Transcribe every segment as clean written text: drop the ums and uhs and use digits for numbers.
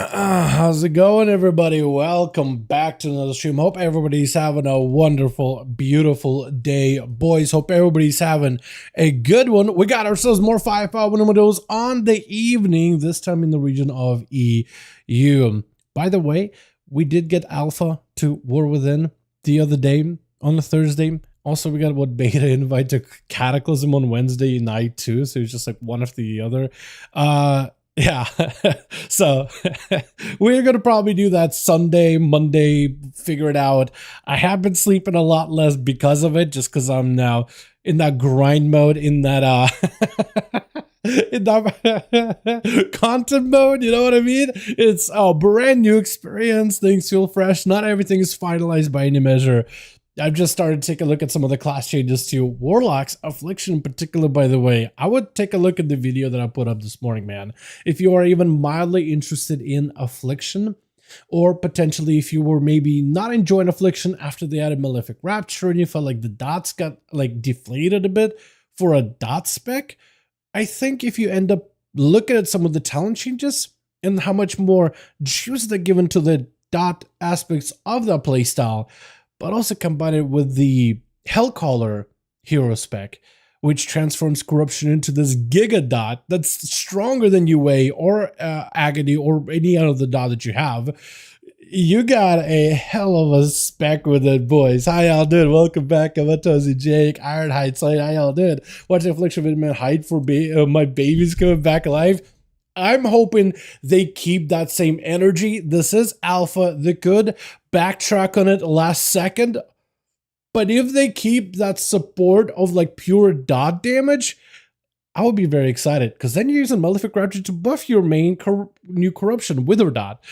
How's it going, everybody? Welcome back to another stream. Hope everybody's having a wonderful, beautiful day. Boys, hope everybody's having a good one. We got ourselves more 5V5 1V1 DUELS on the evening, this time in the region of EU. By the way, we did get alpha to War Within the other day on a Thursday. Also, we got what beta invite to Cataclysm on Wednesday night too, so it's just like one after the other. Yeah, so we're gonna probably do that Sunday, Monday, figure it out. I have been sleeping a lot less because of it, just because I'm now in that grind mode, in that in that content mode, you know what I mean? It's a brand new experience, things feel fresh, not everything is finalized by any measure. I've just started to take a look at some of the class changes to Warlock Affliction in particular, by the way. I would take a look at the video that I put up this morning, man. If you are even mildly interested in Affliction, or potentially if you were maybe not enjoying Affliction after they added Malefic Rapture and you felt like the dots got like deflated a bit for a dot spec, I think if you end up looking at some of the talent changes and how much more juice they're given to the dot aspects of that playstyle, but also combine it with the Hellcaller hero spec, which transforms corruption into this giga dot that's stronger than UA or Agony or any other dot that you have. You got a hell of a spec with it, boys. How y'all doing? Welcome back. I'm Tozy Jake, Ironhide Slate. How y'all doing? Watching Affliction with my hide for my babies coming back alive. I'm hoping they keep that same energy. This is alpha. They could backtrack on it last second, but if they keep that support of like pure dot damage, I would be very excited, because then you're using Malefic Rapture to buff your main new corruption Wither dot.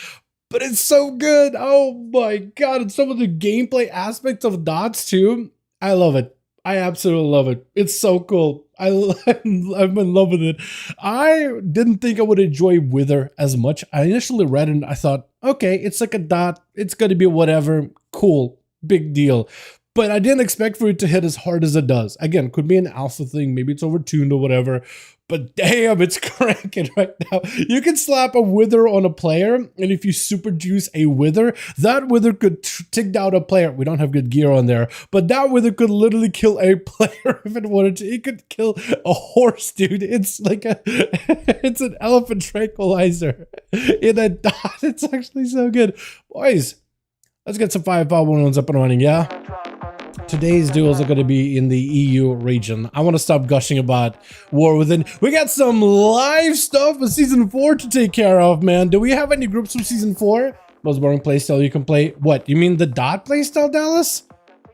But it's so good. Oh my god, and some of the gameplay aspects of dots too. I love it. I absolutely love it. It's so cool. I've been loving it. I didn't think I would enjoy Wither as much. I initially read it and I thought, okay, it's like a dot. It's going to be whatever. Cool. Big deal. But I didn't expect for it to hit as hard as it does. Again, could be an alpha thing. Maybe it's overtuned or whatever. But damn, it's cranking right now. You can slap a Wither on a player, and if you super juice a Wither, that Wither could take down a player. We don't have good gear on there, but that Wither could literally kill a player if it wanted to. It could kill a horse, dude. It's like it's an elephant tranquilizer in a dot. It's actually so good. Boys, let's get some 5V5 1v1s up and running, yeah? Today's duels are going to be in the EU region. I want to stop gushing about War Within. We got some live stuff with Season 4 to take care of, man. Do we have any groups from Season 4? Most boring playstyle you can play. What, you mean the dot playstyle, Dallas?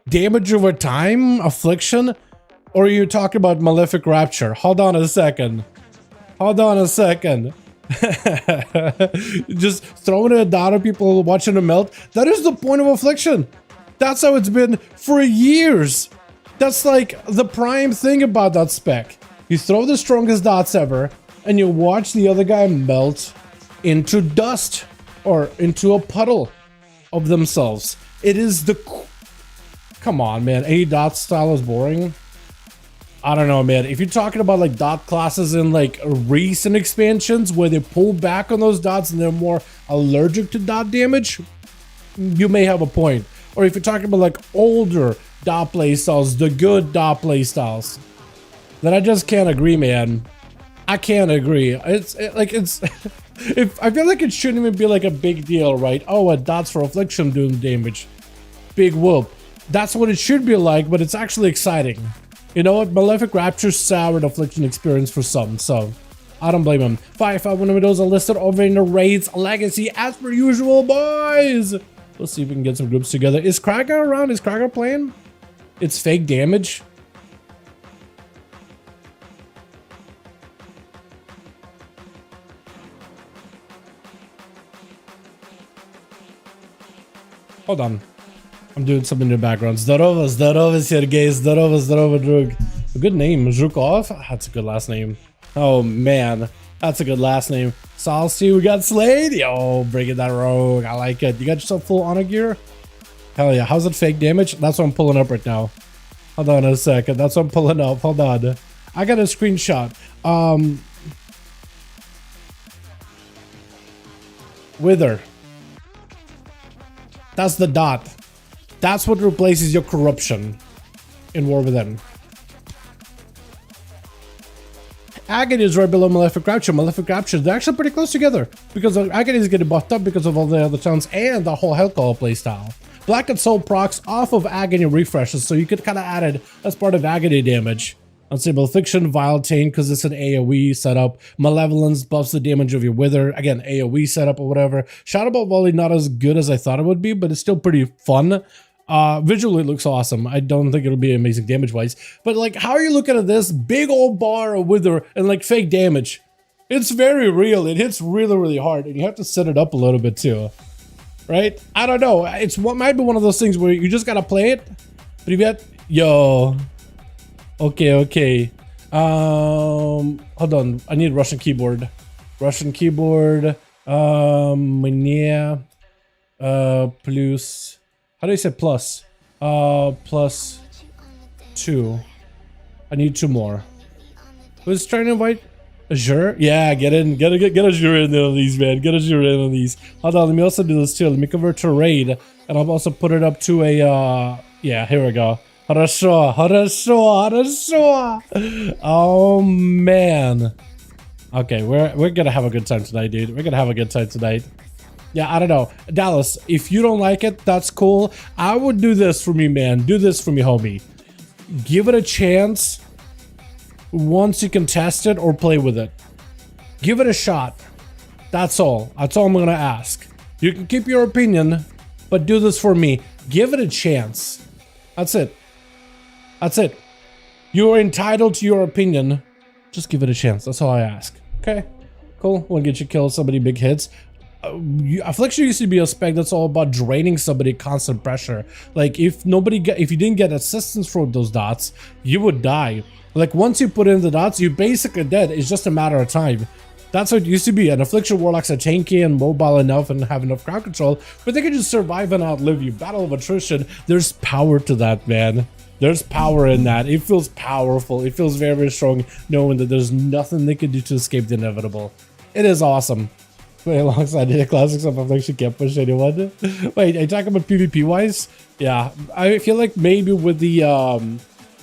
Damage over time? Affliction? Or are you talking about Malefic Rapture? Hold on a second. Hold on a second. Just throwing a dot at people watching them melt. That is the point of Affliction. That's how it's been for years. That's like the prime thing about that spec. You throw the strongest dots ever, and you watch the other guy melt into dust or into a puddle of themselves. It is the... Come on, man. Any dot style is boring. I don't know, man. If you're talking about like dot classes in like recent expansions where they pull back on those dots and they're more allergic to dot damage, you may have a point. Or if you're talking about like older dot playstyles, the good dot playstyles, then I just can't agree, man. I can't agree. If I feel like it shouldn't even be like a big deal, right? Oh, a dots for Affliction doing damage. Big whoop. That's what it should be like, but it's actually exciting. You know what? Malefic Rapture soured Affliction experience for some, so I don't blame him. 5V5 1v1 DUELS are listed over in the raids legacy as per usual, boys. Let's see if we can get some groups together. Is Krager around? Is Krager playing? It's fake damage. Hold on. I'm doing something in the background. Zdorova, Sergey, Zdorova, Drug. A good name. Zhukov? That's a good last name. Oh, man. That's a good last name. Salty, we got Slade. Yo, bringing that rogue. I like it. You got yourself full honor gear? Hell yeah. How's it fake damage? That's what I'm pulling up right now. Hold on a second. That's what I'm pulling up. Hold on. I got a screenshot. Wither. That's the dot. That's what replaces your corruption in War Within. Agony is right below Malefic Rapture. Malefic Rapture, they're actually pretty close together because Agony is getting buffed up because of all the other towns and the whole Hellcall playstyle. Black and Soul procs off of Agony refreshes, so you could kind of add it as part of Agony damage. Unstable Affliction, Vile Taint, because it's an AoE setup. Malevolence buffs the damage of your Wither. Again, AoE setup or whatever. Shadowbolt Volley, not as good as I thought it would be, but it's still pretty fun. Visually it looks awesome. I don't think it'll be amazing damage-wise. But, like, how are you looking at this big old bar of Wither and, like, fake damage? It's very real. It hits really, really hard, and you have to set it up a little bit, too. Right? I don't know. It's what might be one of those things where you just gotta play it. But if you had... Yo... Okay. Hold on. I need Russian keyboard. Russian keyboard. Yeah. Plus. How do you say plus? Plus 2. I need 2 more. Who's trying to invite? Azure? Yeah, get in. Get Azure in on these, man. Get Azure in on these. Hold on. Let me also do this too. Let me convert to raid, and I'll also put it up to a. Yeah, here we go. Хорошо. Oh man. Okay, we're gonna have a good time tonight, dude. We're gonna have a good time tonight. Yeah, I don't know. Dallas, if you don't like it, that's cool. I would do this for me, man. Do this for me, homie. Give it a chance once you can test it or play with it. Give it a shot. That's all. That's all I'm gonna ask. You can keep your opinion, but do this for me. Give it a chance. That's it. That's it. You are entitled to your opinion. Just give it a chance. That's all I ask. Okay, cool. We'll get you killed. Somebody big hits. Affliction used to be a spec that's all about draining somebody constant pressure. Like if you didn't get assistance from those dots, you would die. Like once you put in the dots, you're basically dead. It's just a matter of time. That's what it used to be. An Affliction Warlocks are tanky and mobile enough and have enough crowd control, but they can just survive and outlive you. Battle of attrition. There's power to that, man. There's power in that. It feels powerful. It feels very, very strong knowing that there's nothing they can do to escape the inevitable. It is awesome. Wait, alongside the classics of Affliction can't push anyone. Wait, are you talking about PvP wise? Yeah, I feel like maybe with the,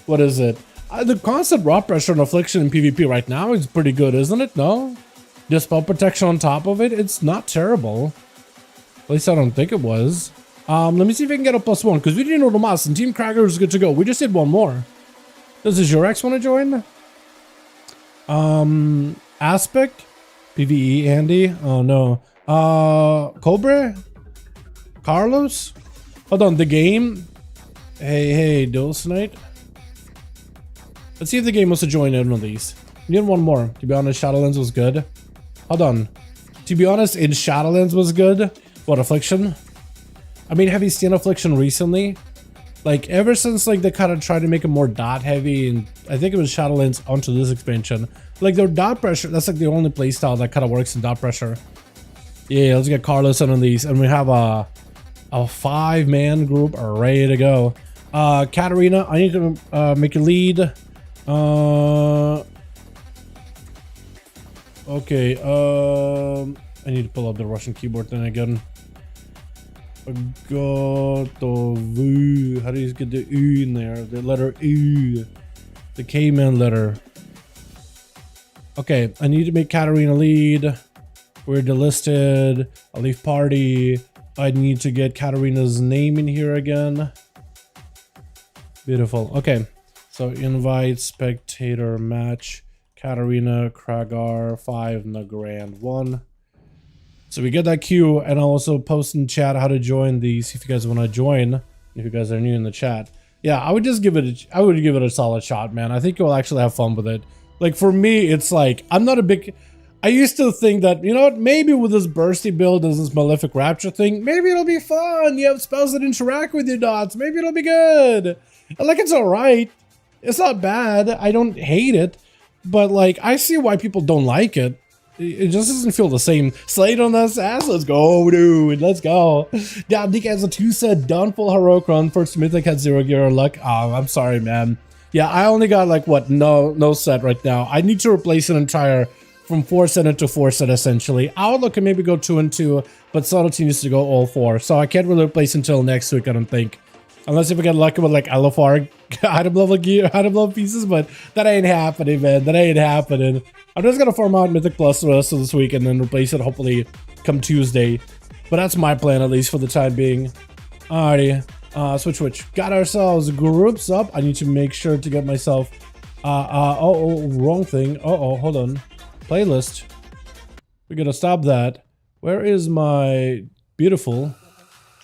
what is it? The constant raw pressure on Affliction in PvP right now is pretty good, isn't it? No? Just spell protection on top of it? It's not terrible. At least I don't think it was. Let me see if I can get a +1, because we didn't know the mouse, and Team Cracker is good to go. We just did one more. Does Jurex want to join? Aspect? PvE Andy? Oh no. Cobra? Carlos? Hold on, the game? Hey, Duels tonight? Let's see if the game wants to join in on these. We need one more. To be honest, Shadowlands was good. Hold on. To be honest, in Shadowlands was good. What, Affliction? I mean, have you seen Affliction recently? Like, ever since, like, they kind of tried to make it more dot heavy, and I think it was Shadowlands onto this expansion. Like, their dot pressure, that's like the only playstyle that kind of works in dot pressure. Yeah, let's get Carlos in on these, and we have a 5-man group ready to go. Katarina, I need to make a lead. Okay, I need to pull up the Russian keyboard then again. How do you get the U in there? The letter U. The K-man letter. Okay, I need to make Katarina lead. We're delisted. I'll leave party. I need to get Katarina's name in here again. Beautiful. Okay, so invite, spectator, match. Katarina, Kragar, 5 in the grand 1. So we get that queue, and I'll also post in chat how to join these if you guys want to join. If you guys are new in the chat, yeah, I would just give it. I would give it a solid shot, man. I think you'll actually have fun with it. Like for me, it's like I'm not a big. I used to think that, you know what, maybe with this bursty build, this Malefic Rapture thing, maybe it'll be fun. You have spells that interact with your dots. Maybe it'll be good. And like it's all right. It's not bad. I don't hate it, but like I see why people don't like it. It just doesn't feel the same. Slate on this ass. Let's go, dude. Let's go. Yeah, Nick has a 2 set done full heroic run. First Mythic had 0 gear luck. Oh, I'm sorry, man. Yeah, I only got like what? No set right now. I need to replace an entire from 4 center to 4 center essentially. Outlook can maybe go 2 and 2, but subtlety needs to go all 4. So I can't really replace until next week, I don't think. Unless if we get lucky with like LFR item level gear, item level pieces, but that ain't happening, man. That ain't happening. I'm just gonna farm out Mythic Plus the rest of this week and then replace it hopefully come Tuesday. But that's my plan, at least for the time being. Alrighty. Switch. Got ourselves groups up. I need to make sure to get myself... wrong thing. Hold on. Playlist. We're gonna stop that. Where is my beautiful...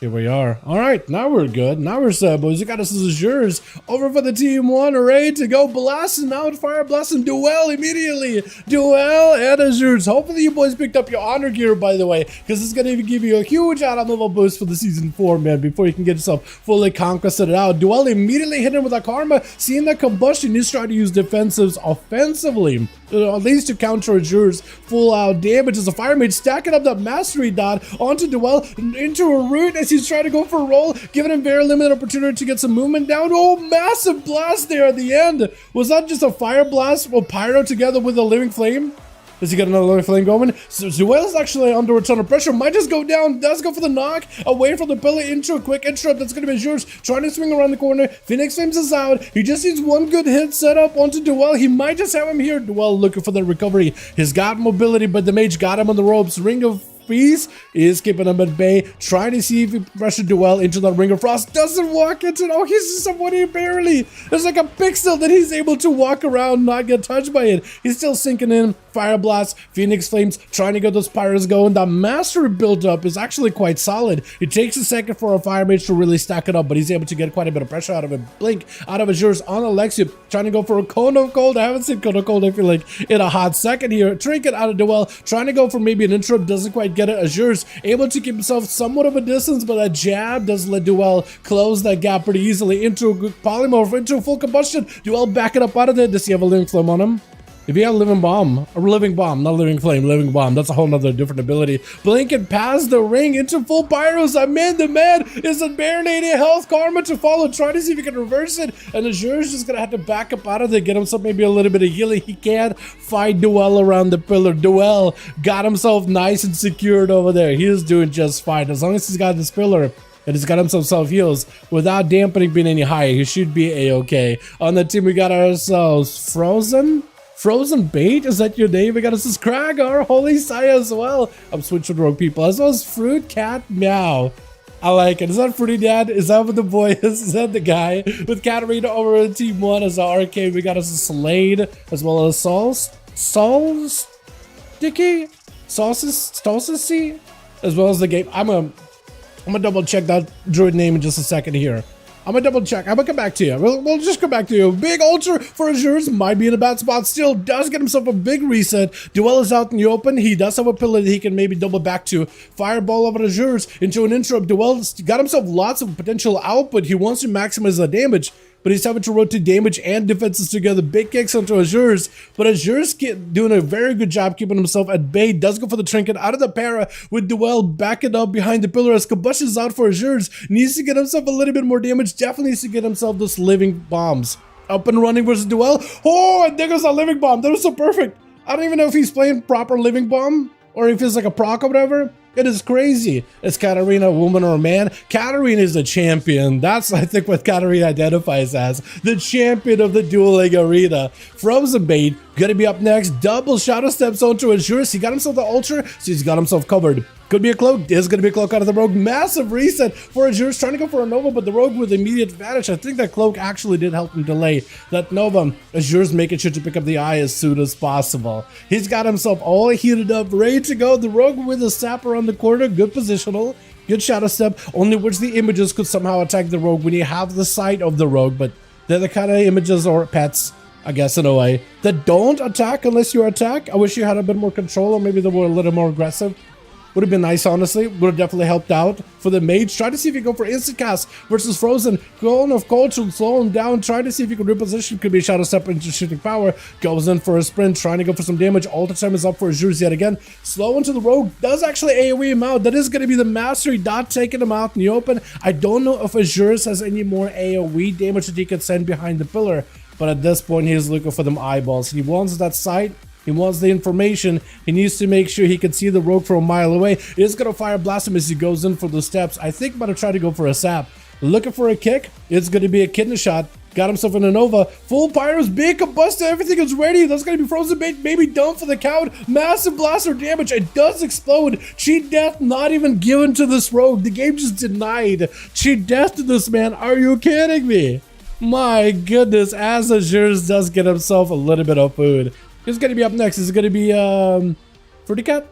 Here we are. All right, now we're good. Now we're set, boys. You got us as yours over for the team 1, ready to go blasting out, fire blasting, duel immediately. Duel and Azures. Hopefully you boys picked up your honor gear, by the way, because it's gonna give you a huge item level boost for the season 4, man, before you can get yourself fully conquested out. Duel immediately hit him with a karma, seeing that combustion, he's trying to use defensives offensively. At least to counter Azures full out damage as a fire mage stacking up that mastery dot onto Duel into a root as he's trying to go for a roll, giving him very limited opportunity to get some movement down. Oh, massive blast there at the end. Was that just a fire blast or pyro together with a living flame? Does he get another living flame going? So Duel is actually under a ton of pressure. Might just go down. Does go for the knock. Away from the pillar into a quick interrupt. That's going to be yours. Trying to swing around the corner. Phoenix Flames is out. He just needs one good hit set up onto Duel. He might just have him here. Duel looking for the recovery. He's got mobility, but the mage got him on the ropes. Ring of Freeze is keeping him at bay, trying to see if he pressure Duel into that Ring of Frost. Doesn't walk into it. Oh, he's just somebody barely. There's like a pixel that he's able to walk around, not get touched by it. He's still sinking in. Fire Blast, Phoenix Flames, trying to get those pyros going. The mastery build-up is actually quite solid. It takes a second for a fire mage to really stack it up, but he's able to get quite a bit of pressure out of it. Blink out of Azures on Alexia, trying to go for a Cone of Cold. I haven't seen Cone of Cold, I feel like, in a hot second here. Trinket out of Duel, trying to go for maybe an interrupt, doesn't quite get it. Azures able to keep himself somewhat of a distance, but that jab does let Duel close that gap pretty easily into a polymorph, into a full combustion. Duel backing up out of there. Does he have a living flame on him? If he had a living bomb, not living flame, living bomb, that's a whole nother different ability. Blinking past the ring into full pyros. I'm in. The man is at barely any health. Karma to follow, try to see if he can reverse it. And Azure's just gonna have to back up out of there, get himself maybe a little bit of healing. He can't fight Duel around the pillar. Duel got himself nice and secured over there. He is doing just fine. As long as he's got this pillar, and he's got himself self-heals without dampening being any higher, he should be a-okay. On the team, we got ourselves Frozen Bait, is that your name? We got us as Kragar, Holy Saya as well. I'm switching rogue people, as well as Fruit Cat Meow. I like it. Is that Fruity Dad? Is that what the boy is? Is that the guy? With Katarina over in Team 1 as our arcade, we got us a Slade, as well as Sticky? Saucy? As well as the game. I'm gonna double check that druid name in just a second here. I'm gonna double check. I'm gonna come back to you. We'll just come back to you. Big ultra for Azures. Might be in a bad spot. Still does get himself a big reset. Duel is out in the open. He does have a pillar that he can maybe double back to. Fireball over Azures into an interrupt. Duel got himself lots of potential output. He wants to maximize the damage, but he's having to rotate damage and defenses together. Big kicks onto Azures, but Azures doing a very good job keeping himself at bay. Does go for the trinket out of the para with Duel backing up behind the pillar as Combustion's out for Azures. Needs to get himself a little bit more damage. Definitely needs to get himself those living bombs. Up and running versus Duel. Oh, and there goes that living bomb. That was so perfect. I don't even know if he's playing proper living bomb or if it's like a proc or whatever. It is crazy. Is Katarina a woman or a man? Katarina is the champion. That's, I think, what Katarina identifies as. The champion of the dueling arena. Frozen Bait, gonna be up next. Double Shadow Steps onto Azures. He got himself the ultra, so he's got himself covered. Could be a cloak. There's going to be a cloak out of the rogue. Massive reset for Azures. Trying to go for a Nova, but the rogue with immediate advantage. I think that cloak actually did help him delay that Nova. Azures making sure to pick up the eye as soon as possible. He's got himself all heated up, ready to go. The rogue with a sap around the corner. Good positional. Good shadow step. Only which the images could somehow attack the rogue when you have the sight of the rogue. But they're the kind of images or pets, I guess, in a way, that don't attack unless you attack. I wish you had a bit more control, or maybe they were a little more aggressive. Would have been nice, honestly. Would have definitely helped out for the mage. Try to see if you go for instant cast versus Frozen. Cone of Cold to slow him down. Try to see if you can reposition. Could be a shadow step into shooting power. Goes in for a sprint. Trying to go for some damage. Alter time is up for Azures yet again. Slow into the rogue. Does actually AoE him out. That is going to be the mastery dot taking him out in the open. I don't know if Azures has any more AoE damage that he can send behind the pillar. But at this point, he's looking for them eyeballs. He wants that sight. He wants the information. He needs to make sure he can see the rogue from a mile away. He's going to fire blast him as he goes in for the steps. I think I'm going to try to go for a sap. Looking for a kick. It's going to be a kidney shot. Got himself in a Nova. Full pyros, big combustor, everything is ready. That's going to be frozen bait, maybe done for the count. Massive blaster damage. It does explode. Cheat death not even given to this rogue. The game just denied cheat death to this man. Are you kidding me? My goodness, ASUS does get himself a little bit of food. Who's going to be up next? Is it going to be Fruity Cat?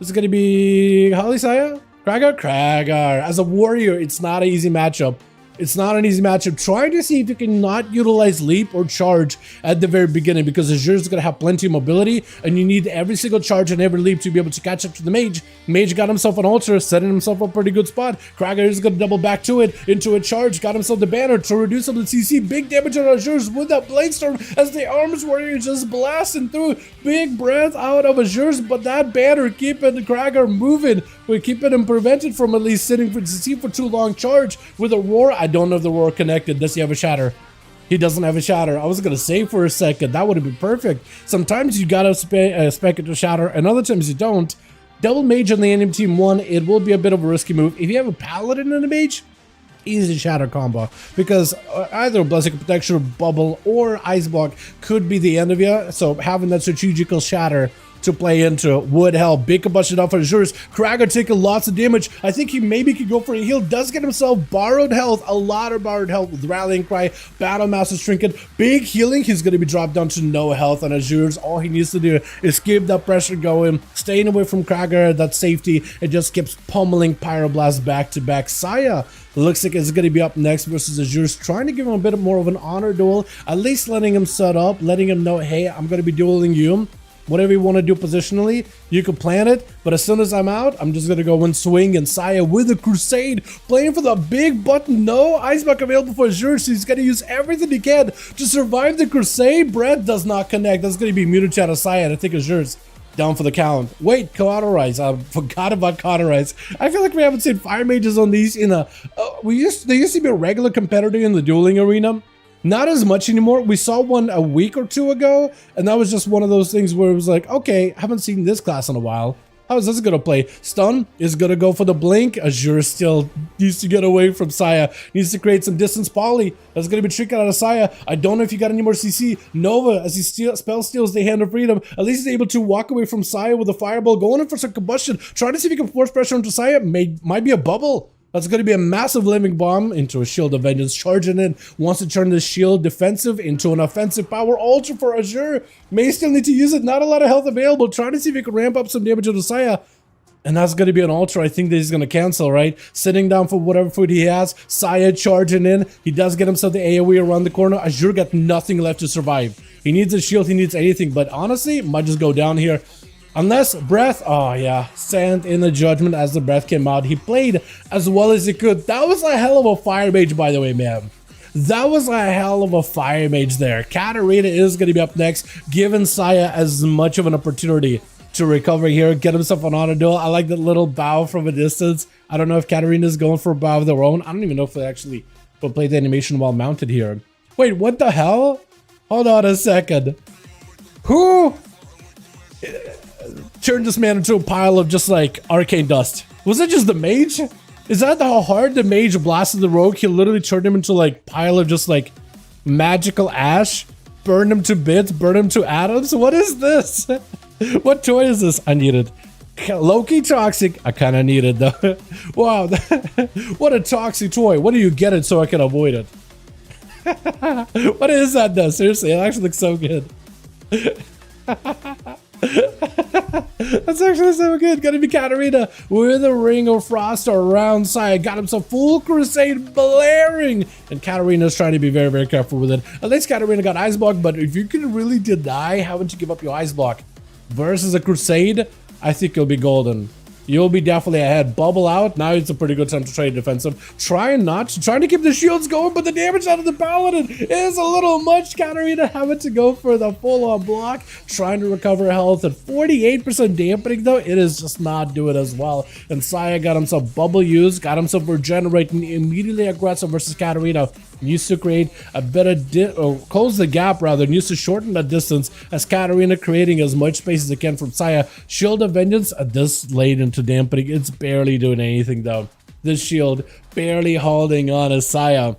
Is it going to be Holly Saya? Kragar. As a warrior, it's not an easy matchup. It's not an easy matchup. Trying to see if you can not utilize leap or charge at the very beginning, because Azure is going to have plenty of mobility and you need every single charge and every leap to be able to catch up to the mage. Mage got himself an ultra, setting himself up a pretty good spot. Kragar is going to double back to it, into a charge, got himself the banner to reduce up the CC. Big damage on Azure's with that blade storm as the arms warrior just blasting through. Big breath out of Azure's, but that banner keeping Kragar moving. We're keeping him prevented from at least sitting for CC for too long. Charge with a roar. I don't know if the roar connected. Does he have a shatter? He doesn't have a shatter. I was going to say for a second, that would have been perfect. Sometimes you got to spec it to shatter, and other times you don't. Double mage on the enemy team 1, it will be a bit of a risky move. If you have a paladin and a mage, easy shatter combo, because either Blessing of Protection or Bubble or Ice Block could be the end of you. So having that strategical shatter to play into would help. Big combustion off for Azure's. Kragar taking lots of damage. I think he maybe could go for a heal. Does get himself borrowed health, a lot of borrowed health with Rallying Cry, Battle Master's Trinket. Big healing. He's going to be dropped down to no health on Azure's. All he needs to do is keep that pressure going, staying away from Kragar, that safety. It just keeps pummeling Pyroblast back to back. Saya looks like it's going to be up next versus Azure's, trying to give him a bit more of an honor duel, at least letting him set up, letting him know, hey, I'm going to be dueling you. Whatever you want to do positionally, you can plan it, but as soon as I'm out, I'm just going to go and swing. And Saya with a Crusade, playing for the big button. No Ice Block available for Azure, so he's going to use everything he can to survive the Crusade. Breath does not connect. That's going to be muted chat of Saya, and I think Azure's down for the count. Wait, Cauterize. I forgot about Cauterize. I feel like we haven't seen Fire Mages on these in a... they used to be a regular competitor in the dueling arena. Not as much anymore. We saw one a week or two ago, and that was just one of those things where it was like, okay, I haven't seen this class in a while. How is this gonna play? Stun is gonna go for the blink. Azure still needs to get away from Saya. Needs to create some distance poly. That's gonna be tricky out of Saya. I don't know if you got any more CC. Nova, as he spell steals the Hand of Freedom, at least he's able to walk away from Saya with a fireball, going in for some combustion, trying to see if he can force pressure onto Saya. Might be a bubble. That's going to be a massive living bomb into a Shield of Vengeance. Charging in, wants to turn the shield defensive into an offensive power. Ultra for Azure. May still need to use it. Not a lot of health available. Trying to see if he can ramp up some damage on Saya. And that's going to be an ultra. I think that he's going to cancel, right? Sitting down for whatever food he has. Saya charging in. He does get himself the AoE around the corner. Azure got nothing left to survive. He needs a shield. He needs anything. But honestly, might just go down here. Unless Breath, oh yeah, sent in the judgment as the Breath came out. He played as well as he could. That was a hell of a Fire Mage, by the way, man. That was a hell of a Fire Mage there. Katarina is going to be up next, giving Saya as much of an opportunity to recover here, get himself an auto duel. I like that little bow from a distance. I don't know if Katarina is going for a bow of their own. I don't even know if they actually will play the animation while mounted here. Wait, what the hell? Hold on a second. Who turned this man into a pile of just like arcane dust? Was it just the mage? Is that how hard the mage blasted the rogue? He literally turned him into like pile of just like magical ash, burned him to bits, burned him to atoms. What is this? What toy is this? I need it. Low-key toxic. I kind of need it though. Wow, what a toxic toy. What do you get it so I can avoid it? What is that though? Seriously, it actually looks so good. That's actually so good. Gonna be Katarina with a Ring of Frost around Saya. Got himself full Crusade blaring. And Katarina's trying to be very, very careful with it. At least Katarina got Ice Block, but if you can really deny having to give up your Ice Block versus a Crusade, I think you'll be golden. You'll be definitely ahead. Bubble out. Now it's a pretty good time to trade defensive. Trying to keep the shields going, but the damage out of the Paladin is a little much. Katarina having to go for the full-on block. Trying to recover health at 48% dampening, though. It is just not doing as well. And Saya got himself bubble used, got himself regenerating, immediately aggressive versus Katarina. Needs to create a bit of close the gap rather, needs to shorten the distance as Katarina creating as much space as it can from Saya. Shield of Vengeance this late into dampening. It's barely doing anything though. This shield barely holding on as Saya,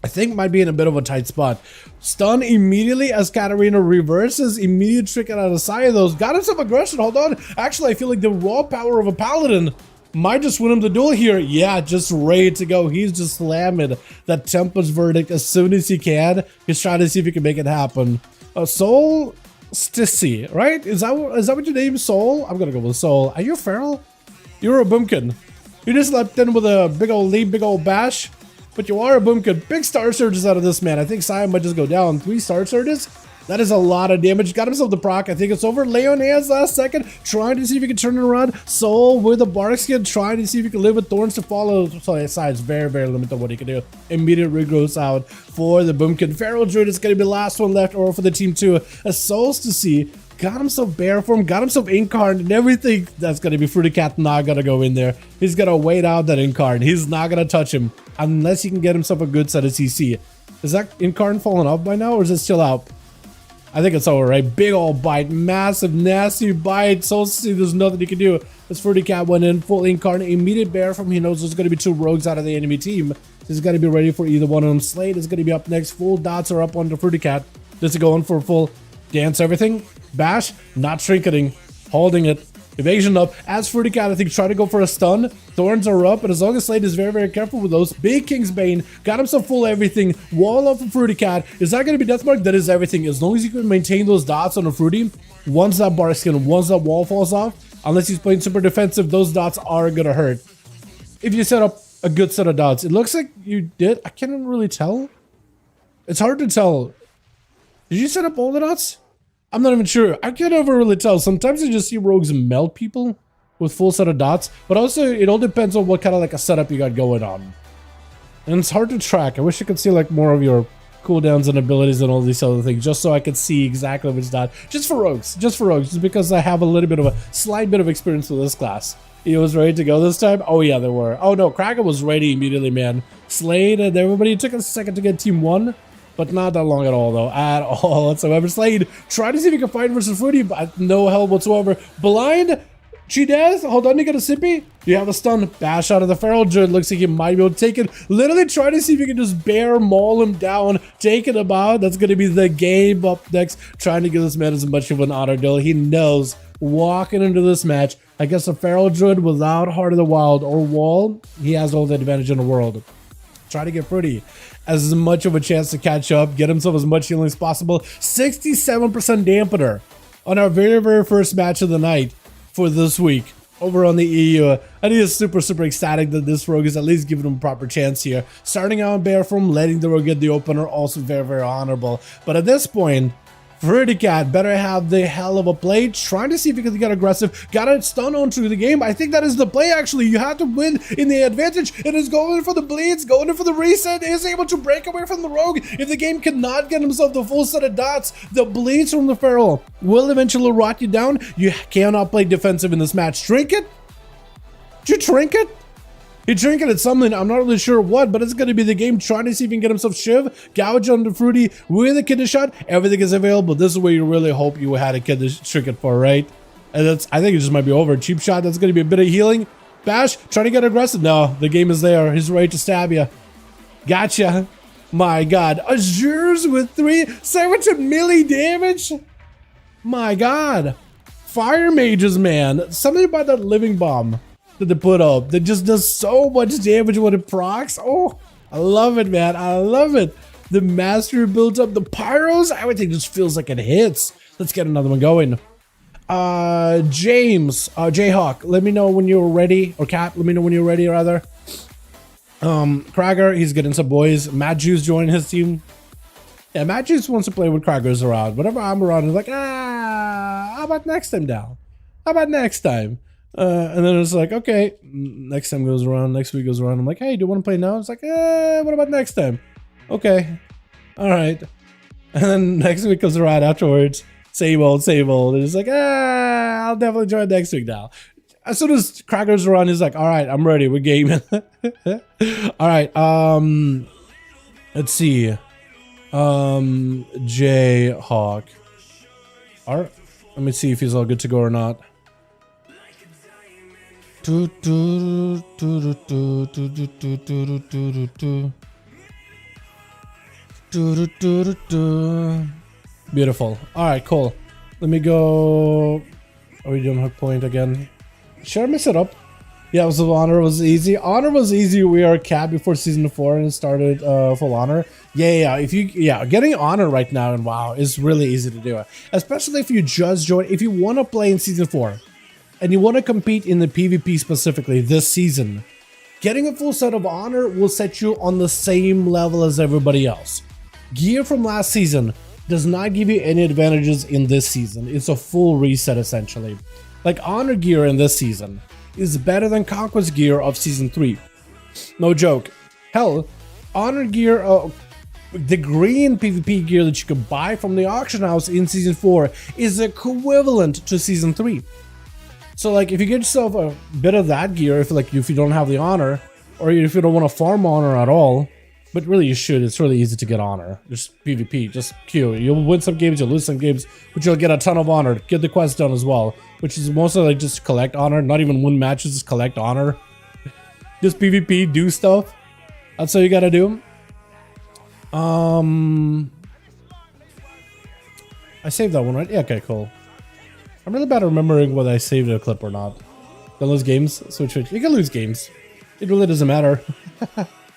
I think, might be in a bit of a tight spot. Stun immediately as Katarina reverses. Immediate trick out of Saya though. Got himself aggression. Hold on. Actually, I feel like the raw power of a paladin might just win him the duel here. Yeah, just ready to go. He's just slamming that Tempest verdict as soon as he can. He's trying to see if he can make it happen. Soul Stissy, right? Is that what your name is, Soul? I'm gonna go with Soul. Are you feral? You're a boomkin. You just leapt in with a big old leap, big old bash. But you are a boomkin. Big star surges out of this man. I think Saya might just go down. 3 star surges. That is a lot of damage. Got himself the proc. I think it's over. Leonea's last second, trying to see if he can turn it around. Soul with a bark skin, trying to see if he can live with thorns to follow. So his side's very, very limited on what he can do. Immediate regrowth out for the boomkin. Feral Druid is going to be the last one left, or for the team 2. A Souls to see. Got himself bear form, got himself incarn, and everything. That's going to be Fruity Cat not going to go in there. He's going to wait out that incarn. He's not going to touch him unless he can get himself a good set of CC. Is that incarn falling off by now, or is it still out? I think it's over, right? Big old bite, massive, nasty bite. So see, there's nothing he can do. This Fruity Cat went in, full incarnate, immediate bear from. He knows there's going to be 2 rogues out of the enemy team. He's got to be ready for either one of them. Slade is going to be up next. Full dots are up on the Fruity Cat. This is going for full dance everything. Bash, not trinketing, holding it. Evasion up. As Fruity Cat, I think, try to go for a stun. Thorns are up, and as long as Slade is very, very careful with those. Big King's Bane, got himself full everything. Wall up for Fruity Cat. Is that going to be Deathmark? That is everything. As long as you can maintain those dots on a Fruity, once that bar skin, once that wall falls off, unless he's playing super defensive, those dots are going to hurt. If you set up a good set of dots, it looks like you did. I can't really tell. It's hard to tell. Did you set up all the dots? I'm not even sure. I can't ever really tell. Sometimes I just see rogues melt people with full set of dots, but also it all depends on what kind of like a setup you got going on. And it's hard to track. I wish I could see like more of your cooldowns and abilities and all these other things, just so I could see exactly which dot. Just for rogues, just because I have a little bit of a slight bit of experience with this class. He was ready to go this time? Oh yeah, there were. Oh no, Kraken was ready immediately, man. Slade and everybody. It took a second to get team 1. But not that long at all, though. At all whatsoever. Slade, try to see if he can fight versus Fruity, but no help whatsoever. Blind? She death? Hold on, you got a sippy? You have a stun. Bash out of the Feral Druid. Looks like he might be able to take it. Literally try to see if you can just bear maul him down. Take it about. That's going to be the game up next. Trying to give this man as much of an honor duel. He knows walking into this match against a Feral Druid without Heart of the Wild or Wall, he has all the advantage in the world. Try to get Fruity as much of a chance to catch up, get himself as much healing as possible. 67% dampener on our very, very first match of the night for this week over on the EU. And he is super, super ecstatic that this rogue is at least giving him a proper chance here. Starting out on bear form, letting the rogue get the opener, also very, very honorable. But at this point, Fruity Cat better have the hell of a play, trying to see if he can get aggressive. Got a stun onto the game. I think that is the play, actually. You have to win in the advantage. It is going for the bleeds, going in for the reset. Is able to break away from the rogue. If the game cannot get himself the full set of dots, the bleeds from the Feral will eventually rot you down. You cannot play defensive in this match. Trinket? Did you trinket? He trinketed something, I'm not really sure what, but it's going to be the game trying to see if he can get himself Shiv, gouge on the Fruity with a Kidney Shot. Everything is available. This is where you really hope you had a Kidney Trinket for, right? And that's, I think it just might be over. Cheap Shot, that's going to be a bit of healing. Bash, trying to get aggressive. No, the game is there. He's ready to stab you. Gotcha. My God. Azures with 370 melee damage. My God. Fire mages, man. Something about that living bomb that they put up that just does so much damage when it procs. Oh, I love it, man. I love it. The mastery built up. The pyros, everything just feels like it hits. Let's get another one going. James, Jayhawk, let me know when you're ready. Or Cat, let me know when you're ready, rather. Krager, he's getting some boys. Matt Juice joining his team. Yeah, Matt Juice wants to play with Krager's around. Whenever I'm around, he's like, how about next time, Dal? How about next time? And then it's like, okay, next time goes around, next week goes around. I'm like, hey, do you want to play now? It's like, what about next time? Okay, all right. And then next week comes around afterwards. Same old, same old. And it's like, I'll definitely join next week now. As soon as Cracker's around, he's like, all right, I'm ready. We're gaming. All right. Let's see. J Hawk. Let me see if he's all good to go or not. Beautiful. All right, cool. Let me go. Are we doing hook point again? Should I mess it up? Yeah, it was honor was easy. Honor was easy. We are capped before season 4 and started full honor. Yeah. Getting honor right now in WoW is really easy to do, especially if you just join. If you want to play in season 4 and you want to compete in the PvP specifically this season, getting a full set of honor will set you on the same level as everybody else. Gear from last season does not give you any advantages in this season. It's a full reset essentially. Like honor gear in this season is better than Conquest gear of season 3. No joke. Hell, honor gear, the green PvP gear that you can buy from the auction house in season 4 is equivalent to season 3. So like if you get yourself a bit of that gear, if you don't have the honor, or if you don't want to farm honor at all, but really you should, it's really easy to get honor. Just PvP, just queue. You'll win some games, you'll lose some games, but you'll get a ton of honor. Get the quest done as well, which is mostly like just collect honor, not even win matches, just collect honor. Just PvP, do stuff. That's all you gotta do. I saved that one, right? Yeah, okay, cool. I'm really bad at remembering whether I saved a clip or not. Don't lose games, switch. You can lose games. It really doesn't matter.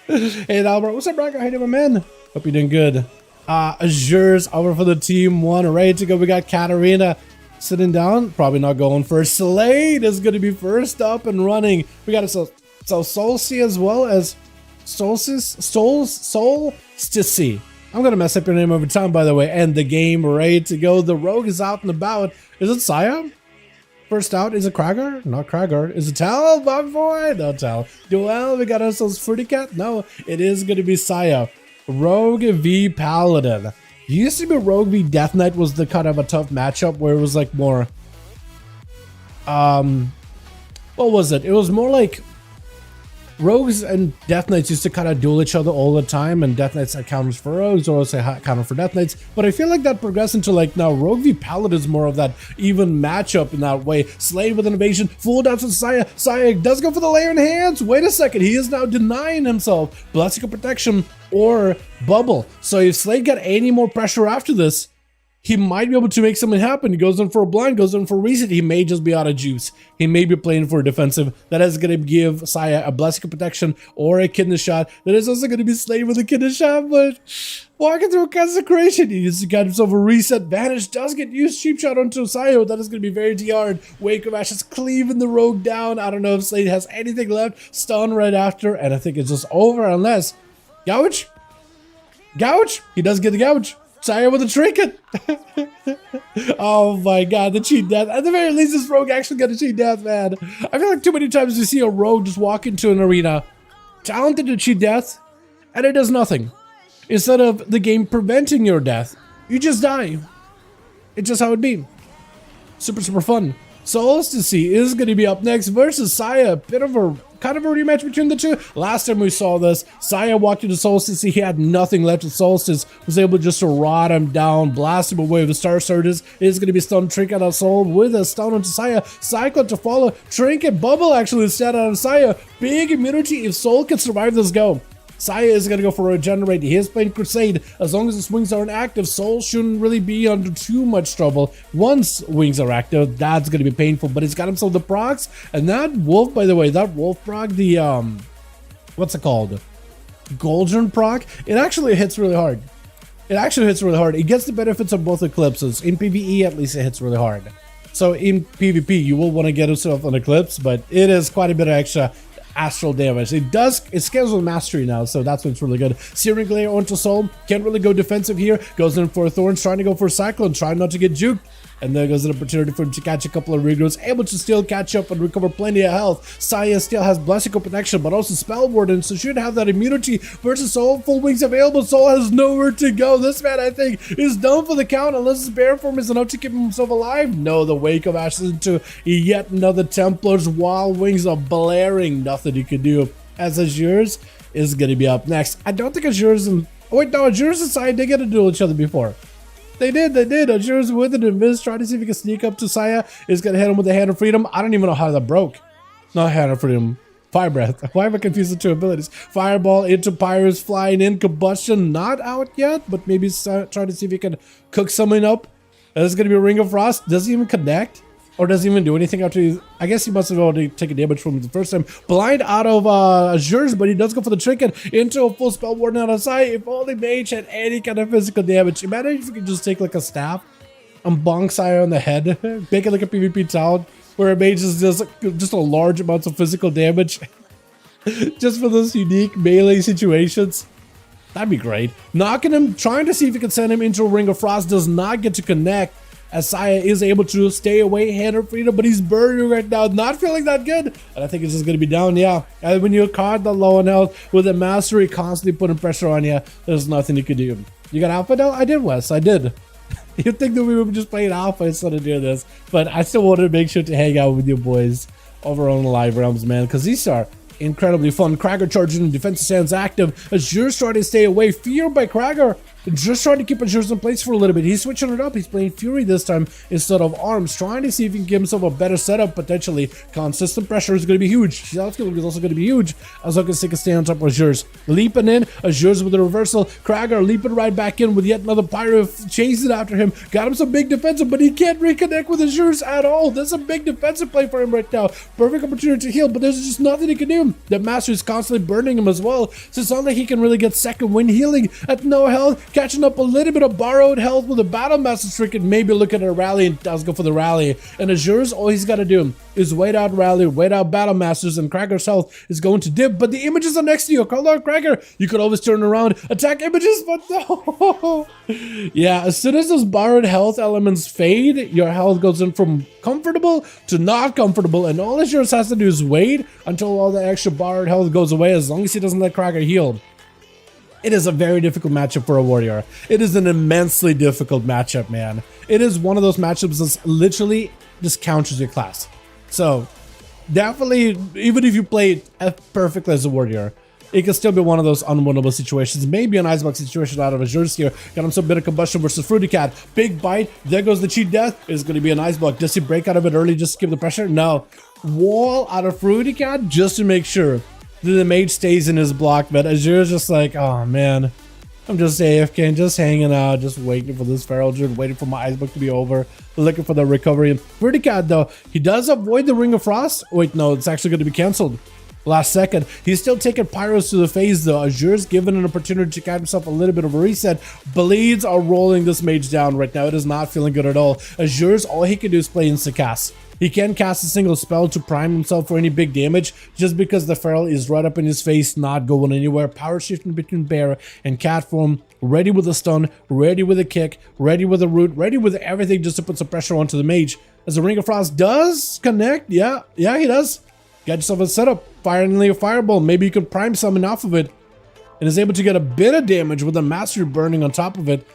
Hey Albert, what's up, Braga? How you doing, man? Hope you're doing good. Azure's over for the team 1, ready to go. We got Katarina sitting down, probably not going first. Slade is going to be first up and running. We got Solstice as well as Solstice. I'm going to mess up your name every time, by the way. And the game ready to go. The rogue is out and about. Is it Saya? First out, is it Krager? Not Krager. Is it Tal? My boy? No, Tal. Duel, we got ourselves Fruity Cat? No, it is going to be Saya. Rogue v Paladin. Used to be Rogue v Death Knight was the kind of a tough matchup where it was like more... what was it? It was more like... Rogues and Death Knights used to kind of duel each other all the time, and Death Knights had counters for Rogues, or say counter for Death Knights. But I feel like that progressed into like now Rogue v Paladin is more of that even matchup in that way. Slade with an evasion, full down to Saya. Saya does go for the layer in hands. Wait a second, he is now denying himself Blessing of Protection or Bubble. So if Slade got any more pressure after this, he might be able to make something happen. He goes in for a blind, goes in for a reset. He may just be out of juice. He may be playing for a defensive. That is going to give Saya a Blessing of Protection or a Kidney Shot. That is also going to be Slade with a Kidney Shot, but walking through a Consecration. He just got himself a reset. Vanish does get used. Cheap Shot onto Saya. That is going to be very hard. Wake of Ashes cleaving the rogue down. I don't know if Slade has anything left. Stun right after, and I think it's just over unless... Gouge? Gouge? He does get the Gouge. Saya with a trinket. Oh my god, the cheat death. At the very least, this rogue actually got a cheat death, man. I feel like too many times you see a rogue just walk into an arena, talented to cheat death, and it does nothing. Instead of the game preventing your death, you just die. It's just how it be. Super fun. Solstice is going to be up next versus Saya. Bit of a kind of a rematch between the two. Last time we saw this, Saya walked into Solstice. He had nothing left. And Solstice was able just to rot him down, blast him away with the Star Surges. It is going to be stun Trinket out of Soul with a stun onto Saya. Cyclone to follow. Trinket Bubble actually instead out of Saya. Big immunity if Soul can survive this go. Saya is going to go for Regenerate. He is playing Crusade. As long as his wings aren't active, Soul shouldn't really be under too much trouble. Once wings are active, that's going to be painful. But he's got himself the procs. And that wolf, by the way, that wolf proc, the, what's it called? Golden proc, it actually hits really hard. It actually hits really hard. It gets the benefits of both Eclipses. In PvE, at least it hits really hard. So in PvP, you will want to get yourself an Eclipse, but it is quite a bit of extra astral damage. It scales with mastery now, so that's what's really good. Searing Glare onto Soul, can't really go defensive here, goes in for Thorns, trying to go for Cyclone, trying not to get juked, and there goes an opportunity for him to catch a couple of regrowths, able to still catch up and recover plenty of health. Saya still has Blessing of Protection, but also Spell Warden, so should have that immunity versus Soul. Full wings available, Soul has nowhere to go. This man, I think, is done for the count, unless his bear form is enough to keep himself alive. No, the Wake of Ashes into yet another Templar's Wild Wings are blaring. Nothing you can do. As Azure's is going to be up next. I don't think Azure's Oh, wait, no, Azura's and Saya did get to duel each other before. They did. Azura's with it, and Miz trying to see if he can sneak up to Saya. Is going to hit him with the Hand of Freedom. I don't even know how that broke. Not Hand of Freedom. Fire Breath. Why am I confused the two abilities? Fireball into Pyrus, flying in. Combustion not out yet, but maybe trying to see if he can cook something up. And this is going to be a Ring of Frost. Does he even connect? Or does he even do anything after he... I guess he must have already taken damage from him the first time. Blind out of Azure's, but he does go for the trinket into a full spell warden out of sight. If only Mage had any kind of physical damage. Imagine if you could just take like a staff and bonk Saya on the head. Make it like a PvP town where a Mage is just a large amounts of physical damage. Just for those unique melee situations. That'd be great. Knocking him, trying to see if he can send him into a Ring of Frost. Does not get to connect. As Saya is able to stay away, Hand of Freedom, but he's burning right now, not feeling that good. And I think it's just going to be down, yeah. And when you're caught the low on health with a mastery constantly putting pressure on you, there's nothing you can do. You got Alpha now? I did, Wes, I did. You'd think that we were just playing Alpha instead of doing this, but I still wanted to make sure to hang out with you boys over on the live realms, man, because these are incredibly fun. Krager charging and defensive stands active. Azure's trying to stay away. Feared by Krager. Just trying to keep Azure's in place for a little bit. He's switching it up. He's playing Fury this time instead of Arms. Trying to see if he can give himself a better setup, potentially. Consistent pressure is going to be huge. Self-killing is also going to be huge. As long as he can stay on top of Azure's. Leaping in. Azure's with the reversal. Krager leaping right back in with yet another Pyro chasing after him. Got him some big defensive, but he can't reconnect with Azure's at all. That's a big defensive play for him right now. Perfect opportunity to heal, but there's just nothing he can do. The Master is constantly burning him as well. So it's not like he can really get second wind healing at no health. Catching up a little bit of borrowed health with a Battle Master trick and maybe look at a rally and does go for the rally. And Azure's, all he's got to do is wait out rally, wait out Battle Masters, and Krager's health is going to dip. But the images are next to you. Call out Krager. You could always turn around, attack images, but no. Yeah, as soon as those borrowed health elements fade, your health goes in from comfortable to not comfortable, and all Azure's has to do is wait until all the extra borrowed health goes away, as long as he doesn't let Krager heal. It is a very difficult matchup for a warrior. It is an immensely difficult matchup, man. It is one of those matchups that's literally just counters your class. So definitely, even if you play perfectly as a warrior, it can still be one of those unwinnable situations. Maybe an icebox situation out of Azure's here. Got him some bit of combustion versus Fruity Cat. Big bite. There goes the cheat death. It's going to be an icebox. Does he break out of it early just to give the pressure? No. Wall out of Fruity Cat just to make sure that the mage stays in his block. But Azure's just like, oh man, I'm just AFK, just hanging out, just waiting for this Feral Druid, waiting for my icebox to be over, looking for the recovery. And Fruity Cat though, he does avoid the Ring of Frost. Wait, no, it's actually going to be cancelled. Last second. He's still taking Pyros to the face though. Azure's given an opportunity to get himself a little bit of a reset. Bleeds are rolling this mage down right now. It is not feeling good at all. Azure's, all he can do is play insta-cast. He can't cast a single spell to prime himself for any big damage just because the Feral is right up in his face, not going anywhere. Power shifting between Bear and Cat form. Ready with a stun, ready with a kick, ready with a root, ready with everything just to put some pressure onto the mage. As the Ring of Frost does connect. Yeah, he does. Get yourself a setup. Finally a fireball. Maybe you can prime summon off of it. And is able to get a bit of damage with the Mastery burning on top of it.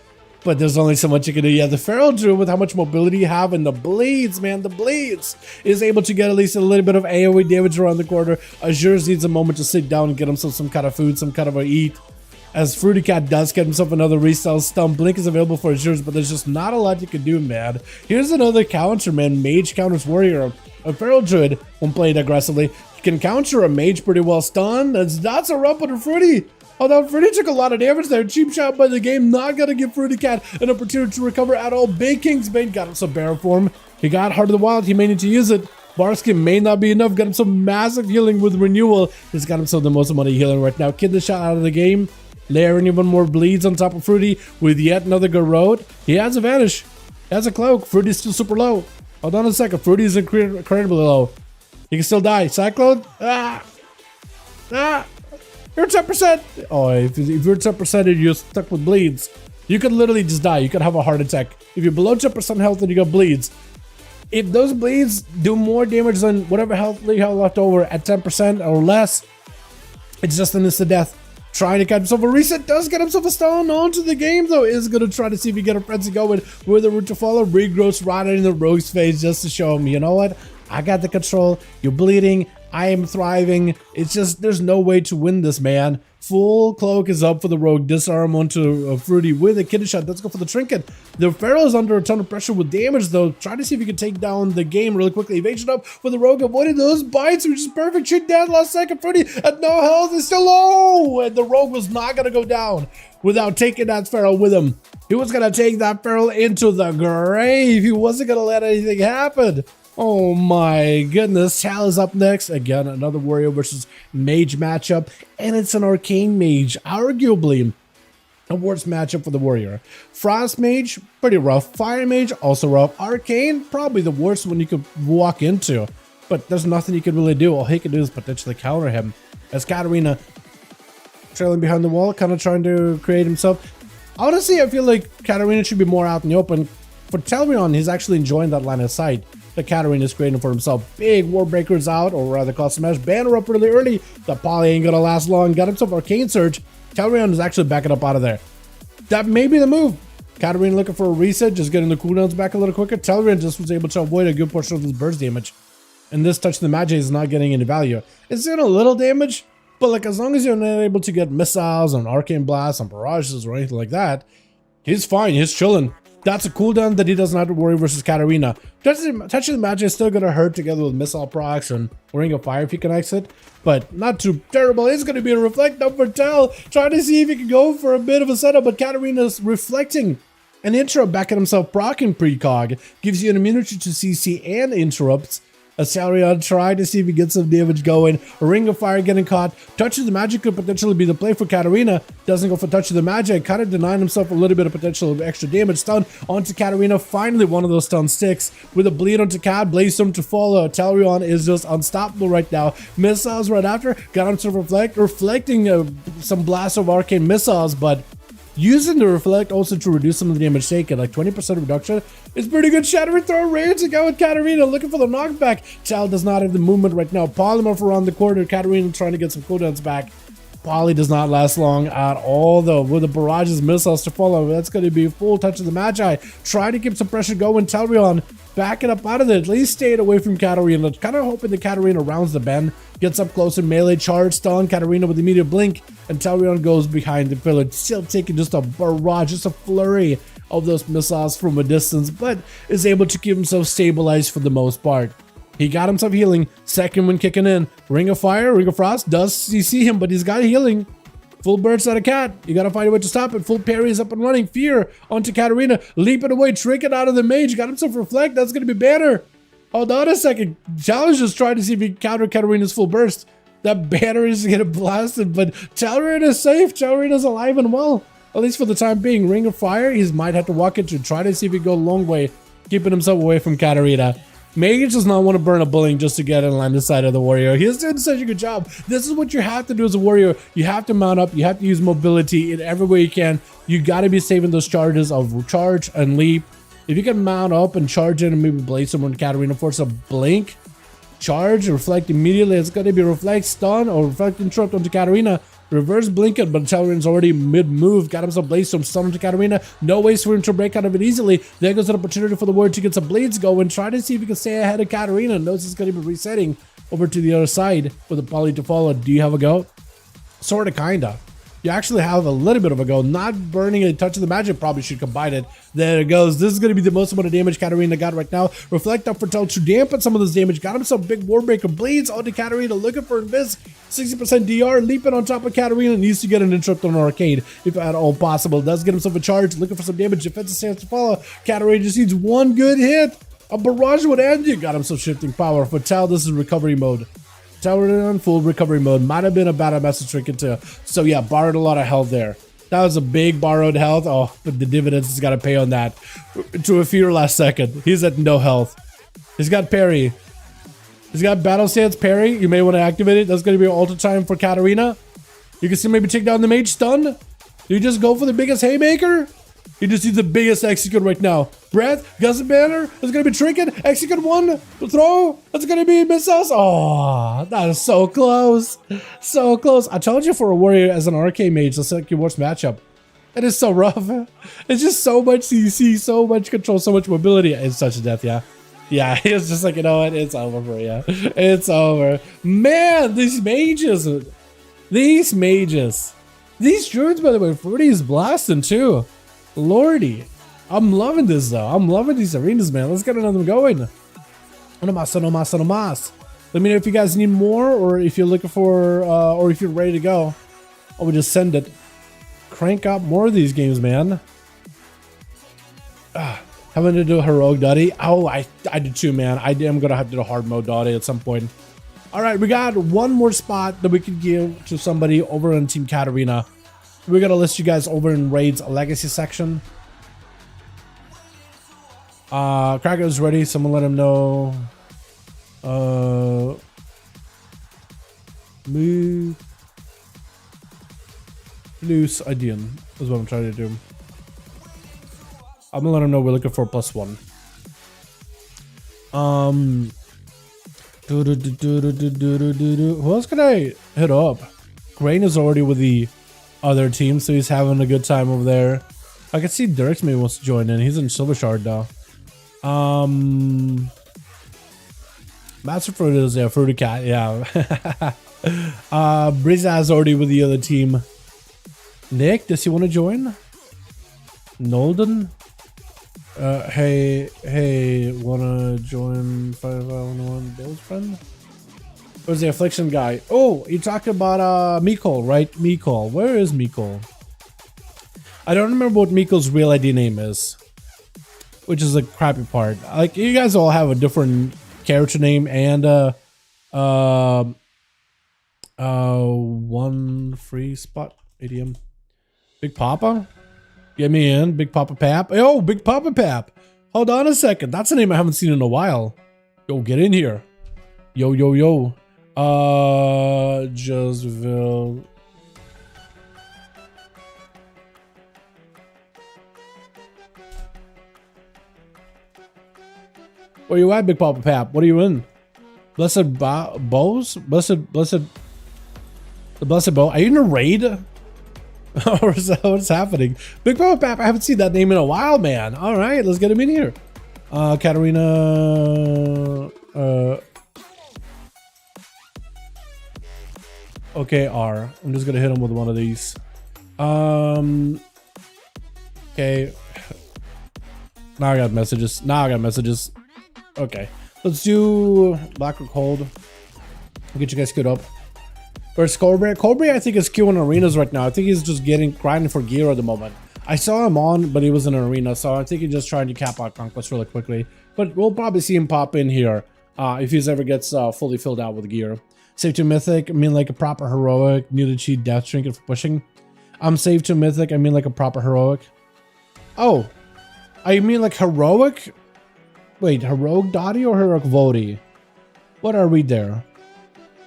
But there's only so much you can do. Yeah, the Feral Druid with how much mobility you have and the bleeds, man, the bleeds is able to get at least a little bit of AoE damage around the corner. Azure's needs a moment to sit down and get himself some kind of food, some kind of a eat. As Fruity Cat does get himself another restyle stun. Blink is available for Azure's, but there's just not a lot you can do, man. Here's another counter, man. Mage counters Warrior. A Feral Druid, when played aggressively, can counter a Mage pretty well. Stun. That's a rump on a Fruity. Although Fruity took a lot of damage there. Cheap shot by the game. Not going to give Fruity Cat an opportunity to recover at all. Big King's Bane got him some Barrow form. He got Heart of the Wild. He may need to use it. Barskin may not be enough. Got him some massive healing with Renewal. He's got himself the most amount of healing right now. Kid the shot out of the game. Layering even more bleeds on top of Fruity with yet another Garrote. He has a Vanish. He has a Cloak. Fruity's still super low. Hold on a second. Fruity is incredibly low. He can still die. Cyclone. You're 10%. Oh, if you're 10% and you're stuck with bleeds, you could literally just die. You could have a heart attack. If you're below 10% health and you got bleeds, if those bleeds do more damage than whatever health you have left over at 10% or less, it's just an instant death. Trying to get himself a reset, does get himself a stun onto the game though. Is going to try to see if he get a frenzy going with a root to follow. Regrowth's right in the Rogue's face just to show him, you know what? I got the control. You're bleeding. I am thriving. It's just, there's no way to win this, man. Full cloak is up for the rogue. Disarm onto Fruity with a kidney shot. Let's go for the trinket. The Pharaoh is under a ton of pressure with damage, though. Try to see if you can take down the game really quickly. Evasion up for the rogue, avoiding those bites, which is perfect. Shoot down last second. Fruity at no health is still low. And the rogue was not going to go down without taking that Pharaoh with him. He was going to take that Pharaoh into the grave. He wasn't going to let anything happen. Oh my goodness. Tal is up next. Again, another warrior versus mage matchup. And it's an arcane mage. Arguably a worse matchup for the warrior. Frost mage, pretty rough. Fire mage, also rough. Arcane, probably the worst one you could walk into. But there's nothing you can really do. All he can do is potentially counter him. As Katarina trailing behind the wall, kind of trying to create himself. Honestly, I feel like Katarina should be more out in the open. For Talrion, he's actually enjoying that line of sight that Katarina is creating for himself. Big Warbreaker's out, or rather called Smash. Banner up really early. The poly ain't gonna last long. Got himself Arcane Surge. Talrion is actually backing up out of there. That may be the move. Katarina looking for a reset, just getting the cooldowns back a little quicker. Talrion just was able to avoid a good portion of his burst damage. And this touch the magic is not getting any value. It's doing a little damage, but like as long as you're not able to get missiles on Arcane Blast, on barrages or anything like that, he's fine, he's chilling. That's a cooldown that he doesn't have to worry versus Katarina. Touching the magic is still going to hurt together with missile procs and Ring of Fire if he connects it, but not too terrible. It's going to be a reflect up for Tal, trying to see if he can go for a bit of a setup, but Katarina's reflecting. An interrupt back at himself, proccing precog, gives you an immunity to CC and interrupts. A Talrion tried to see if he gets some damage going. A Ring of Fire getting caught. Touch of the Magic could potentially be the play for Katarina. Doesn't go for Touch of the Magic. Kind of denying himself a little bit of potential extra damage. Stun onto Katarina. Finally, one of those stun sticks. With a bleed onto Kat. Blaze to follow. Talrion is just unstoppable right now. Missiles right after. Got him to reflect. Reflecting some blasts of arcane missiles, but using the reflect also to reduce some of the damage taken, like 20% reduction, is pretty good. Shattering throw, ready to go with Katarina, looking for the knockback. Tal does not have the movement right now. Polymorph around the corner. Katarina trying to get some cooldowns back. Poly does not last long at all, though, with the barrages missiles to follow. That's going to be full touch of the Magi. Trying to keep some pressure going. Talrion backing up out of it. At least staying away from Katarina. Kind of hoping that Katarina rounds the bend. Gets up close and melee charge. Stun Katarina with immediate blink. And Talrion goes behind the pillar. Still taking just a barrage, just a flurry of those missiles from a distance. But is able to keep himself stabilized for the most part. He got himself healing. Second one kicking in. Ring of Fire, Ring of Frost does CC him, but he's got healing. Full burst out of Cat. You gotta find a way to stop it. Full parry is up and running. Fear onto Katarina. Leaping away, trinket out of the mage. Got himself reflect. That's gonna be banner. Hold on a second. Challenge just trying to see if he can counter Katarina's full burst. That banner is getting blasted, but Talrion is safe. Talrion is alive and well. At least for the time being. Ring of Fire, he might have to walk into. Try to see if he can go a long way, keeping himself away from Katarina. Mage does not want to burn a bullying just to get in line the side of the warrior. He's doing such a good job. This is what you have to do as a warrior. You have to mount up. You have to use mobility in every way you can. You got to be saving those charges of charge and leap. If you can mount up and charge in and maybe blade someone, Katarina force a blink, charge, reflect immediately. It's going to be reflect, stun, or reflect interrupt onto Katarina. Reverse blink it, but Talrion's already mid-move. Got himself Blaze Storm, stun onto Katarina. No ways for him to break out of it easily. There goes an opportunity for the warrior to get some blades going. Try to see if he can stay ahead of Katarina. Knows he's going to be resetting over to the other side for the poly to follow. Do you have a go? Sort of, kinda. You actually have a little bit of a go. Not burning a touch of the magic. Probably should combine it. There it goes. This is going to be the most amount of damage Katarina got right now. Reflect up for Tal to dampen some of this damage. Got himself big Warbreaker. Blades onto Katarina. Looking for Invis. 60% DR. Leaping on top of Katarina. Needs to get an interrupt on Arcade if at all possible. Does get himself a charge. Looking for some damage. Defensive stance to follow. Katarina just needs one good hit. A barrage would end you. Got himself shifting power. For Tal, this is recovery mode. Talrion full recovery mode. Might have been a bad message trinket too. So yeah, borrowed a lot of health there. That was a big borrowed health. Oh, but the dividends he's got to pay on that. To a fear last second. He's at no health. He's got parry. He's got battle stance parry. You may want to activate it. That's going to be ultra time for Katarina. You can still maybe take down the mage stun. Do you just go for the biggest haymaker? He just needs the biggest execute right now. Breath, Gusset Banner, it's gonna be trinket, execute one, throw, it's gonna be missiles. Oh, that is so close. So close. I told you for a warrior as an arcane mage, that's like your worst matchup. It is so rough. It's just so much CC, so much control, so much mobility. It's such a death, yeah. Yeah, it's just like, you know what? It's over for you. It's over. Man, these mages. These mages. These druids, by the way, Fruity is blasting too. Lordy. I'm loving this though. I'm loving these arenas, man. Let's get another one going. No mas. Let me know if you guys need more, or if you're looking for, or if you're ready to go. I would just send it. Crank up more of these games, man. Having to do a heroic Dottie. Oh, I did too, man. I am gonna have to do a hard mode Dottie at some point. All right, we got one more spot that we could give to somebody over in Team Katarina. We're gonna list you guys over in Raid's Legacy section. Cracker's ready. Someone let him know. Move. Loose Idean is what I'm trying to do. I'm gonna let him know we're looking for +1. Who else can I hit up? Grain is already with the other team, so he's having a good time over there. I can see Dirks maybe wants to join in. He's in Silver Shard though. Master Fruit is there. Fruity Cat, yeah. Brizaz already with the other team. Nick, does he want to join? Nolden? Hey, wanna join 5V5 1V1 DUELS, friend? Where's the Affliction guy? Oh, you talked about Mikol, right? Mikol. Where is Mikol? I don't remember what Mikol's real ID name is, which is the crappy part. Like, you guys all have a different character name and one free spot. ADM. Big Papa? Get me in, Big Papa Pap. Oh, Big Papa Pap. Hold on a second. That's a name I haven't seen in a while. Yo, get in here. Yo. Justville. Where you at, Big Papa Pap? What are you in? Blessed Bows? The Blessed Bow. Are you in a raid? Or is that what's happening? Big Papa Pap, I haven't seen that name in a while, man. All right, let's get him in here. Katarina. Okay, R. I'm just gonna hit him with one of these. Okay. Now I got messages. Okay, let's do Black or Cold. I'll get you guys queued up. Where's Colbury? Colbury, I think, is queuing arenas right now. I think he's just grinding for gear at the moment. I saw him on, but he was in an arena, so I think he's just trying to cap out Conquest really quickly. But we'll probably see him pop in here if he ever gets fully filled out with gear. Save to Mythic, I mean like a proper heroic. Need to cheat Death Trinket for pushing. I'm save to Mythic, I mean like a proper heroic. Oh, I mean like heroic? Wait, heroic Dottie or heroic Voti? What are we there?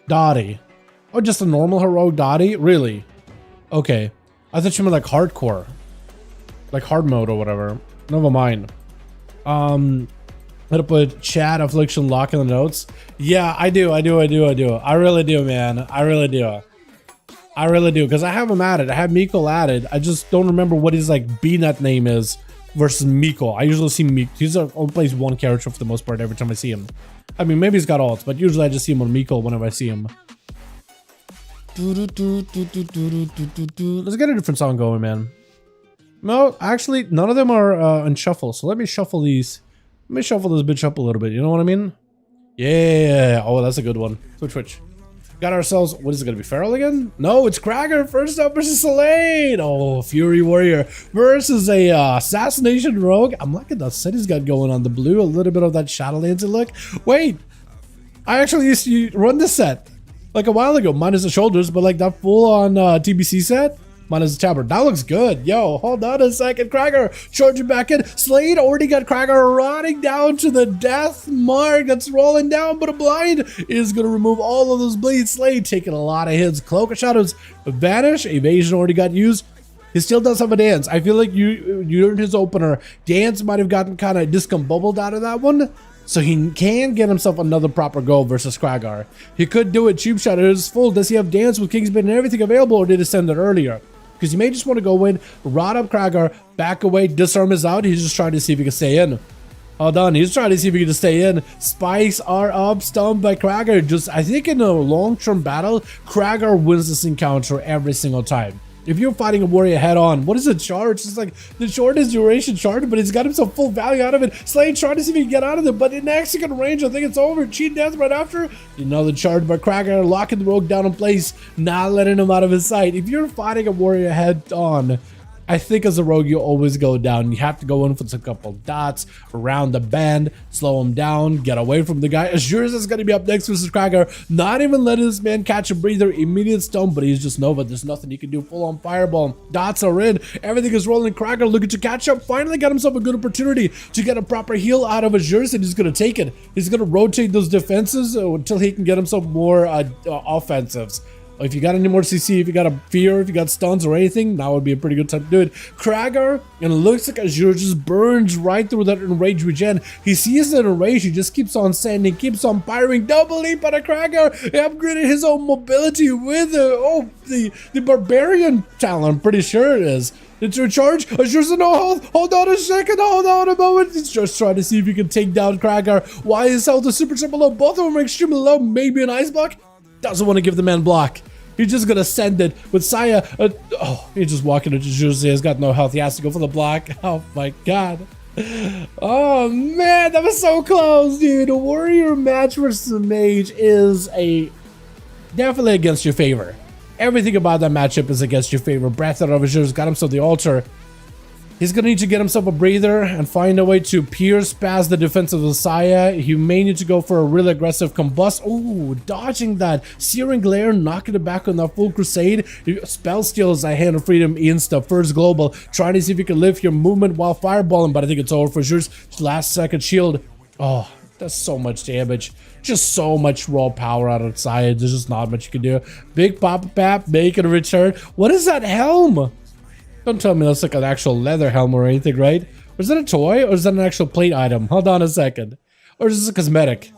Dottie. Oh, just a normal heroic Dottie? Really? Okay. I thought you meant like hardcore. Like hard mode or whatever. Never mind. I'm gonna put chat Affliction lock in the notes. Yeah, I do. I really do, man. I really do. Because I have him added. I have Mikol added. I just don't remember what his like BNet name is versus Mikol. I usually see Mikol. He's only plays one character for the most part every time I see him. I mean, maybe he's got alts, but usually I just see him on Mikol whenever I see him. Let's get a different song going, man. No, actually, none of them are in shuffle. So let me shuffle these. Let me shuffle this bitch up a little bit. You know what I mean? Yeah. Oh, that's a good one. Switch. Got ourselves. What is it going to be? Feral again? No, it's Krager. First up versus Selene. Oh, Fury Warrior versus a Assassination Rogue. I'm liking the City's got going on the blue. A little bit of that Shadowlands look. Wait. I actually used to run this set. Like a while ago, minus the shoulders, but like that full-on TBC set, minus the tabard. That looks good. Yo, hold on a second. Krager charging back in. Slade already got Krager running down to the death mark. That's rolling down, but a blind is going to remove all of those bleeds. Slade taking a lot of hits. Cloak of Shadows vanish. Evasion already got used. He still does have a dance. I feel like you earned his opener. Dance might have gotten kind of discombobbled out of that one. So he can get himself another proper go versus Kragar. He could do it. Tube Shadow is full. Does he have Dance with Kingsbane and everything available, or did he send it earlier? Because he may just want to go in, rod up Kragar, back away, disarm is out. He's just trying to see if he can stay in. Hold on, he's trying to see if he can just stay in. Spikes are up, stunned by Krager. Just, I think in a long-term battle, Krager wins this encounter every single time. If you're fighting a warrior head on, what is the charge? It's like the shortest duration charge, but he's got himself full value out of it. Slade trying to see if he can get out of it, but in execute range, I think it's over. Cheat death right after. Another charge by Krager, locking the rogue down in place, not letting him out of his sight. If you're fighting a warrior head on, I think as a rogue, you always go down. You have to go in for a couple dots, around the bend, slow him down, get away from the guy. ASUS is going to be up next versus Krager. Not even letting this man catch a breather. Immediate stun, but he's just Nova. There's nothing he can do. Full on fireball. Dots are in. Everything is rolling. Krager looking to catch up. Finally got himself a good opportunity to get a proper heal out of ASUS, and he's going to take it. He's going to rotate those defenses until he can get himself more offensives. If you got any more CC, if you got a fear, if you got stuns or anything, now would be a pretty good time to do it. Krager, and it looks like ASUS just burns right through that enrage regen. He sees that enrage, he just keeps on sending, keeps on firing. Double leap on a Krager. He upgraded his own mobility with the barbarian talent. I'm pretty sure it is. It's your charge. ASUS no health. Hold on a second. Hold on a moment. He's just trying to see if he can take down Krager. Why is health super low? Both of them are extremely low. Maybe an ice block. Doesn't want to give the man block. He's just gonna send it with Saya. Oh, he's just walking into ASUS. He's got no health. He has to go for the block. Oh my god. Oh man, that was so close, dude. A warrior match versus a mage is definitely against your favor. Everything about that matchup is against your favor. Breath out of ASUS got himself the altar. He's going to need to get himself a breather and find a way to pierce past the defense of the Saya. He may need to go for a really aggressive combust. Oh, dodging that. Searing Glare, knocking it back on that full crusade. Spell steals a Hand of Freedom insta. First global. Trying to see if you can lift your movement while fireballing, but I think it's over for sure. Last second shield. Oh, that's so much damage. Just so much raw power out of Saya. There's just not much you can do. Big Papa making a return. What is that helm? Don't tell me that's like an actual leather helm or anything, right? Or is that a toy? Or is that an actual plate item? Hold on a second. Or is this a cosmetic?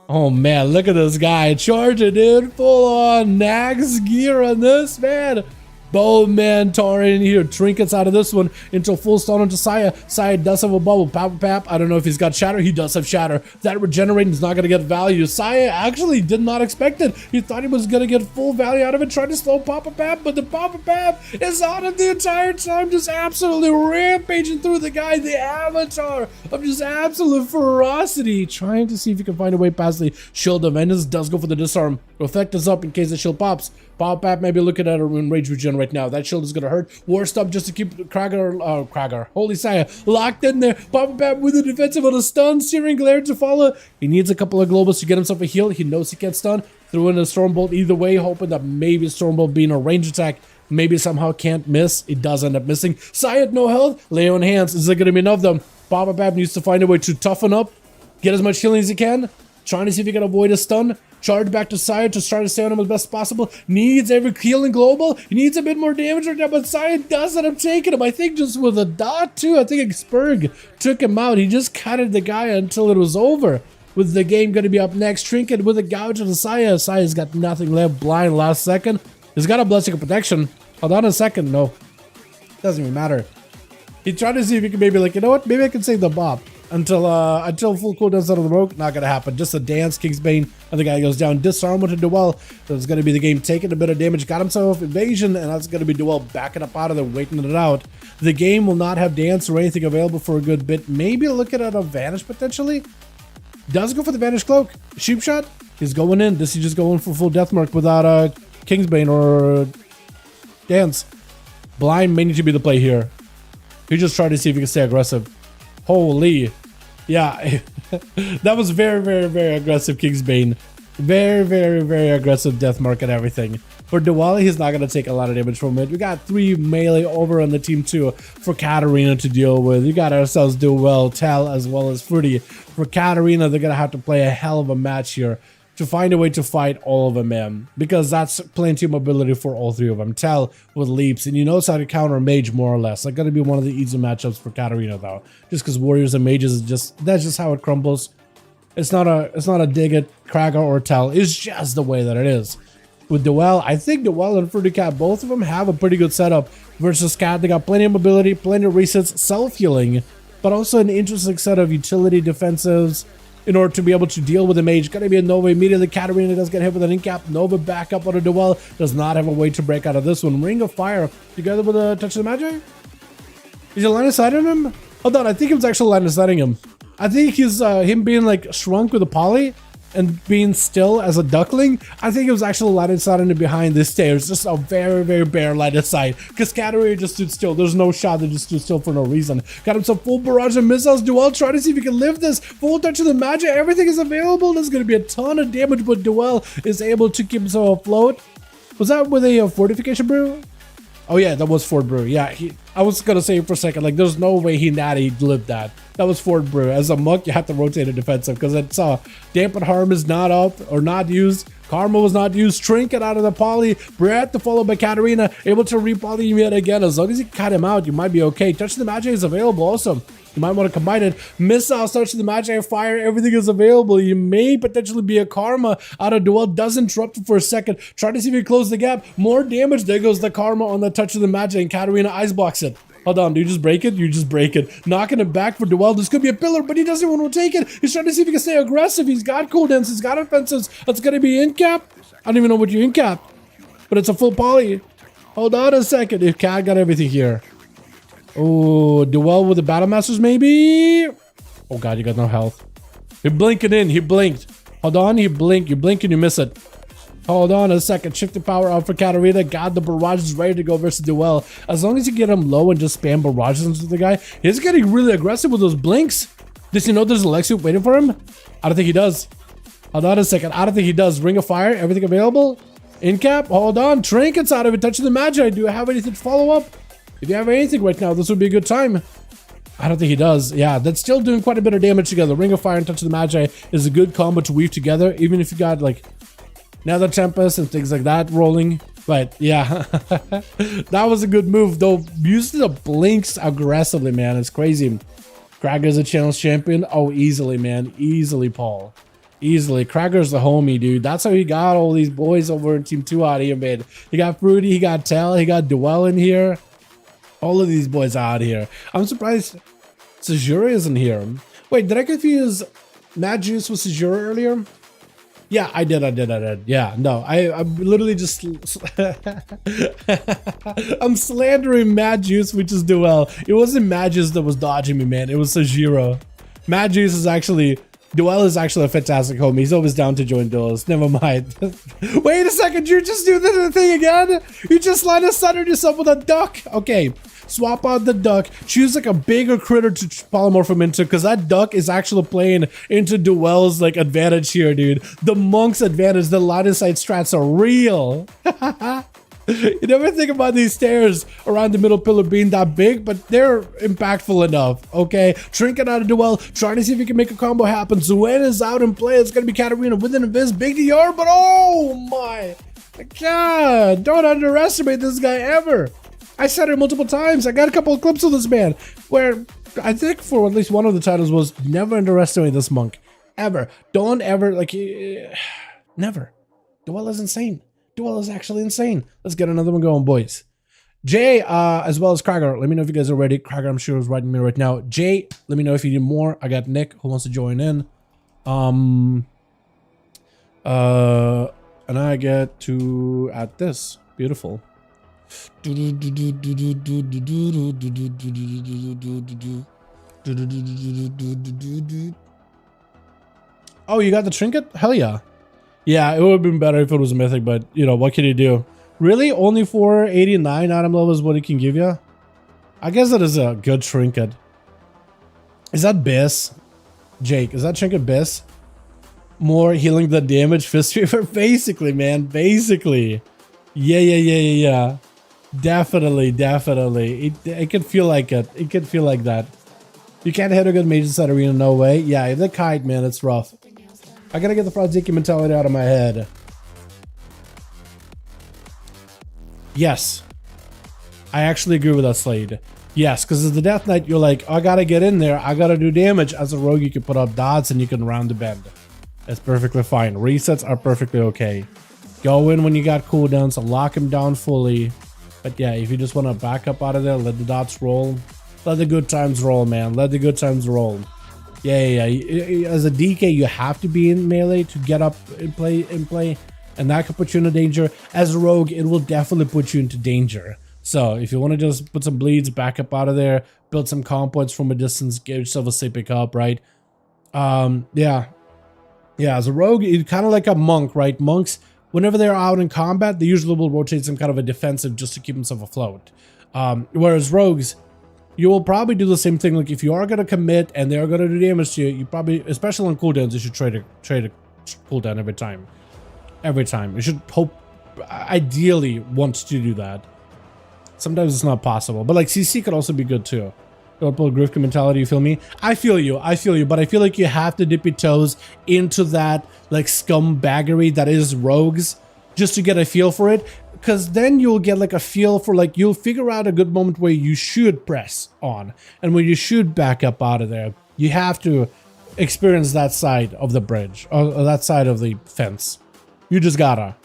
Oh man, look at this guy. Charging, dude. Full on Nags gear on this, man. Bowman Tauren here. Trinkets out of this one into full stun onto Saya. Saya does have a bubble. Pap. I don't know if he's got shatter. He does have shatter. That regenerating is not going to get value. Saya actually did not expect it. He thought he was going to get full value out of it. Tried to slow Papa Pap, but the Papa Pap is on him the entire time. Just absolutely rampaging through the guy. The avatar of just absolute ferocity. Trying to see if he can find a way past the shield of Venus. Does go for the disarm. Effect is up in case the shield pops. Papa Pap may be looking at a rage regen right now. That shield is gonna hurt. War stop just to keep Krager. Holy Saya locked in there. Papa Pap with the defensive on a stun. Searing Glare to follow. He needs a couple of globals to get himself a heal. He knows he can't stun. Threw in a Stormbolt either way, hoping that maybe Stormbolt being a range attack maybe somehow can't miss. It does end up missing. Saya no health. Leo in hands. Is there gonna be enough of them? Papa Pap needs to find a way to toughen up. Get as much healing as he can. Trying to see if he can avoid a stun. Charge back to Saya to try to stay on him as best possible. Needs every healing global. He needs a bit more damage right now, but Saya does end up taking him. I think just with a dot too. I think Xperg took him out. He just cutted the guy until it was over. With the game going to be up next. Trinket with a gouge of the Saya. Saya's got nothing left. Blind last second. He's got a blessing of protection. Hold on a second. No. Doesn't even matter. He tried to see if he could maybe like, you know what? Maybe I can save the bop. Until full cooldowns out of the rogue, not gonna happen. Just a dance, Kingsbane, and the guy goes down. Disarm with a Duel. That's gonna be the game taking a bit of damage. Got himself evasion, and that's gonna be Duel backing up out of there, waiting it out. The game will not have dance or anything available for a good bit. Maybe looking at a vanish potentially. Does go for the vanish cloak. Sheep shot. He's going in. Does he just go in for full death mark without Kingsbane or dance? Blind may need to be the play here. He just tried to see if he can stay aggressive. Holy, yeah, that was very aggressive Kingsbane. Very aggressive death mark and everything. For Duel, he's not going to take a lot of damage from it. We got 3 melee over on the team too for Katarina to deal with. We got ourselves Duel, Tal, as well as Fruity. For Katarina, they're going to have to play a hell of a match here to find a way to fight all of them, man. Because that's plenty of mobility for all 3 of them. Tal with leaps, and he knows how to counter mage more or less. That's going to be one of the easy matchups for Katarina though. Just because warriors and mages is that's just how it crumbles. It's not a dig at Krager or Tal. It's just the way that it is. With Duel, I think Duel and Fruity Cat, both of them have a pretty good setup versus Cat. They got plenty of mobility, plenty of resets, self-healing. but also an interesting set of utility defensives in order to be able to deal with the mage. Gotta be a Nova immediately. Katarina does get hit with an incap. Nova back up on a Duel. Does not have a way to break out of this one. Ring of Fire together with a Touch of the Magi. Is he line of sight on him? Hold on, I think it was actually line of sighting him. I think he's him being like shrunk with a poly and being still as a duckling. I think it was actually line of sight on him behind the stairs. Just a very, very bare line of sight. Because Katarina just stood still. There's no shot that just stood still for no reason. Got himself full barrage of missiles. Duel trying to see if he can live this. Full touch of the magic. Everything is available. There's going to be a ton of damage, but Duel is able to keep himself afloat. Was that with a fortification brew? Oh yeah, that was Fort Brew. Yeah, I was gonna say for a second, like there's no way he lived that. That was Fort Brew. As a monk, you have to rotate a defensive because it's dampen harm is not up or not used. Karma was not used. Trinket out of the poly. Brett to follow by Katarina, able to repoly him yet again. As long as you cut him out, you might be okay. Touch of the Magic is available also. You might want to combine it. Missile, Touch of the Magic, Fire, everything is available. You may potentially be a Karma out of Duel. Does interrupt it for a second. Try to see if you close the gap. More damage. There goes the Karma on the Touch of the Magic, and Katarina ice blocks it. Hold on, do you just break it? You just break it. Knocking it back for Duel. This could be a pillar, but he doesn't want to take it. He's trying to see if he can stay aggressive. He's got cooldowns. He's got offensives. That's going to be in cap. I don't even know what you in cap, but it's a full poly. Hold on a second. If Cat got everything here. Oh, Duel with the Battle Masters, maybe? Oh, God, you got no health. He blinking in. He blinked. Hold on, he blinked. You blink and you miss it. Hold on a second. Shift the power out for Katarina. God, the barrage is ready to go versus Duel. As long as you get him low and just spam barrages into the guy, he's getting really aggressive with those blinks. Does he know there's a Lexi waiting for him? I don't think he does. Hold on a second. I don't think he does. Ring of Fire. Everything available? In cap. Hold on. Trinkets out of it. Touch of the Magi. Do I have anything to follow up? If you have anything right now, this would be a good time. I don't think he does. Yeah, that's still doing quite a bit of damage together. Ring of Fire and Touch of the Magi is a good combo to weave together, even if you got like Nether Tempest and things like that rolling. But yeah, that was a good move though. Using the blinks aggressively, man. It's crazy. Krager's a challenge champion. Oh, easily, man. Easily, Paul. Easily. Krager's the homie, dude. That's how he got all these boys over in Team 2 out here, man. He got Fruity, he got Tell, he got Duel in here. All of these boys out here. I'm surprised Sejura isn't here. Wait, did I confuse Mad Juice with Sejura earlier? Yeah, I did. Yeah, no, I'm literally just I'm slandering Mad Juice, which is Duel. It wasn't Mad Juice that was dodging me, man. It was Sejura. Mad Juice is actually Duel is actually a fantastic homie. He's always down to join duels. Never mind. Wait a second, you just do the thing again? You just line of sight yourself with a duck. Okay, swap out the duck. Choose like a bigger critter to polymorph him into, because that duck is actually playing into Duel's like advantage here, dude. The monk's advantage, the line of sight strats are real. You never think about these stairs around the middle pillar being that big, but they're impactful enough, okay? Trinket out of Duel, trying to see if he can make a combo happen. Zuen is out in play. It's going to be Katarina with an invis, big DR, but oh my God, don't underestimate this guy ever. I said it multiple times. I got a couple of clips of this man where I think for at least one of the titles was never underestimate this monk, ever. Don't ever, like, never. Duel is insane. Duel is actually insane. Let's get another one going, boys. Jay, as well as Krager, let me know if you guys are ready. Krager, I'm sure, is writing me right now. Jay, let me know if you need more. I got Nick who wants to join in. And I get to add this. Beautiful. Oh, you got the trinket? Hell yeah. Yeah, it would have been better if it was a mythic, but you know, what can you do? Really? Only 489 item level is what it can give you? I guess that is a good trinket. Is that Biss? Jake, is that trinket Biss? More healing than damage fist reaver? Basically, man. Basically. Yeah. Definitely. It could feel like it. It could feel like that. You can't hit a good mage inside arena, no way. Yeah, the kite, man, it's rough. I gotta get the Froziki mentality out of my head. Yes. I actually agree with that, Slade. Yes, because as the Death Knight, you're like, I gotta get in there, I gotta do damage. As a rogue, you can put up dots and you can round the bend. That's perfectly fine. Resets are perfectly okay. Go in when you got cooldowns, lock him down fully. But yeah, if you just want to back up out of there, let the dots roll, Let the good times roll, man. Let the good times roll. Yeah. As a DK, you have to be in melee to get up and play, and that could put you in danger. As a rogue, it will definitely put you into danger. So if you want to just put some bleeds, back up out of there, build some comp points from a distance, get yourself a safe pick up, right? Yeah, as a rogue, it's kind of like a monk, right? Monks, whenever they're out in combat, they usually will rotate some kind of a defensive just to keep themselves afloat. Whereas rogues, you will probably do the same thing. Like if you are going to commit and they are going to do damage to you, you probably, especially on cooldowns, you should trade a cooldown every time. You should ideally want to do that. Sometimes it's not possible, but like CC could also be good too. Don't pull Grifka mentality, you feel me? I feel you, but I feel like you have to dip your toes into that like scumbaggery that is rogues just to get a feel for it, because then you'll get like a feel for like, you'll figure out a good moment where you should press on and where you should back up out of there. You have to experience that side of the bridge or that side of the fence. You just gotta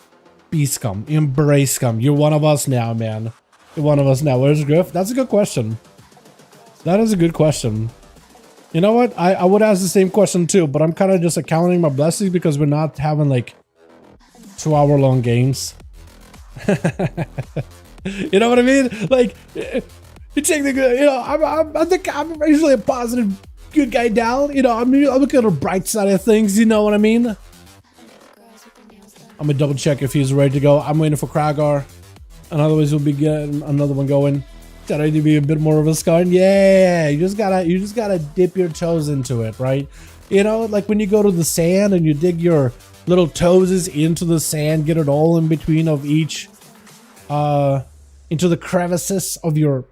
be scum, embrace scum. You're one of us now, man. You're one of us now. Where's Griff? That's a good question. That is a good question. You know what? I would ask the same question too, but I'm kind of just counting my blessings because we're not having like 2-hour-long games. You know what I mean? Like, you take the good, you know, I think I'm usually a positive, good guy down. You know, I'm looking at the bright side of things. You know what I mean? I'm gonna double check if he's ready to go. I'm waiting for Kragar, and otherwise we'll be getting another one going. That I need to be a bit more of a scum. Yeah, you just gotta dip your toes into it, right? You know, like when you go to the sand and you dig your little toes into the sand, get it all in between of each, into the crevices of your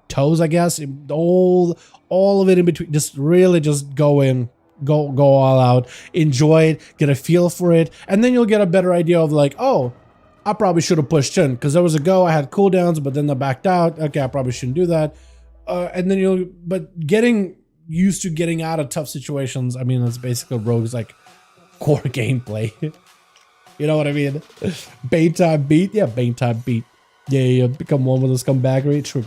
toes, I guess. All of it in between. Just really just go in, go all out, enjoy it, get a feel for it, and then you'll get a better idea of like, oh, I probably should have pushed in because there was a go. I had cooldowns, but then I backed out. Okay, I probably shouldn't do that. And then but getting used to getting out of tough situations. I mean, that's basically rogues like core gameplay. You know what I mean? Bane time beat. Yeah, Bane time beat. Yeah, you become one with the scumbaggery. True.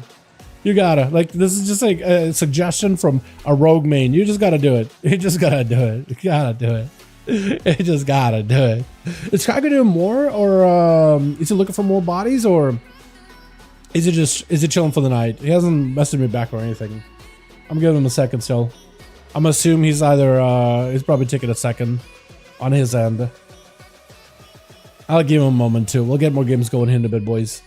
You gotta, like, this is just like a suggestion from a rogue main. You just gotta do it. You just gotta do it. You gotta do it. You just gotta do it. Is Kraga doing more, or is he looking for more bodies, or is it chilling for the night? He hasn't messaged me back or anything. I'm giving him a second still. I'm assuming he's either he's probably taking a second on his end. I'll give him a moment too. We'll get more games going here in a bit, boys.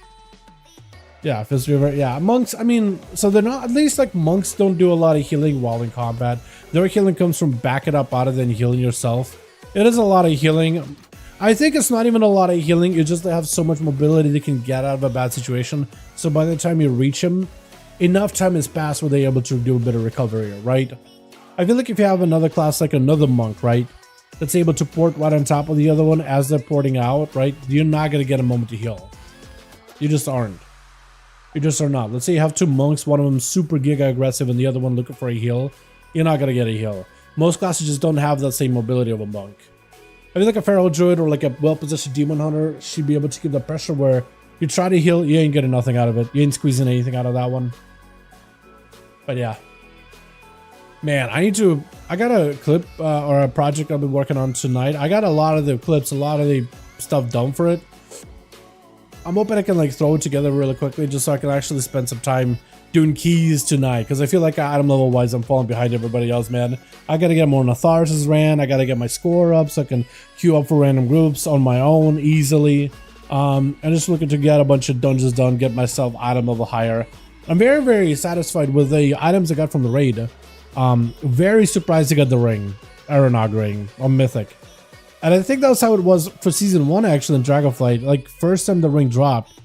Yeah, Fist River. Yeah, monks. I mean, so they're not, at least like monks don't do a lot of healing while in combat. Their healing comes from backing up out of then healing yourself. It is a lot of healing. I think it's not even a lot of healing. It's just they have so much mobility they can get out of a bad situation. So by the time you reach them, enough time has passed where they're able to do a bit of recovery, right? I feel like if you have another class like another monk, right, that's able to port right on top of the other one as they're porting out, right, you're not going to get a moment to heal. You just aren't. You just are not. Let's say you have two monks, one of them super giga aggressive and the other one looking for a heal. You're not going to get a heal. Most classes just don't have that same mobility of a monk. I feel like a feral druid or like a well-positioned demon hunter should be able to keep the pressure where you try to heal, you ain't getting nothing out of it. You ain't squeezing anything out of that one. But yeah. Man, I got a clip or a project I've been working on tonight. I got a lot of the clips, a lot of the stuff done for it. I'm hoping I can like throw it together really quickly just so I can actually spend some time doing keys tonight, because I feel like item level wise I'm falling behind everybody else, man. I gotta get more Natharis ran. I gotta get my score up so I can queue up for random groups on my own easily. I'm just looking to get a bunch of dungeons done, get myself item level higher. I'm very, very satisfied with the items I got from the raid. Very surprised to get the ring, Aeronog ring on Mythic. And I think that's how it was for season 1 actually in Dragonflight. Like first time the ring dropped,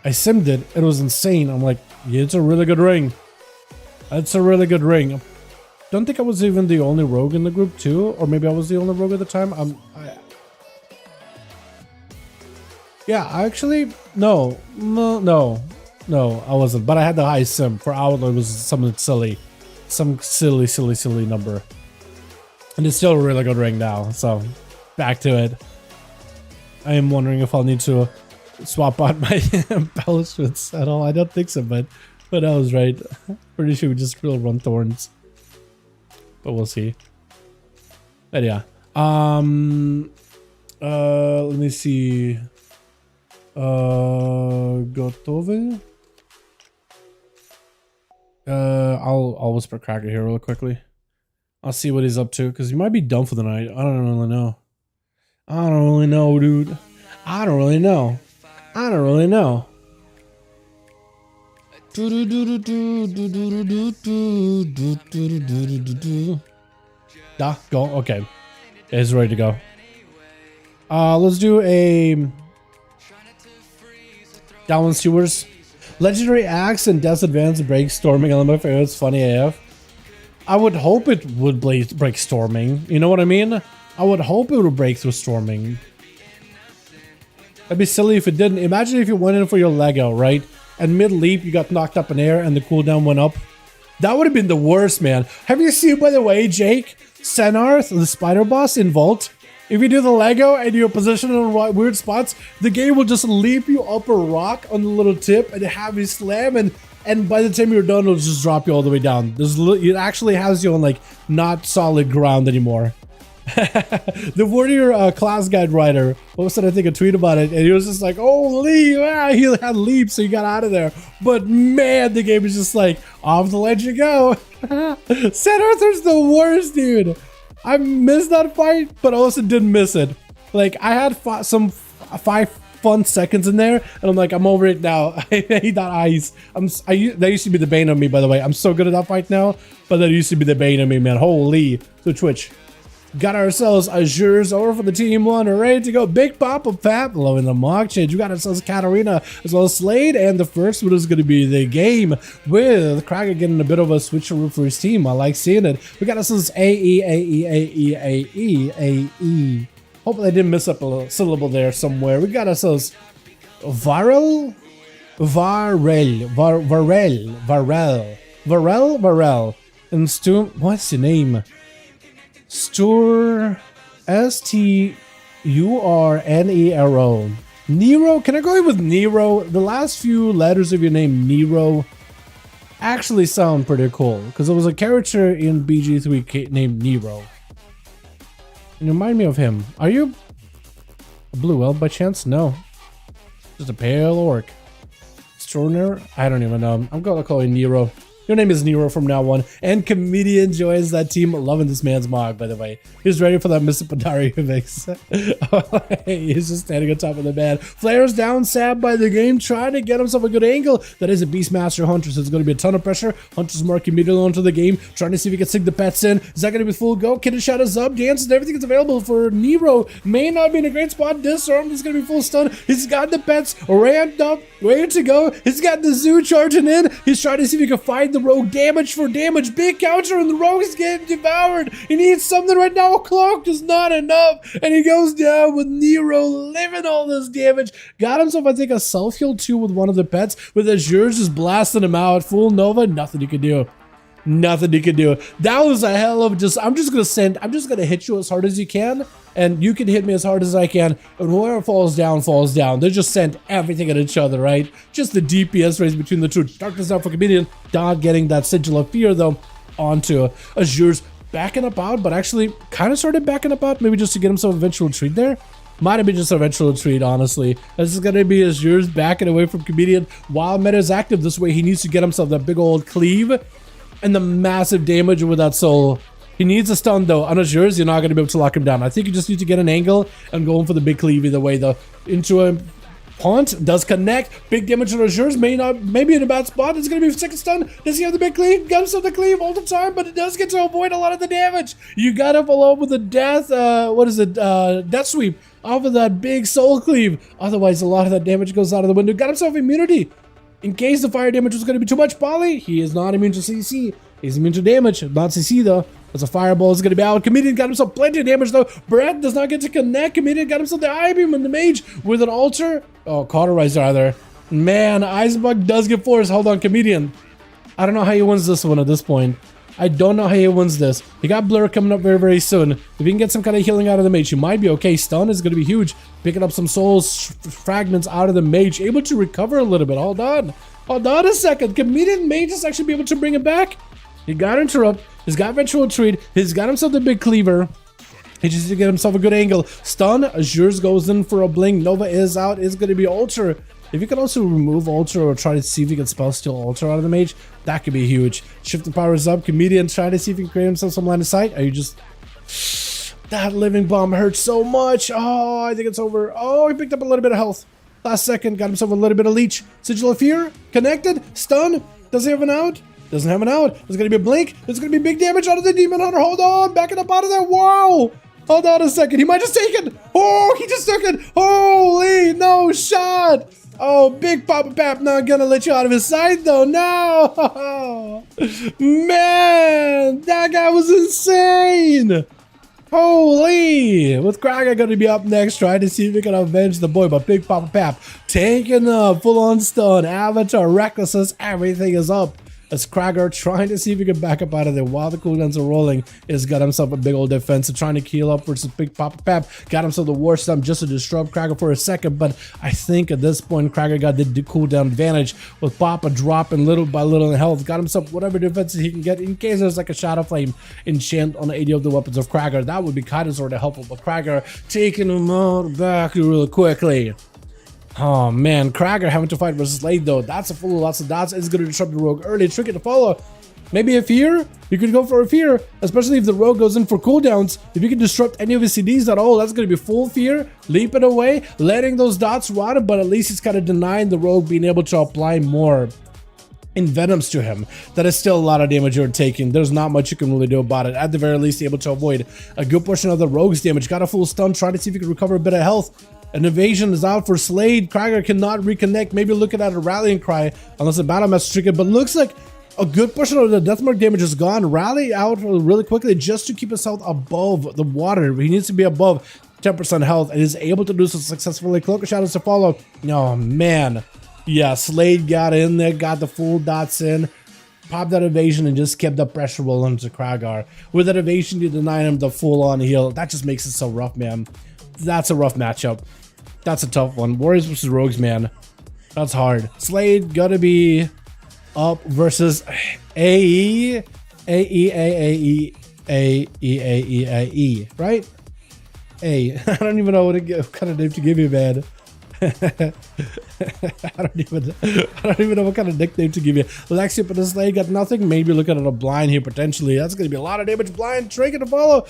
I simmed it. It was insane. I'm like, yeah, it's a really good ring. It's a really good ring. Don't think I was even the only rogue in the group too, or maybe I was the only rogue at the time. Yeah, actually, no, I wasn't. But I had the highest sim for Outlaw. It was something silly, some silly number, and it's still a really good ring now. So back to it. I am wondering if I'll need to swap out my embellishments at all. I don't think so, but But I was right. Pretty sure we just will run Thorns. But we'll see. But yeah. Let me see. Gotove? I'll whisper Cracker here real quickly. I'll see what he's up to, because he might be done for the night. I don't really know. I don't really know, dude. I don't really know. I don't really know. Ah, go. Okay. It's ready to go. Let's do a Down Sewers. Legendary Axe and Death Advance break Storming on my favorites. Funny AF. I would hope it would break Storming. You know what I mean? I would hope it would break through Storming. That'd be silly if it didn't. Imagine if you went in for your Lego, right? And mid-leap you got knocked up in air and the cooldown went up. That would have been the worst, man. Have you seen, by the way, Jake, Senarth, the spider boss in Vault? If you do the Lego and you're positioned in weird spots, the game will just leap you up a rock on the little tip and have you slam, and by the time you're done, it'll just drop you all the way down. It actually has you on like not solid ground anymore. The Warrior class guide writer posted, I think, a tweet about it, and he was just like, "Oh, leap!" He had leap, so he got out of there. But man, the game is just like, off the ledge you go. Set Arthur's the worst, dude. I missed that fight, but I also didn't miss it. Like, I had some 5 fun seconds in there, and I'm like, I'm over it now. I hate that ice. That used to be the bane of me, by the way. I'm so good at that fight now, but that used to be the bane of me, man. Holy. So Twitch. Got ourselves Azures over for the team one. We're ready to go. Big Papa Pap loving the mock change. We got ourselves Katarina as well as Slade. And the first one is going to be the game with Kraken getting a bit of a switcheroo for his team. I like seeing it. We got ourselves AE. Hopefully I didn't miss up a syllable there somewhere. We got ourselves Varel. And Stu, what's your name? Stur, S-T-U-R-N-E-R-O. Nero? Can I go with Nero? The last few letters of your name, Nero, actually sound pretty cool. Because there was a character in BG3 named Nero. And you remind me of him. Are you a blue elf by chance? No. Just a pale orc. Extraordinary? I don't even know. I'm going to call you Nero. Your name is Nero from now on. And Comedian joins that team. Loving this man's mog, by the way. He's ready for that Mr. Padari mix. He's just standing on top of the bed. Flares down, sabbed by the game, trying to get himself a good angle. That is a Beastmaster Hunter, so it's going to be a ton of pressure. Hunter's mark immediately onto the game, trying to see if he can sink the pets in. Is that going to be full go? Kid shot us up, dances, everything is available for Nero. May not be in a great spot. Disarmed is going to be full stun. He's got the pets ramped up, ready to go. He's got the zoo charging in. He's trying to see if he can find the rogue damage for damage. Big counter, and the rogue is getting devoured. He needs something right now. Cloak is not enough, and he goes down with Nero living all this damage. Got himself, I think, a self-heal too with one of the pets, with Azure just blasting him out. Full Nova, nothing he could do. Nothing he could do. That was a hell of I'm just gonna hit you as hard as you can, and you can hit me as hard as I can, and whoever falls down, falls down. They just sent everything at each other, right? Just the DPS race between the two. Darkness out for Comedian. Not getting that Sigil of Fear, though, onto Azure's backing up out, but actually kind of started backing up out, maybe just to get himself a eventual retreat there. Might have been just a eventual retreat, honestly. This is going to be Azure's backing away from Comedian while meta is active. This way, he needs to get himself that big old cleave and the massive damage with that soul. He needs a stun, though. On Azure's, you're not going to be able to lock him down. I think you just need to get an angle and go in for the big cleave either way, though. Into a Haunt does connect. Big damage on Azure's. Maybe in a bad spot. It's going to be a second stun. Does he have the big cleave? Got himself the cleave all the time, but it does get to avoid a lot of the damage. You got to follow up with a death, death sweep off of that big soul cleave. Otherwise, a lot of that damage goes out of the window. Got himself immunity. In case the fire damage was going to be too much, Polly, he is not immune to CC. He's immune to damage, not CC though. As a fireball is going to be out. Comedian got himself plenty of damage though. Brett does not get to connect. Comedian got himself the Eye Beam and the Mage with an altar. Oh, Cauterize rather. Man, Icebug does get forced. Hold on, Comedian. I don't know how he wins this one at this point. I don't know how he wins this. He got Blur coming up very, very soon. If he can get some kind of healing out of the Mage, he might be okay. Stun is going to be huge. Picking up some souls fragments out of the Mage. Able to recover a little bit. Hold on. Hold on a second. Comedian may just actually be able to bring it back. He got interrupt. He's got eventual retreat. He's got himself the big cleaver. He just needs to get himself a good angle. Stun. Azures goes in for a blink. Nova is out. It's going to be Ultra. If you can also remove Ultra or try to see if you can spell steal Ultra out of the mage, that could be huge. Shift the powers up. Comedian trying to see if he can create himself some line of sight. Are you just... That living bomb hurts so much. Oh, I think it's over. Oh, he picked up a little bit of health. Last second, got himself a little bit of leech. Sigil of Fear, connected, stun. Does he have an out? Doesn't have an out. There's going to be a blink. There's going to be big damage out of the Demon Hunter. Hold on, backing up out of there. Wow. Hold on a second. He might just take it. Oh, he just took it. Holy, no shot. Oh, big Papa Pap not going to let you out of his sight, though. No. Man, that guy was insane. Holy! With Krager going to be up next, trying to see if he can avenge the boy, but Big Papa Pap taking a full-on stun. Avatar, Recklessness, everything is up. As Krager trying to see if he can back up out of there while the cooldowns are rolling. He's got himself a big old defense and trying to heal up versus Big Papa Pap. Got himself the War Stump just to disrupt Krager for a second, but I think at this point Krager got the cooldown advantage with Papa dropping little by little in health. Got himself whatever defenses he can get in case there's like a Shadow Flame enchant on any of the weapons of Krager. That would be kind of sort of helpful, but Krager taking him out back really quickly. Oh man, Krager having to fight versus Slade though. That's a full of lots of dots. It's going to disrupt the rogue early. Tricky to follow. Maybe a fear? You could go for a fear, especially if the rogue goes in for cooldowns. If you can disrupt any of his CDs at all, that's going to be full fear. Leaping away, letting those dots rot, but at least he's kind of denying the rogue being able to apply more envenoms to him. That is still a lot of damage you're taking. There's not much you can really do about it. At the very least, able to avoid a good portion of the rogue's damage. Got a full stun, trying to see if he can recover a bit of health. An evasion is out for Slade. Krager cannot reconnect. Maybe looking at a rallying cry unless the battle match triggered. But looks like a good portion of the deathmark damage is gone. Rally out really quickly just to keep his health above the water. He needs to be above 10% health and is able to do so successfully. Cloak of Shadows to follow. Oh man. Yeah, Slade got in there, got the full dots in. Popped that evasion and just kept the pressure rolling to Kragar. With that evasion, you deny him the full-on heal. That just makes it so rough, man. That's a rough matchup. That's a tough one. Warriors versus Rogues, man. That's hard. Slade gotta be up versus AE, right? I don't even know what kind of name to give you, man. I don't even know what kind of nickname to give you. Lexi, but the Slade got nothing. Maybe looking at a blind here potentially. That's gonna be a lot of damage. Blind, Trinket to follow.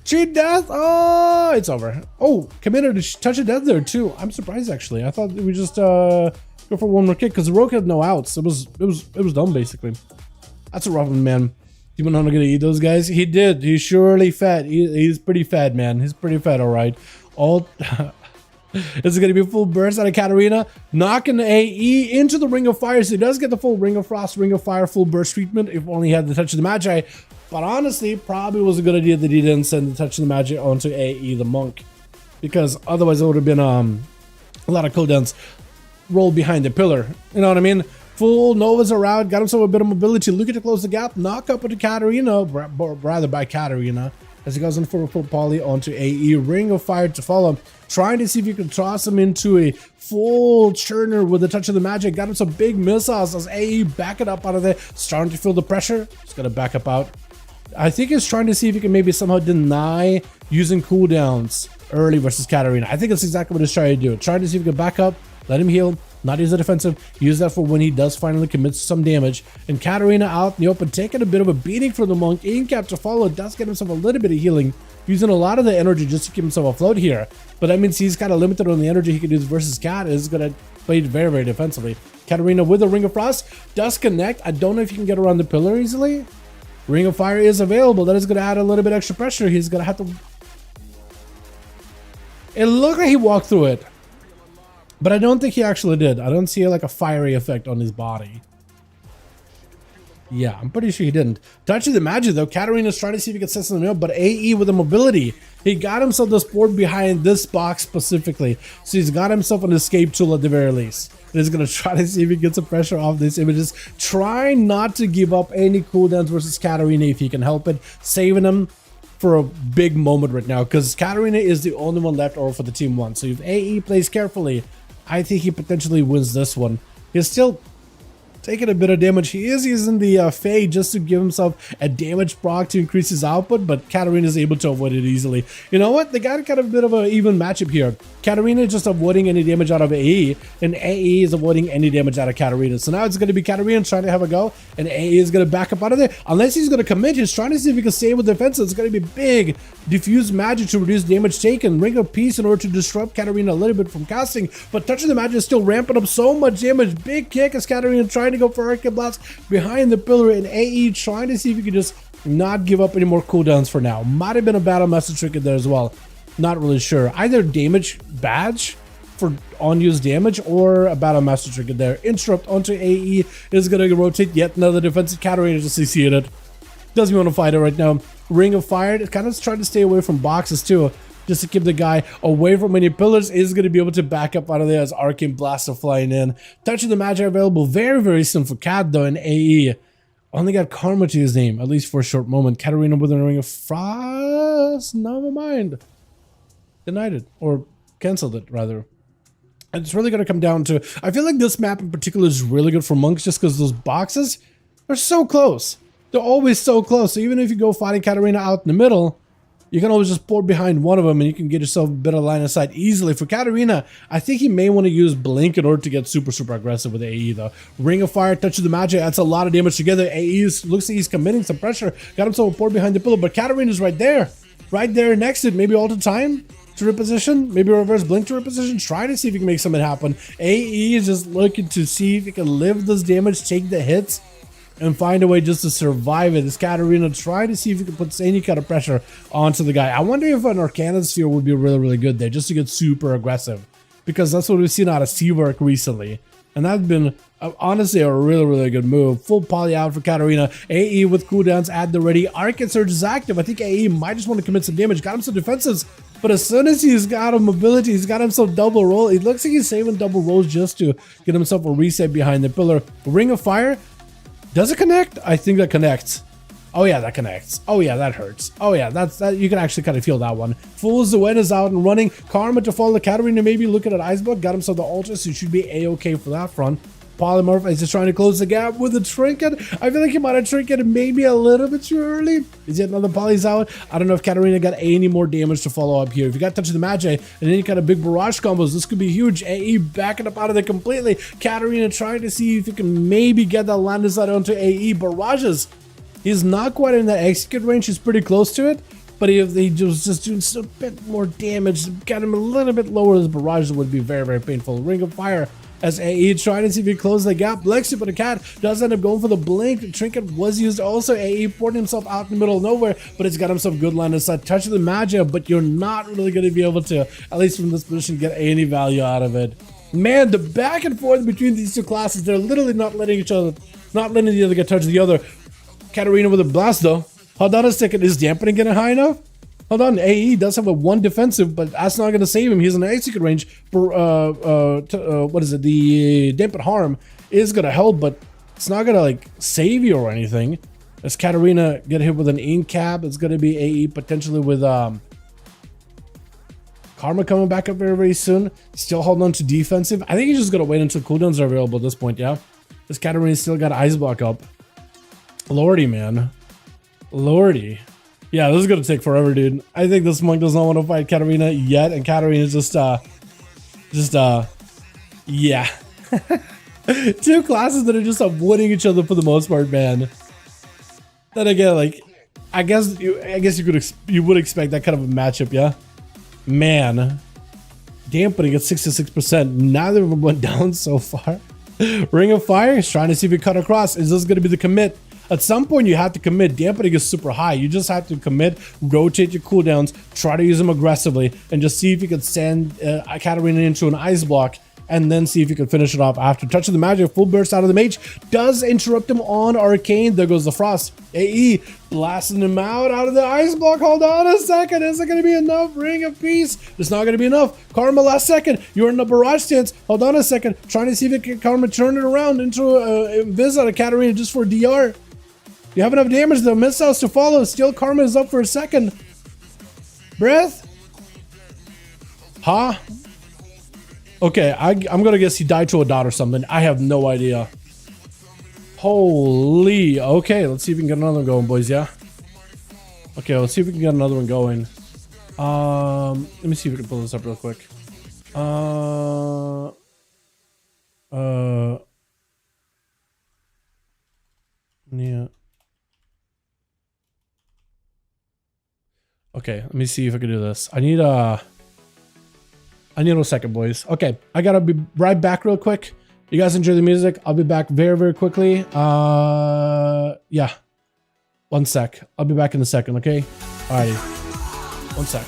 Cheat death. Oh, it's over. Oh, committed to touch of death there too. I'm surprised actually. I thought we just go for one more kick because the rogue had no outs. It was done basically. That's a rough one, man. Demon Hunter gonna eat those guys? He did. He's surely fat. He's pretty fat, man. He's pretty fat. All right. All. This is going to be a full burst out of Katarina, knocking the AE into the Ring of Fire. So he does get the full Ring of Frost, Ring of Fire, full burst treatment if only he had the Touch of the Magi. But honestly, probably was a good idea that he didn't send the Touch of the Magi onto AE the Monk. Because otherwise it would have been a lot of cooldowns rolled behind the pillar. You know what I mean? Full Novas around, got himself a bit of mobility, looking to close the gap, knock up into Katarina, rather by Katarina. As he goes in for a full poly onto AE, Ring of Fire to follow. Trying to see if you can toss him into a full churner with the Touch of the Magic. Got him some big missiles as AE back it up out of there. Starting to feel the pressure. Just gonna back up out. I think he's trying to see if he can maybe somehow deny using cooldowns early versus Katarina. I think that's exactly what he's trying to do. Trying to see if he can back up, let him heal, not use the defensive, use that for when he does finally commit some damage. And Katarina out in the open, taking a bit of a beating from the Monk. Incap to follow, does get himself a little bit of healing, using a lot of the energy just to keep himself afloat here. But that means he's kind of limited on the energy he can use versus Kat. Is going to play very, very defensively. Katarina with the Ring of Frost does connect. I don't know if you can get around the pillar easily. Ring of Fire is available. That is going to add a little bit extra pressure. He's going to have to... It looked like he walked through it. But I don't think he actually did. I don't see like a fiery effect on his body. Yeah, I'm pretty sure he didn't. Touch of the Magic though. Katarina's trying to see if he can set something up, but AE with the mobility. He got himself the support behind this box specifically. So he's got himself an escape tool at the very least. He's going to try to see if he gets some pressure off these images. Try not to give up any cooldowns versus Katarina if he can help it. Saving him for a big moment right now because Katarina is the only one left over for the team one. So if AE plays carefully, I think he potentially wins this one. He's still taking a bit of damage. He is using the Fade just to give himself a damage proc to increase his output, but Katarina is able to avoid it easily. You know what? They got kind of a bit of an even matchup here. Katarina is just avoiding any damage out of AE, and AE is avoiding any damage out of Katarina. So now it's going to be Katarina trying to have a go, and AE is going to back up out of there. Unless he's going to commit, he's trying to see if he can stay with defense. It's going to be big. Diffuse magic to reduce damage taken. Ring of Peace in order to disrupt Katarina a little bit from casting, but Touch of the Magic is still ramping up so much damage. Big kick as Katarina trying to go for Arcane Blast behind the pillar, and AE trying to see if he can just not give up any more cooldowns for now. Might have been a battle message trick in there as well. Not really sure. Either damage badge for on-use damage or a battle master trick in there. Interrupt onto AE is going to rotate yet another defensive Katarina just CC'd it. Doesn't want to fight it right now. Ring of Fire, kind of trying to stay away from boxes too, just to keep the guy away from any pillars. Is going to be able to back up out of there as Arcane Blast are flying in. Touch of the Magic available very, very soon for Cat though, and AE only got Karma to his name, at least for a short moment. Katarina with a Ring of Frost, never mind. Denied it, or canceled it rather. And it's really going to come down to, I feel like this map in particular is really good for monks just because those boxes are so close. They're always so close. So even if you go fighting Katarina out in the middle, you can always just pour behind one of them and you can get yourself a bit of line of sight easily. For Katarina, I think he may want to use Blink in order to get super, super aggressive with AE though. Ring of Fire, Touch of the Magic, that's a lot of damage together. AE looks like he's committing some pressure. Got himself a pour behind the pillar, but Katarina's right there. Right there next to it. Maybe all the time to reposition, maybe reverse blink to reposition, try to see if you can make something happen. AE is just looking to see if he can live this damage, take the hits, and find a way just to survive it. This Katarina trying to see if he can put any kind of pressure onto the guy. I wonder if an Arcana Sphere would be really, really good there, just to get super aggressive, because that's what we've seen out of Seawork recently. And that's been honestly a really, really good move. Full poly out for Katarina. AE with cooldowns at the ready. Arcane Surge is active. I think AE might just want to commit some damage. Got him some defenses. But as soon as he's got a mobility, he's got himself double roll. It looks like he's saving double rolls just to get himself a reset behind the pillar. Ring of Fire. Does it connect? I think that connects. Oh yeah, that connects. Oh yeah, that hurts. Oh yeah, that you can actually kind of feel that one. Full Zuen is out and running. Karma to follow Katarina, maybe looking at Icebook. Got himself the Ultra, so he should be a-okay for that front. Polymorph is just trying to close the gap with a Trinket. I feel like he might have Trinketed maybe a little bit too early. Is yet another Poly's out? I don't know if Katarina got any more damage to follow up here. If you got Touch of the Magic and any kind of big barrage combos, this could be huge. AE backing up out of there completely. Katarina trying to see if he can maybe get that landing side onto AE. Barrages. He's not quite in that execute range. He's pretty close to it. But if he was just doing a bit more damage, got him a little bit lower, his barrages would be very, very painful. Ring of Fire as AE trying to see if he closes the gap. Lexi, but the cat does end up going for the blink. Trinket was used also. AE poured himself out in the middle of nowhere, but it's got himself good line of sight. Touch of the Magic, but you're not really going to be able to, at least from this position, get any value out of it. Man, the back and forth between these two classes, they're literally not letting the other get touch the other. Katarina with a blast though. Hold on a second, is dampening getting high enough? Hold on, AE does have a 1 defensive, but that's not going to save him. He's in an execute range. What is it? The dampen harm is going to help, but it's not going to like save you or anything. As Katarina get hit with an incap, it's going to be AE potentially with Karma coming back up very, very soon. Still holding on to defensive. I think he's just going to wait until cooldowns are available at this point, yeah? This Katarina still got Ice Block up. Lordy, man. Lordy. Yeah, this is going to take forever, dude. I think this monk does not want to fight Katarina yet, and Katarina's yeah. Two classes that are just avoiding each other for the most part, man. Then again, like, I guess you would expect that kind of a matchup, yeah? Man. Dampening at 66%. Neither of them went down so far. Ring of Fire is trying to see if he cut across. Is this going to be the commit? At some point, you have to commit. Dampening is super high. You just have to commit, rotate your cooldowns, try to use them aggressively, and just see if you can send Katarina into an ice block, and then see if you can finish it off after. Touch of the Magic, full burst out of the mage, does interrupt him on Arcane. There goes the Frost. AE blasting him out of the ice block. Hold on a second. Is it going to be enough? Ring of Peace. It's not going to be enough. Karma last second. You're in the barrage stance. Hold on a second. Trying to see if it can Karma turn it around into a Invis out of Katarina just for DR. You have enough damage though. Missiles to follow. Still Karma is up for a second. Breath? Huh? Okay, I'm gonna guess he died to a dot or something. I have no idea. Holy. Okay, let's see if we can get another one going, boys. Yeah. Okay, let's see if we can get another one going. Let me see if we can pull this up real quick. Yeah. Okay, let me see if I can do this. I need a second, boys. Okay, I gotta be right back real quick. You guys enjoy the music. I'll be back very, very quickly. Yeah. 1 sec. I'll be back in a second, okay? Alrighty. 1 sec.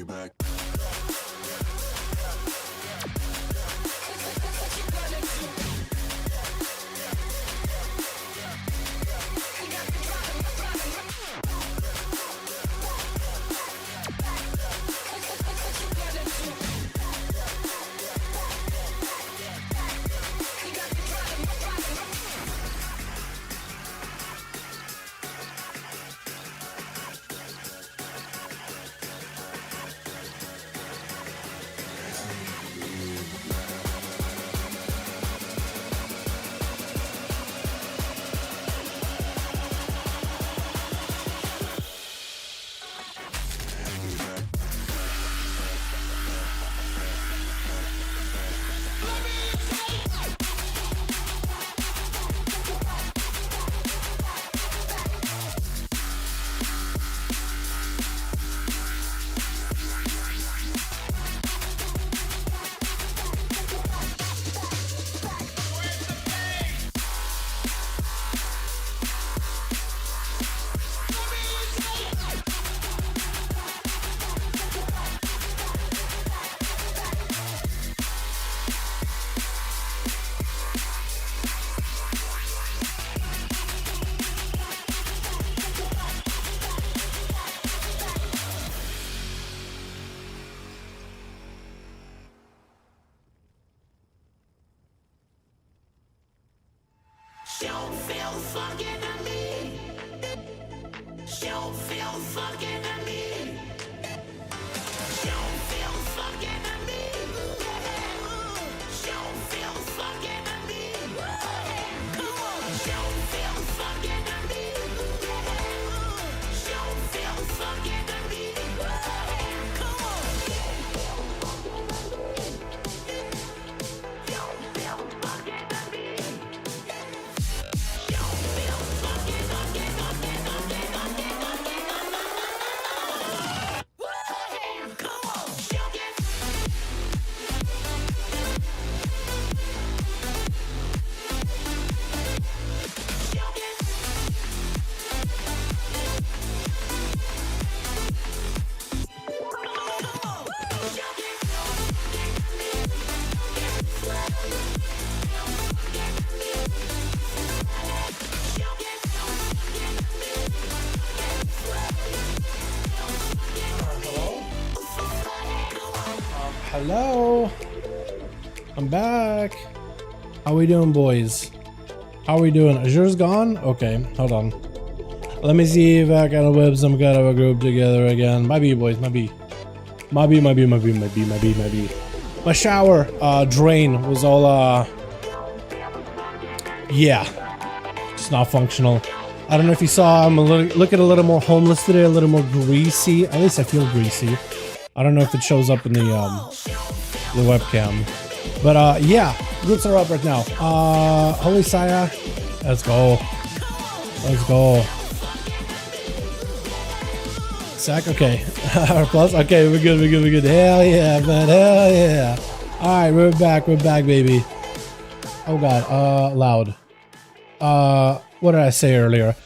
back. Don't feel fucking to me. Don't feel fucking to me. Don't feel fucking to me. Don't feel fucking to me. Come on. Don't feel fucking to me. Don't feel fucking to me. Come on. Don't feel fucking to me. Hello, I'm back. How we doing, boys? How we doing? Is yours gone? Okay, hold on. Let me see if I can whip some kind of a group together again. Might be, boys, might be. My shower drain was all yeah, it's not functional. I don't know if you saw, I'm looking a little more homeless today, a little more greasy. At least I feel greasy. I don't know if it shows up in the webcam, but yeah, roots are up right now. Holy Saya, let's go, let's go. Sack, okay. R plus, okay, we're good, we're good. Hell yeah, man, hell yeah. All right, we're back, baby. Oh god, loud. What did I say earlier?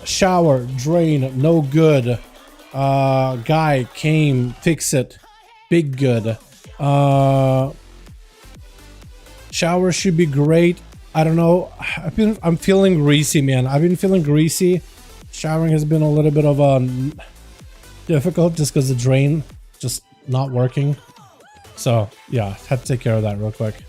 Shower drain, no good. Guy came, fix it, big good. Shower should be great. I don't know, I'm feeling greasy, man. I've been feeling greasy. Showering has been a little bit of difficult just because the drain just not working. So yeah, had to take care of that real quick.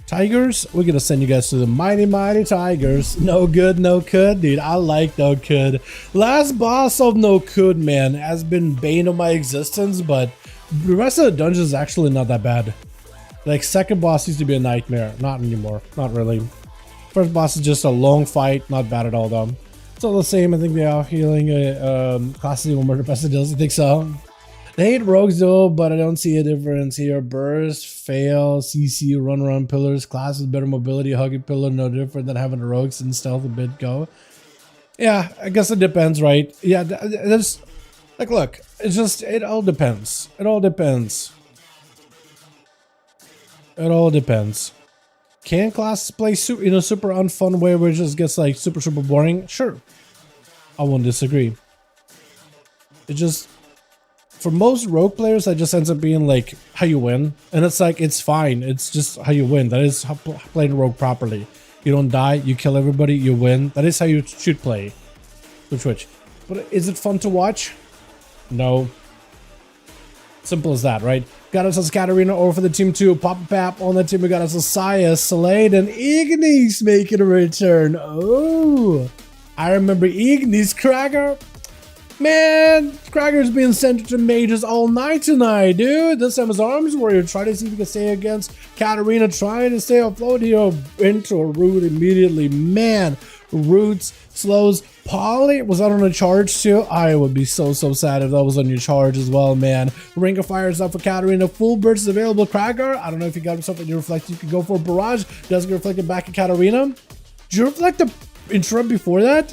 Tigers, we're gonna send you guys to the mighty Tigers. No good, no could, dude. I like no could. Last boss of no could, man, has been bane of my existence, but the rest of the dungeon is actually not that bad. Like, second boss used to be a nightmare. Not anymore, not really. First boss is just a long fight, not bad at all though. It's all the same. I think they are healing classically more murder pestilence. I think so. They hate rogues though, but I don't see a difference here. Burst, fail, CC, run, pillars, classes, better mobility, hugging pillar, no different than having rogues and stealth a bit go. Yeah, I guess it depends, right? Yeah, there's like, look, it's just, it all depends. It all depends. It all depends. Can classes play in a super unfun way where it just gets like super boring? Sure. I won't disagree. It just, for most rogue players, that just ends up being like how you win. And it's like, it's fine. It's just how you win. That is how playing rogue properly. You don't die, you kill everybody, you win. That is how you should play the Twitch. But is it fun to watch? No. Simple as that, right? Got us as Katarina over for the team 2. Papa Pap on the team. We got us as Saya, Slade, and Ignis making a return. Oh, I remember Ignis. Krager. Man, Krager's being sent to mages all night tonight, dude. This time his arms warrior. Try to see if he can stay against Katarina. Trying to stay afloat here. Into a root immediately. Man, roots, slows. Polly, was that on a charge too? I would be so sad if that was on your charge as well, man. Ring of Fire is up for Katarina. Full burst is available. Krager, I don't know if you got himself in your reflect. You can go for a barrage. Doesn't get reflected back at Katarina. Did you reflect the interrupt before that?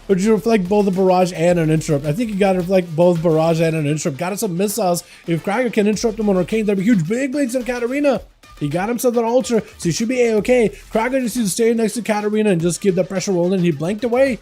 Or did you reflect both the barrage and an interrupt? I think you got to reflect both barrage and an interrupt. Got us some missiles. If Krager can interrupt him on Arcane, that'd be huge. Big blades on Katarina. He got himself an altar, so he should be a-okay. Krager just needs to stay next to Katarina and just keep that pressure rolling. He blanked away.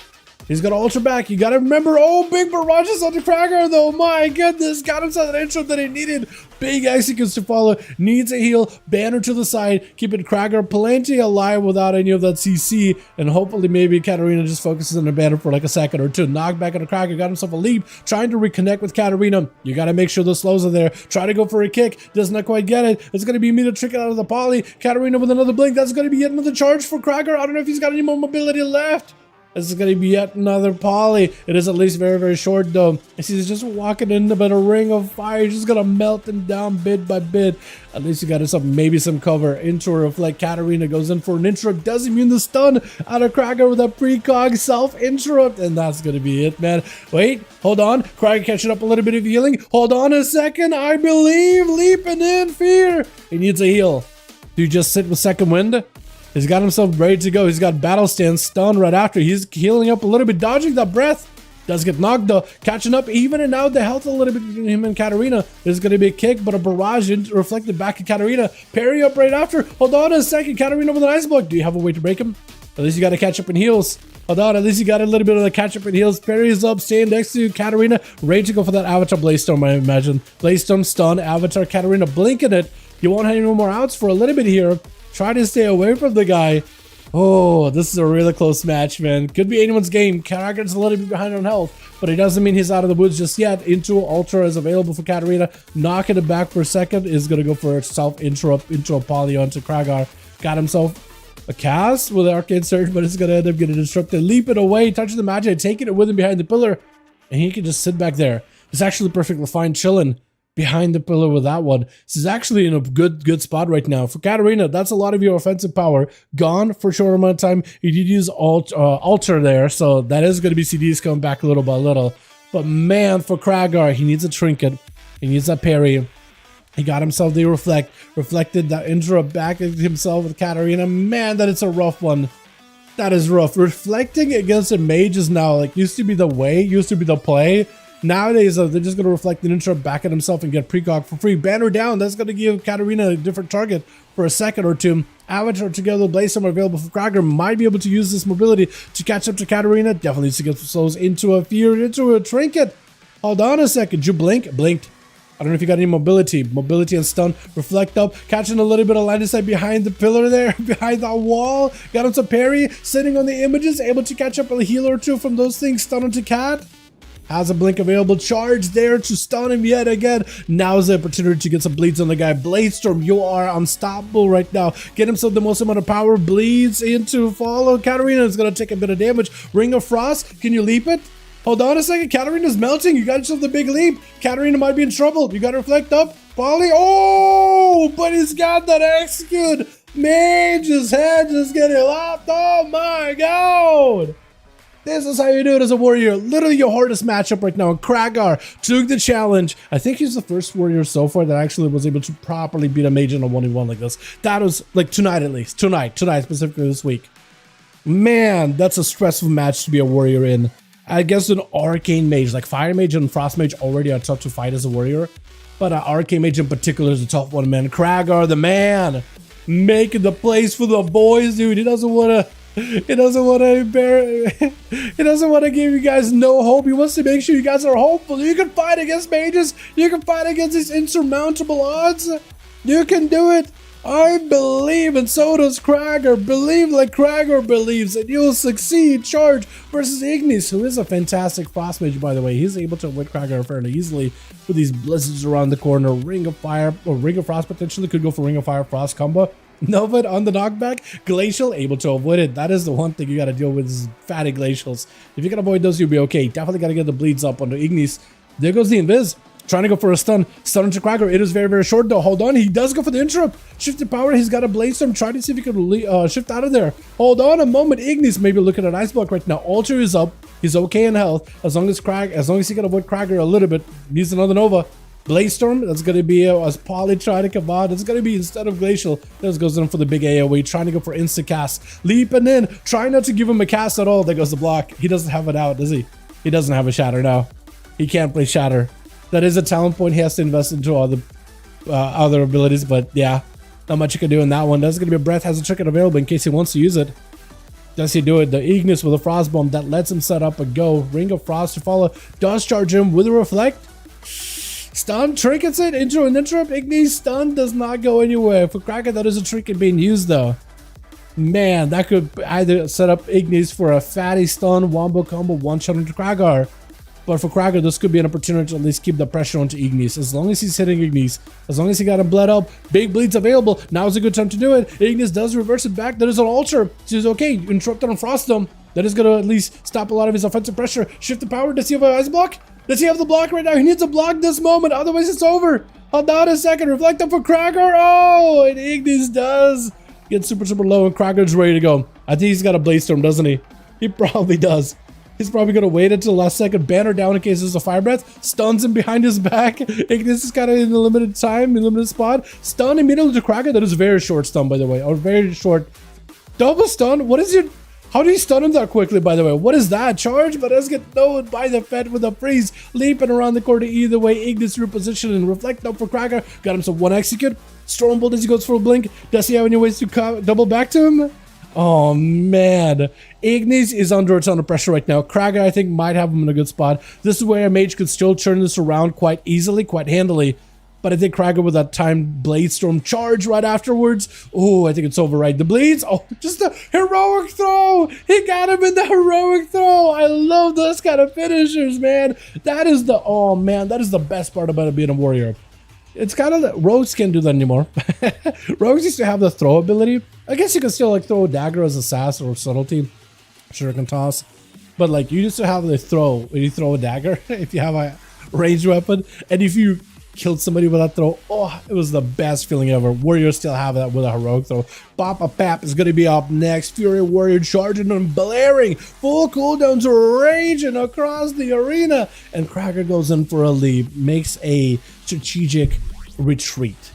He's got to altar back. You got to remember, oh, big barrages on the Krager, though. My goodness, got himself an intro that he needed. Big executes to follow. Needs a heal. Banner to the side. Keeping Krager plenty alive without any of that CC. And hopefully maybe Katarina just focuses on the banner for like a second or two. Knock back on the Krager. Got himself a leap. Trying to reconnect with Katarina. You got to make sure the slows are there. Try to go for a kick. Does not quite get it. It's going to be me to trick it out of the poly. Katarina with another blink. That's going to be yet another charge for Krager. I don't know if he's got any more mobility left. This is going to be yet another poly. It is at least very short though. He's just walking into a ring of fire. He's just going to melt him down bit by bit. At least you got yourself maybe some cover. Into a reflect. Katarina goes in for an interrupt. Does immune the stun out of Krager with a precog self-interrupt. And that's going to be it, man. Wait, hold on. Krager catching up a little bit of healing. Hold on a second. I believe leaping in fear. He needs a heal. Do you just sit with second wind? He's got himself ready to go. He's got battle stance stun right after. He's healing up a little bit, dodging that breath. Does get knocked though. Catching up, evening out the health a little bit between him and Katarina. There's going to be a kick, but a barrage reflected back at Katarina. Parry up right after. Hold on a second. Katarina with an ice block. Do you have a way to break him? At least you got to catch up in heals. Hold on, at least you got a little bit of the catch up in heals. Parry is up, staying next to Katarina. Ready to go for that Avatar Blaze Storm, I imagine. Blaze Storm stun, Avatar Katarina blinking it. You won't have any more outs for a little bit here. Try to stay away from the guy. Oh, this is a really close match, man. Could be anyone's game. Krager's a little bit behind on health, but it doesn't mean he's out of the woods just yet. Into Ultra is available for Katarina. Knocking it back for a second is going to go for a self-interrupt into a poly onto Krager. Got himself a cast with Arcane Surge, but it's going to end up getting disrupted. Leap it away, touching the magic, taking it with him behind the pillar, and he can just sit back there. It's actually perfectly fine chilling behind the pillar with that one. This is actually in a good spot right now. For Katarina, that's a lot of your offensive power gone for a short amount of time. He did use altar there, so that is going to be CDs coming back little by little. But man, for Krager, he needs a trinket. He needs that parry. He got himself the reflect. Reflected that interrupt back at himself with Katarina. Man, that is a rough one. That is rough. Reflecting against a mage is now like used to be the way, used to be the play. Nowadays, they're just going to reflect an interrupt back at himself and get precog for free. Banner down. That's going to give Katarina a different target for a second or two. Avatar together, Blaze Storm available for Krager. Might be able to use this mobility to catch up to Katarina. Definitely needs to get slows into a fear, into a trinket. Hold on a second. You blink? Blinked. I don't know if you got any mobility. Mobility and stun. Reflect up. Catching a little bit of line of sight behind the pillar there. Behind that wall. Got him to parry. Sitting on the images. Able to catch up a heal or two from those things. Stun onto Cat. Has a blink available. Charge there to stun him yet again. Now is the opportunity to get some bleeds on the guy. Blaze Storm, you are unstoppable right now. Get himself the most amount of power. Bleeds into follow. Katarina is going to take a bit of damage. Ring of Frost. Can you leap it? Hold on a second. Katarina's melting. You got yourself the big leap. Katarina might be in trouble. You got to reflect up. Polly. Oh, but he's got that execute. Mage's head just getting lopped. Oh my god. This is how you do it as a warrior. Literally your hardest matchup right now. Krager took the challenge. I think he's the first warrior so far that actually was able to properly beat a mage in a 1v1 like this. That was like tonight at least. Tonight specifically this week. Man, that's a stressful match to be a warrior in. I guess an arcane mage, like fire mage and frost mage already are tough to fight as a warrior. But arcane mage in particular is a tough one, man. Krager, the man, making the place for the boys, dude. He doesn't want to He doesn't want to he doesn't want to give you guys no hope. He wants to make sure you guys are hopeful. You can fight against mages. You can fight against these insurmountable odds. You can do it. I believe, and so does Krager. Believe like Krager believes, and you'll succeed. Charge versus Ignis, who is a fantastic frost mage, by the way. He's able to avoid Krager fairly easily with these blizzards around the corner. Ring of Fire, or Ring of Frost potentially could go for Ring of Fire Frost combo. Nova on the knockback. Glacial, able to avoid it. That is the one thing you got to deal with, is fatty Glacials. If you can avoid those, you'll be okay. Definitely got to get the bleeds up onto Ignis. There goes the Invis. Trying to go for a stun. Stun into Krager. It is very, very short though. Hold on. He does go for the interrupt. Shifted power. He's got a Blaze Storm. Trying to see if he could shift out of there. Hold on a moment. Ignis maybe looking at Ice Block right now. Alter is up. He's okay in health. As long as he can avoid Krager a little bit. Needs another Nova. Blaze Storm. That's going to be as Poly trying to come out. It's going to be instead of Glacial. This goes in for the big AoE. Trying to go for instant cast. Leaping in. Trying not to give him a cast at all. There goes the block. He doesn't have it out, does he? He doesn't have a Shatter now. He can't play Shatter. That is a talent point he has to invest into all the other abilities, but yeah, not much you can do in that one. That's going to be a Breath, has a trinket available in case he wants to use it. Does he do it? The Ignis with a Frost Bomb that lets him set up a go. Ring of Frost to follow. Does charge him with a Reflect. Stun, trinkets it into an interrupt. Ignis stun does not go anywhere. For Kraken, that is a trinket being used though. Man, that could either set up Ignis for a fatty stun, wombo combo, one shot into Kragar. But for Krager, this could be an opportunity to at least keep the pressure onto Ignis. As long as he's hitting Ignis, as long as he got him bled up, big bleeds available, now is a good time to do it. Ignis does reverse it back. That is an altar. She's okay. Interrupted on Frost Dome. That is going to at least stop a lot of his offensive pressure. Shift the power. Does he have an Ice Block? Does he have the block right now? He needs a block this moment. Otherwise, it's over. Hold on a second. Reflect up for Krager. Oh, and Ignis does get super, super low, and Krager's ready to go. I think he's got a Blaze Storm, doesn't he? He probably does. He's probably going to wait until the last second, banner down in case there's a Fire Breath, stuns him behind his back. Ignis is kind of in a limited time, in a limited spot. Stun immediately to Kraken. That is a very short stun, by the way, or very short. Double stun? What is your... How do you stun him that quickly, by the way? What is that? Charge, but does get known by the Fed with a freeze. Leaping around the corner either way. Ignis repositioning. Reflect up for Kraken. Got him some one execute. Stormbolt as he goes for a blink. Does he have any ways to double back to him? Oh man, Ignis is under a ton of pressure right now. Krager, I think, might have him in a good spot. This is where a mage could still turn this around quite easily, quite handily. But I think Krager with that timed Blade Storm charge right afterwards. Oh, I think it's over, right? The bleeds. Oh, just a heroic throw. He got him in the heroic throw. I love those kind of finishers, man. That is the, oh man, that is the best part about being a warrior. It's kind of that rogues can't do that anymore. Rogues used to have the throw ability. I guess you can still like throw a dagger as a sass or a subtlety. Sure, can toss. But like you used to have the throw when you throw a dagger if you have a ranged weapon, and if you killed somebody with that throw, oh, it was the best feeling ever. Warriors still have that with a heroic throw. Papa Pap is going to be up next. Fury Warrior charging and blaring. Full cooldowns raging across the arena. And Krager goes in for a leap. Makes a strategic retreat.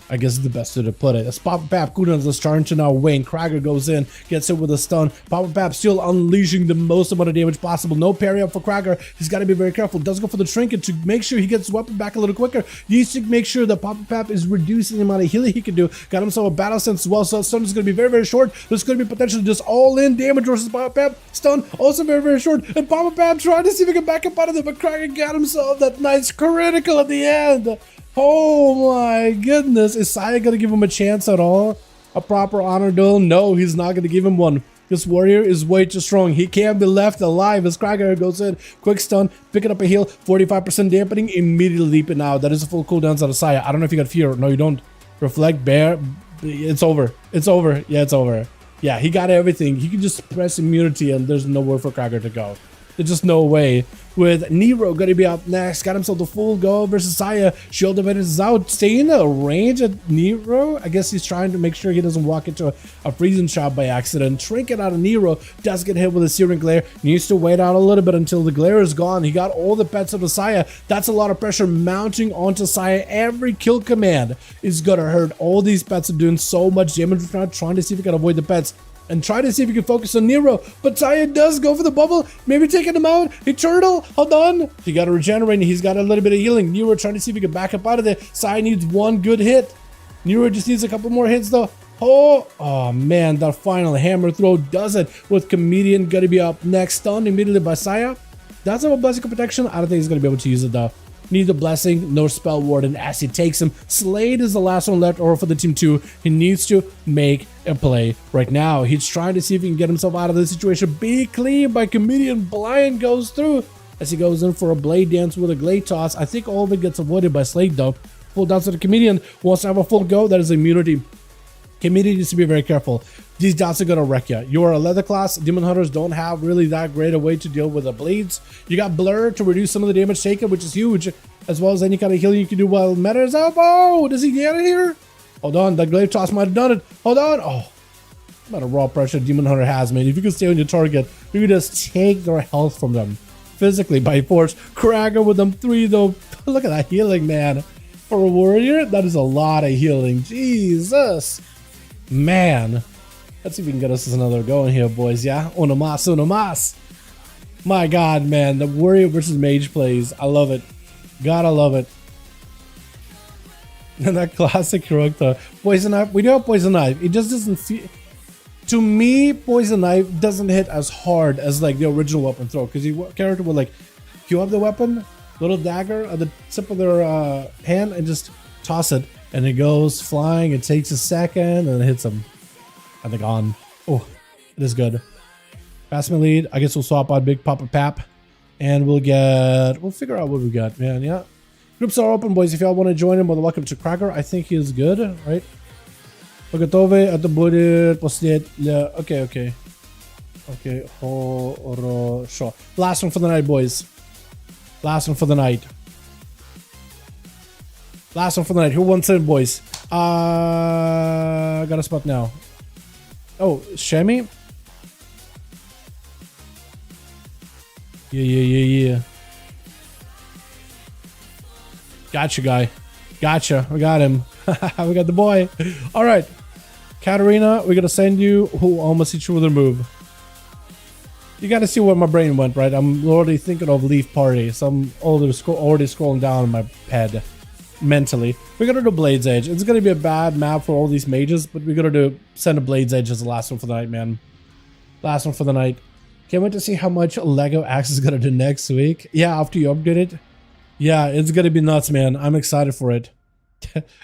I guess is the best way to put it. As Papa Pap cooldowns are starting to now wane. Krager goes in, gets hit with a stun. Papa Pap still unleashing the most amount of damage possible. No parry up for Krager. He's got to be very careful. Does go for the trinket to make sure he gets his weapon back a little quicker. He needs to make sure that Papa Pap is reducing the amount of healing he can do. Got himself a battle sense as well, so stun is going to be very, very short. There's going to be potentially just all-in damage versus Papa Pap. Stun also very, very short. And Papa Pap trying to see if he can back up out of it, but Krager got himself that nice critical at the end. Oh my goodness, is Saya going to give him a chance at all? A proper honor duel? No, he's not going to give him one. This warrior is way too strong. He can't be left alive as Krager goes in. Quick stun, picking up a heal, 45% dampening, immediately leaping out. That is a full cooldown out of Saya. I don't know if you got fear. No, you don't. Reflect, bear. It's over. It's over. Yeah, it's over. Yeah, he got everything. He can just press immunity and there's nowhere for Krager to go. There's just no way. With Nero going to be up next. Got himself the full go versus Saya. Shield advantage is out. Staying in the range at Nero. I guess he's trying to make sure he doesn't walk into a freezing shot by accident. Trinket out of Nero. Does get hit with a Searing Glare. Needs to wait out a little bit until the glare is gone. He got all the pets of the Saya. That's a lot of pressure mounting onto Saya. Every kill command is going to hurt. All these pets are doing so much damage. We're not trying to see if we can avoid the pets. And try to see if he can focus on Nero. But Saya does go for the bubble. Maybe taking him out. He turtle. Hold on. He got to regenerate. He's got a little bit of healing. Nero trying to see if he can back up out of there. Saya needs one good hit. Nero just needs a couple more hits though. Oh man, that final hammer throw does it with Comedian gonna be up next, stunned immediately by Saya. Does have a blessing of protection. I don't think he's gonna be able to use it though. Need the blessing, no spell warden as he takes him. Slade is the last one left over for the team 2. He needs to make a play right now. He's trying to see if he can get himself out of this situation. Be clean by Comedian. Blind goes through as he goes in for a blade dance with a glade toss. I think all of it gets avoided by Slade though. Full down to the Comedian. Wants to have a full go. That is immunity. Comedian needs to be very careful. These dots are gonna wreck you. You are a leather class. Demon Hunters don't have really that great a way to deal with the blades. You got Blur to reduce some of the damage taken, which is huge, as well as any kind of healing you can do while Meta is up. Oh, does he get it here? Hold on, that glaive toss might have done it. Hold on. Oh, what a raw pressure Demon Hunter has, man. If you can stay on your target, you can just take their health from them physically by force. Krager with them 3 though. Look at that healing, man. For a warrior, that is a lot of healing. Jesus. Man, let's see if we can get us another going here, boys. Yeah, uno mas, uno mas. My God, man, the warrior versus mage plays. I love it. Gotta love it. And that classic character, Poison Knife. We do have Poison Knife. It just doesn't feel. To me, Poison Knife doesn't hit as hard as like the original weapon throw, because the character would like queue up the weapon, little dagger at the tip of their hand, and just toss it. And it goes flying, it takes a second, and it hits him. And they're gone. Oh, it is good. Pass me lead. I guess we'll swap out Big Papa Pap. And we'll figure out what we got, man. Yeah. Groups are open, boys. If y'all want to join him, well, welcome to Krager. I think he is good, right? Gotowe at the budget. Okay, okay. Okay. Sure. Last one for the night, boys. Last one for the night. Last one for the night. Who wants it, boys? Got a spot now. Oh, Shemi? Yeah. Gotcha, guy. Gotcha. We got him. We got the boy. All right. Katarina, we're going to send you. Who almost hit you with a move. You got to see where my brain went, right? I'm already thinking of Leaf Party. So I'm already scrolling down in my head. Mentally, we're gonna do Blade's Edge. It's gonna be a bad map for all these mages, but we're gonna send a Blade's Edge as the last one for the night, man. Last one for the night. Can't wait to see how much Lego Axe is gonna do next week. Yeah, after you upgrade it. Yeah, it's gonna be nuts, man. I'm excited for it.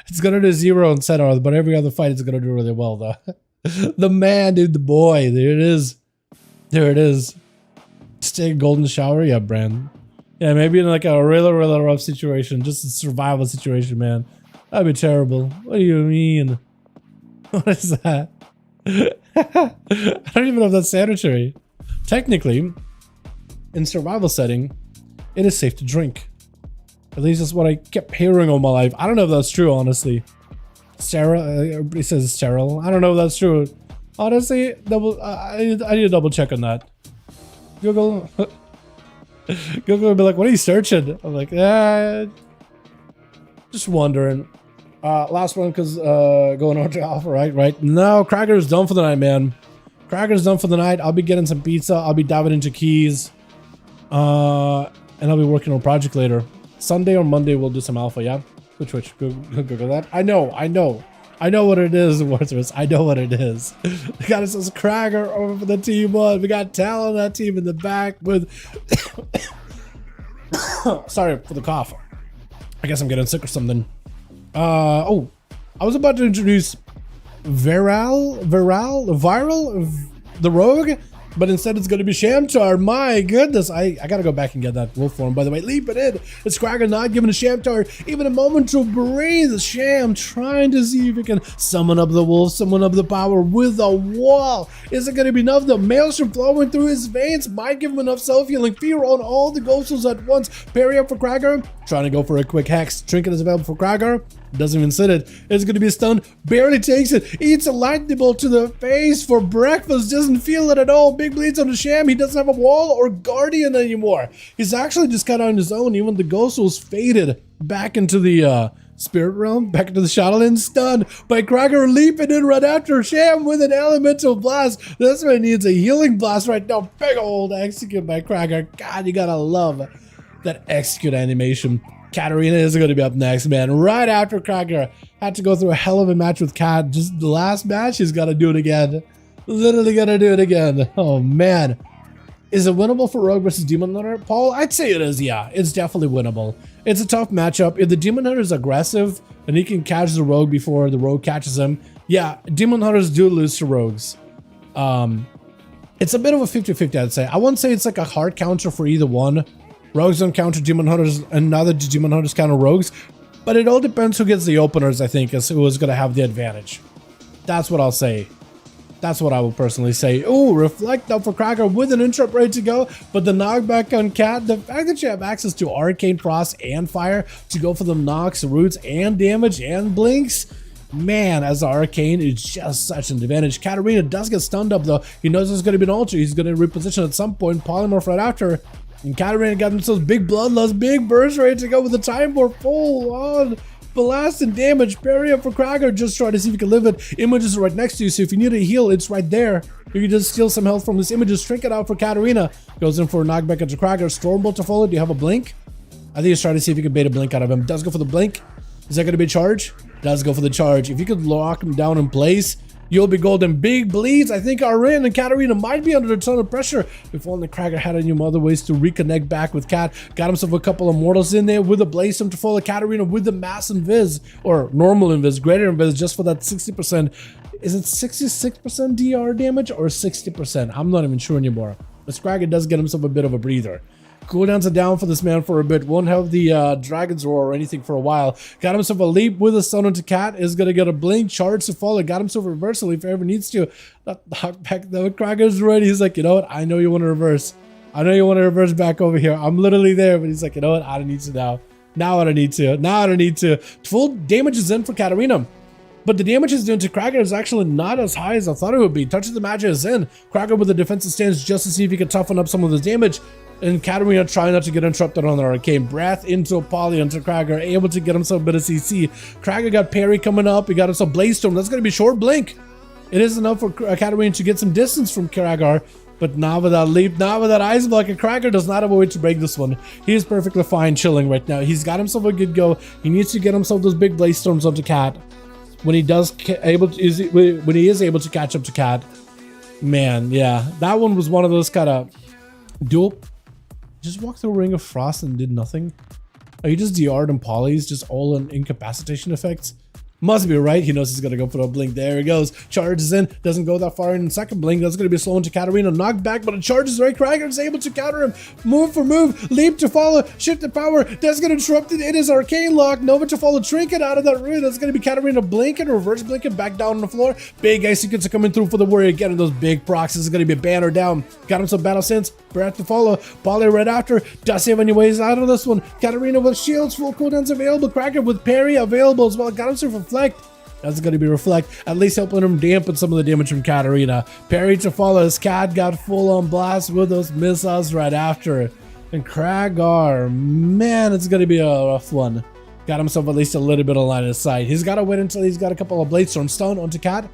It's gonna do 0 in center, but every other fight is gonna do really well, though. The man, dude, the boy. There it is. There it is. Stay golden shower, yeah, Brand. Yeah, maybe in like a really rough situation, just a survival situation, man. That'd be terrible. What do you mean? What is that? I don't even know if that's sanitary. Technically, in survival setting, it is safe to drink. At least that's what I kept hearing all my life. I don't know if that's true, honestly. Sterile, everybody says it's sterile. I don't know if that's true. Honestly, I need to double check on that. Google. Google will be like, what are you searching? I'm like, just wondering. Last one, because going on to Alpha, right? No, Krager's done for the night, man. Krager's done for the night. I'll be getting some pizza. I'll be diving into keys. And I'll be working on a project later. Sunday or Monday, we'll do some Alpha, yeah? Twitch, Google that. I know what it is, Warthus. I know what it is. We got us Krager over for the team 1. We got Tal on that team in the back with... Sorry for the cough. I guess I'm getting sick or something. Oh, I was about to introduce Viral, the Rogue, but instead it's going to be Shamtar. My goodness, I gotta go back and get that wolf form, by the way. Leap it in. It's Krager not giving a Shamtar even a moment to breathe. Sham trying to see if he can summon up the wolf, summon up the power with a wall. Is it going to be enough? The maelstrom flowing through his veins might give him enough self-healing. Fear on all the ghosts at once. Parry up for Krager. Trying to go for a quick hex. Trinket is available for Krager. Doesn't even sit it. It's going to be a stun. Barely takes it. Eats a lightning bolt to the face for breakfast. Doesn't feel it at all. Big bleeds on the Sham. He doesn't have a wall or guardian anymore. He's actually just kind of on his own. Even the ghost was faded back into the spirit realm. Back into the Shadowland. Stunned by Krager leaping in right after Sham with an elemental blast. This one needs a healing blast right now. Big old execute by Krager. God, you gotta love that execute animation. Katarina is going to be up next, man. Right after Krager. Had to go through a hell of a match with Kat. Just the last match, he's got to do it again. Literally got to do it again. Oh, man. Is it winnable for Rogue versus Demon Hunter? Paul, I'd say it is, yeah. It's definitely winnable. It's a tough matchup. If the Demon Hunter is aggressive and he can catch the Rogue before the Rogue catches him, yeah, Demon Hunters do lose to Rogues. It's a bit of a 50-50, I'd say. I wouldn't say it's like a hard counter for either one. Rogues don't counter Demon Hunters, and neither do Demon Hunters counter Rogues. But it all depends who gets the openers, I think, is who is going to have the advantage. That's what I'll say. That's what I will personally say. Oh, Reflect up for Krager with an interrupt ready to go, but the knockback on Cat, the fact that you have access to Arcane Frost and Fire to go for the knocks, roots, and damage, and blinks, man, as the Arcane, it's just such an advantage. Katarina does get stunned up though. He knows there's going to be an altar. He's going to reposition at some point, Polymorph right after. And Katarina got themselves big bloodlust, big burst ready to go with the time for full on. Blast and damage. Parry up for Krager. Just try to see if you can live it. Images are right next to you, so if you need a heal, it's right there. You can just steal some health from this images. Shrink it out for Katarina. Goes in for a knockback into Krager. Stormbolt to follow. Do you have a blink? I think he's trying to see if you can bait a blink out of him. Does go for the blink. Is that going to be a charge? Does go for the charge. If you could lock him down in place, you'll be golden. Big bleeds. I think Arin and Katarina might be under a ton of pressure. If only Krager had any other ways to reconnect back with Kat. Got himself a couple of mortals in there with a blaze to follow Katarina with the mass invis, or normal invis, greater invis, just for that 60%. Is it 66% DR damage or 60%? I'm not even sure anymore. But Krager does get himself a bit of a breather. Cooldowns are down for this man for a bit. Won't have the Dragon's Roar or anything for a while. Got himself a leap with a stun onto Cat. Is going to get a blink. Charge to follow. Got himself a reversal if he ever needs to. That knockback though. Krager's ready. He's like, you know what? I know you want to reverse. I know you want to reverse back over here. I'm literally there. But he's like, you know what? I don't need to now. Now I don't need to. Now I don't need to. Full damage is in for Katarina. But the damage is doing to Krager is actually not as high as I thought it would be. Touch of the Magic is in. Krager with the defensive stance just to see if he can toughen up some of the damage. And Katarina trying not to get interrupted on the Arcane. Breath into a poly onto Krager, able to get himself a bit of CC. Krager got parry coming up. He got himself Blaze Storm. That's going to be short blink. It is enough for Katarina to get some distance from Krager. But now with that leap, now with that Ice Block, and Krager does not have a way to break this one. He is perfectly fine chilling right now. He's got himself a good go. He needs to get himself those big Blaze Storms onto Cat. When he does when he is able to catch up to Cat, man, yeah, that one was one of those kind of dual. Just walked through a Ring of Frost and did nothing. Are you just DR'd and polys, just all in incapacitation effects? Must be right. He knows he's gonna go for a blink. There he goes. Charges in. Doesn't go that far in second blink. That's gonna be slow into Katarina. Knocked back, but it charges right. Krager is able to counter him. Move for move. Leap to follow. Shift to power. That's gonna interrupt it. It is Arcane Lock. Nova to follow. Trinket out of that room. That's gonna be Katarina blinking. Reverse blinking. Back down on the floor. Big ice sequence are coming through for the warrior. Getting those big procs. This is gonna be a banner down. Got him some battle sense. Breath to follow. Poly right after. Does have any ways out of this one. Katarina with shields. Full cooldowns available. Krager with parry available as well. Got him some reflect. That's going to be reflect, at least helping him dampen some of the damage from Katarina. Parry to follow. His Cat got full on blast with those missiles right after. And Krager, man, it's going to be a rough one. Got himself at least a little bit of line of sight. He's got to wait until he's got a couple of Blade Storm stun onto Cat.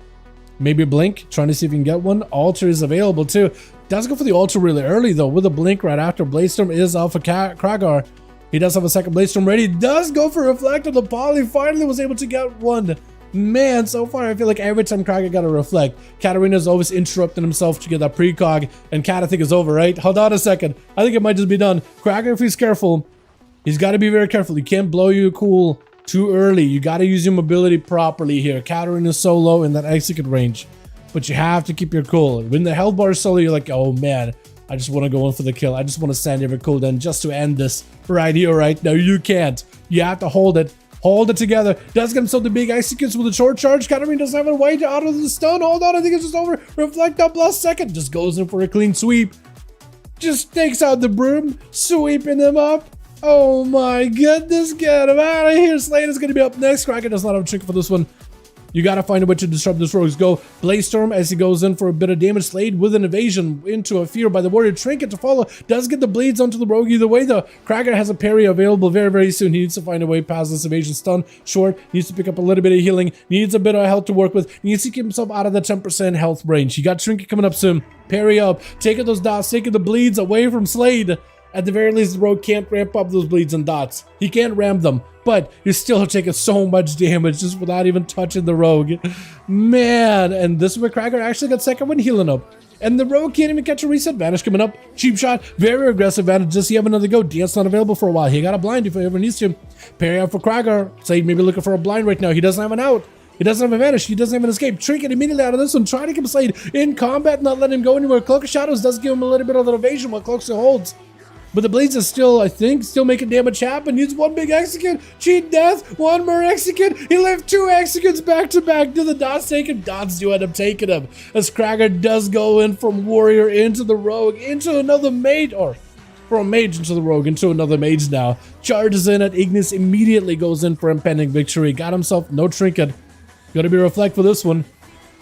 Maybe blink, trying to see if he can get one. Altar is available too. Does go for the altar really early though, with a blink right after. Blade Storm is off of Krager. He does have a second Blade Storm ready. Does go for reflect on the poly. Finally was able to get one. Man, so far I feel like every time Krager got a reflect, Katarina's always interrupting himself to get that precog, and Cat I think is over, right? Hold on a second. I think it might just be done. Krager, if he's careful, he's got to be very careful. You can't blow your cool too early. You got to use your mobility properly here. Katarina is so low in that execute range, but you have to keep your cool. When the health bar is so low, you're like, oh man, I just want to go in for the kill. I just want to stand every cooldown just to end this right here, right? No, you can't. You have to hold it. Hold it together. Does get himself the big ice sequence with a short charge. Katarina doesn't have a way out of the stun. Hold on, I think it's just over. Reflect up last second. Just goes in for a clean sweep. Just takes out the broom, sweeping him up. Oh my goodness, get him out of here. Slade is going to be up next. Krager does not have a trick for this one. You got to find a way to disrupt this Rogue's go. Blaze Storm as he goes in for a bit of damage. Slade with an evasion into a fear by the warrior. Trinket to follow. Does get the bleeds onto the Rogue either way though. Krager has a parry available very, very soon. He needs to find a way past this evasion stun. Short. Needs to pick up a little bit of healing. Needs a bit of health to work with. Needs to keep himself out of the 10% health range. He got Trinket coming up soon. Parry up. Taking those dots. Taking the bleeds away from Slade. At the very least, the rogue can't ramp up those bleeds and dots. He can't ram them, but he's still taking so much damage just without even touching the rogue. Man, and this is where Krager actually got second when healing up. And the rogue can't even catch a reset. Vanish coming up. Cheap shot. Very aggressive Vanish. Does he have another go? Dance not available for a while. He got a blind if he ever needs to. Parry out for Krager. Say maybe looking for a blind right now. He doesn't have an out. He doesn't have a Vanish. He doesn't have an escape. Trinket immediately out of this one. Trying to keep Slade in combat. Not letting him go anywhere. Cloak of Shadows does give him a little bit of an evasion while Cloak still holds. But the blades are still, I think, still making damage happen. Needs one big execute. Cheat death. One more execute. He left two executes back to back. Do the dots take him? Dots do end up taking him. As Krager does go in from warrior into the rogue, into another mage, or from mage into the rogue, into another mage now. Charges in at Ignis, immediately goes in for impending victory. Got himself no trinket. Gotta be reflect for this one.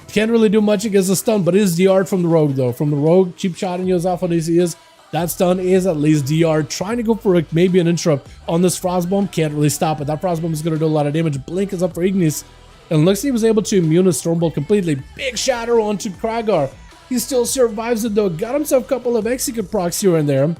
Can't really do much against the stun, but it is DR'd from the rogue though. From the rogue, cheap shot and goes off on as he is. That stun is at least DR. Trying to go for maybe an interrupt on this Frostbomb. Can't really stop it. That Frostbomb is going to do a lot of damage. Blink is up for Ignis. And looks like he was able to immune his Stormbolt completely. Big shatter onto Kragar. He still survives it though. Got himself a couple of execute procs here and there.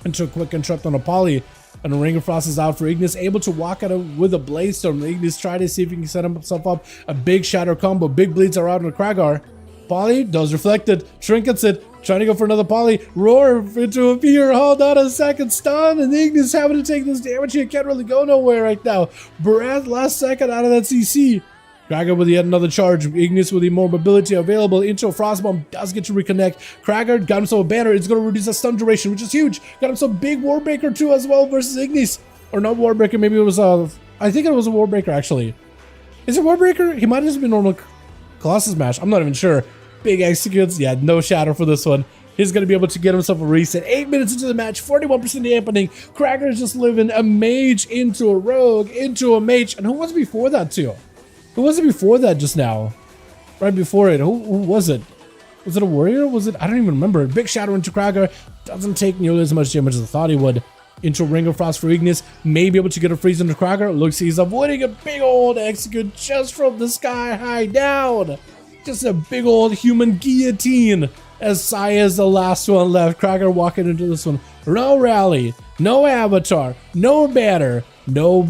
Into a quick interrupt on a Poly. And Ring of Frost is out for Ignis. Able to walk out with a Blaze Storm. Ignis try to see if he can set himself up. A big shatter combo. Big bleeds are out on Kragar. Poly does reflected. Trinkets it. Trying to go for another Poly. Roar into a fear. Hold on a second. Stun. And Ignis having to take this damage here. Can't really go nowhere right now. Breath last second out of that CC. Krager with yet another charge. Ignis with the more mobility available. Into a Frostbomb. Does get to reconnect. Krager got himself a banner. It's going to reduce the stun duration, which is huge. Got himself a big Warbreaker too as well versus Ignis. Or not Warbreaker. Maybe it was I think it was a Warbreaker actually. Is it Warbreaker? He might have just been normal Colossus Smash. I'm not even sure. Big executes. Yeah, no shatter for this one. He's going to be able to get himself a reset. 8 minutes into the match, 41% dampening. Krager is just living a mage into a rogue, into a mage. And who was it before that too? Who was it before that just now? Right before it. Who was it? Was it a warrior? Was it? I don't even remember. Big shatter into Krager. Doesn't take nearly as much damage as I thought he would. Into a Ring of Frost for Ignis. May be able to get a freeze into Krager. Looks he's avoiding a big old execute just from the sky high down. Just a big old human guillotine as Saya is the last one left. Krager walking into this one. No rally, no avatar, no banner, no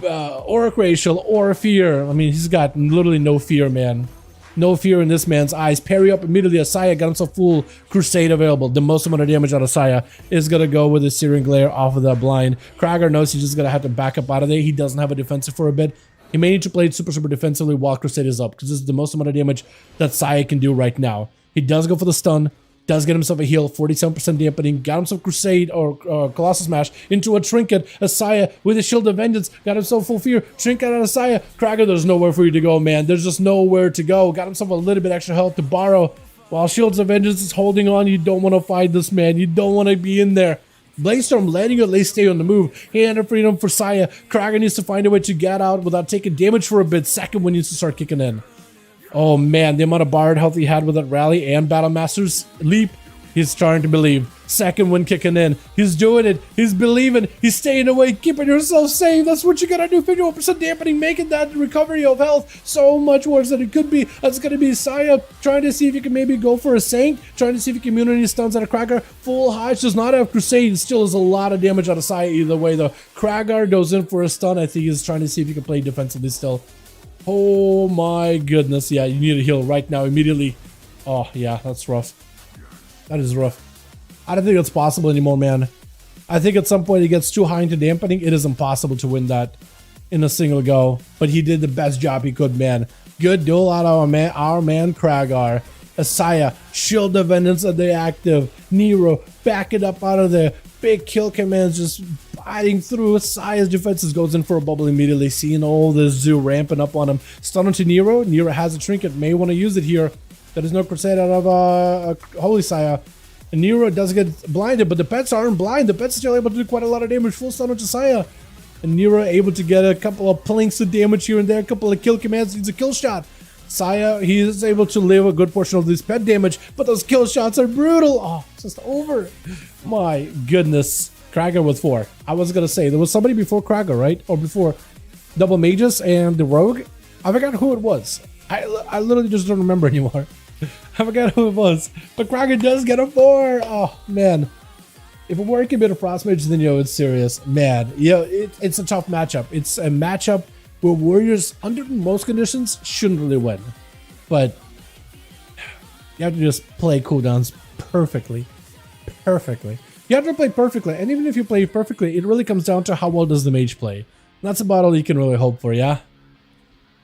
auric racial or fear. I mean, he's got literally no fear, man. No fear in this man's eyes. Parry up immediately as Saya got himself full Crusade available. The most amount of damage out of Saya is going to go with the Searing Glare off of that blind. Krager knows he's just going to have to back up out of there. He doesn't have a defensive for a bit. He may need to play it super defensively while Crusade is up, because this is the most amount of damage that Saya can do right now. He does go for the stun, does get himself a heal, 47% dampening, got himself Crusade or Colossus Smash into a Trinket. As Saya with a Shield of Vengeance got himself full fear. Trinket out of Saya. Krager, there's nowhere for you to go, man. There's just nowhere to go. Got himself a little bit extra health to borrow. While Shields of Vengeance is holding on, you don't want to fight this man. You don't want to be in there. Blaze Storm letting you at least stay on the move. Hand of freedom for Saya. Krager needs to find a way to get out without taking damage for a bit. Second one needs to start kicking in. Oh man, the amount of borrowed health he had with that rally and Battle Master's leap. He's starting to believe. Second one kicking in. He's doing it. He's believing. He's staying away, keeping yourself safe. That's what you gotta do. 51% dampening, making that recovery of health so much worse than it could be. That's gonna be Saya trying to see if you can maybe go for a Sank. Trying to see if you can immune any stuns out of Krager. Full Hodge does not have Crusade. It still is a lot of damage out of Saya either way though. Krager goes in for a stun. I think he's trying to see if he can play defensively still. Oh my goodness. Yeah, you need a heal right now immediately. Oh yeah, that's rough. That is rough. I don't think it's possible anymore, man. I think at some point it gets too high into dampening. It is impossible to win that in a single go. But he did the best job he could, man. Good duel out of our man Kragar. Asaya, Shield of Vengeance at the active. Nero, back it up out of there. Big kill commands just biting through. Asaya's defenses goes in for a bubble immediately. Seeing all this zoo ramping up on him. Stun into Nero. Nero has a trinket. May want to use it here. There is no Crusade out of Holy Saya. And Nero does get blinded, but the pets aren't blind. The pets are still able to do quite a lot of damage. Full stun into Saya. And Nero able to get a couple of plinks of damage here and there. A couple of kill commands. Needs a kill shot. Saya, he is able to live a good portion of this pet damage, but those kill shots are brutal. Oh, it's just over. My goodness. Krager with 4. I was going to say, there was somebody before Krager, right? Or before Double Mages and the Rogue. I forgot who it was. I literally just don't remember anymore. I forgot who it was. But Krager does get a 4. Oh, man. If it weren't a bit of Frost Mage, then it's serious. Man, it's a tough matchup. It's a matchup where Warriors, under most conditions, shouldn't really win. But you have to just play cooldowns perfectly. Perfectly. You have to play perfectly. And even if you play perfectly, it really comes down to how well does the mage play. That's about all you can really hope for, yeah?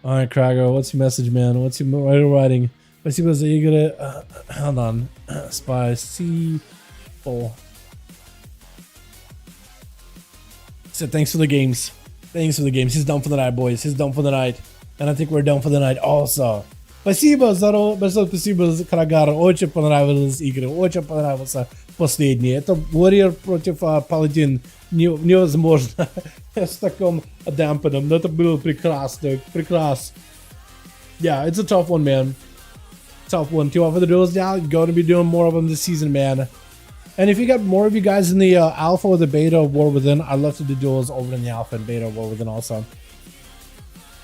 Alright, Krago, what's your message, man? What's your writing? Let's see, was you gonna hold on. Spy C4. Said thanks for the games. Thanks for the games. He's done for the night, boys. He's done for the night. And I think we're done for the night also. Спасибо за Крагар. Очень понравились игры. Очень понравился последний. Это Warrior против Paladin. Невозможно с таким дампеном. Но это было прекрасно. Прекрасно. Yeah, it's a tough one, man. Tough one. Too for the duels now. You're going to be doing more of them this season, man. And if you got more of you guys in the alpha or the beta of War Within, I'd love to do duels over in the alpha and beta of War Within also.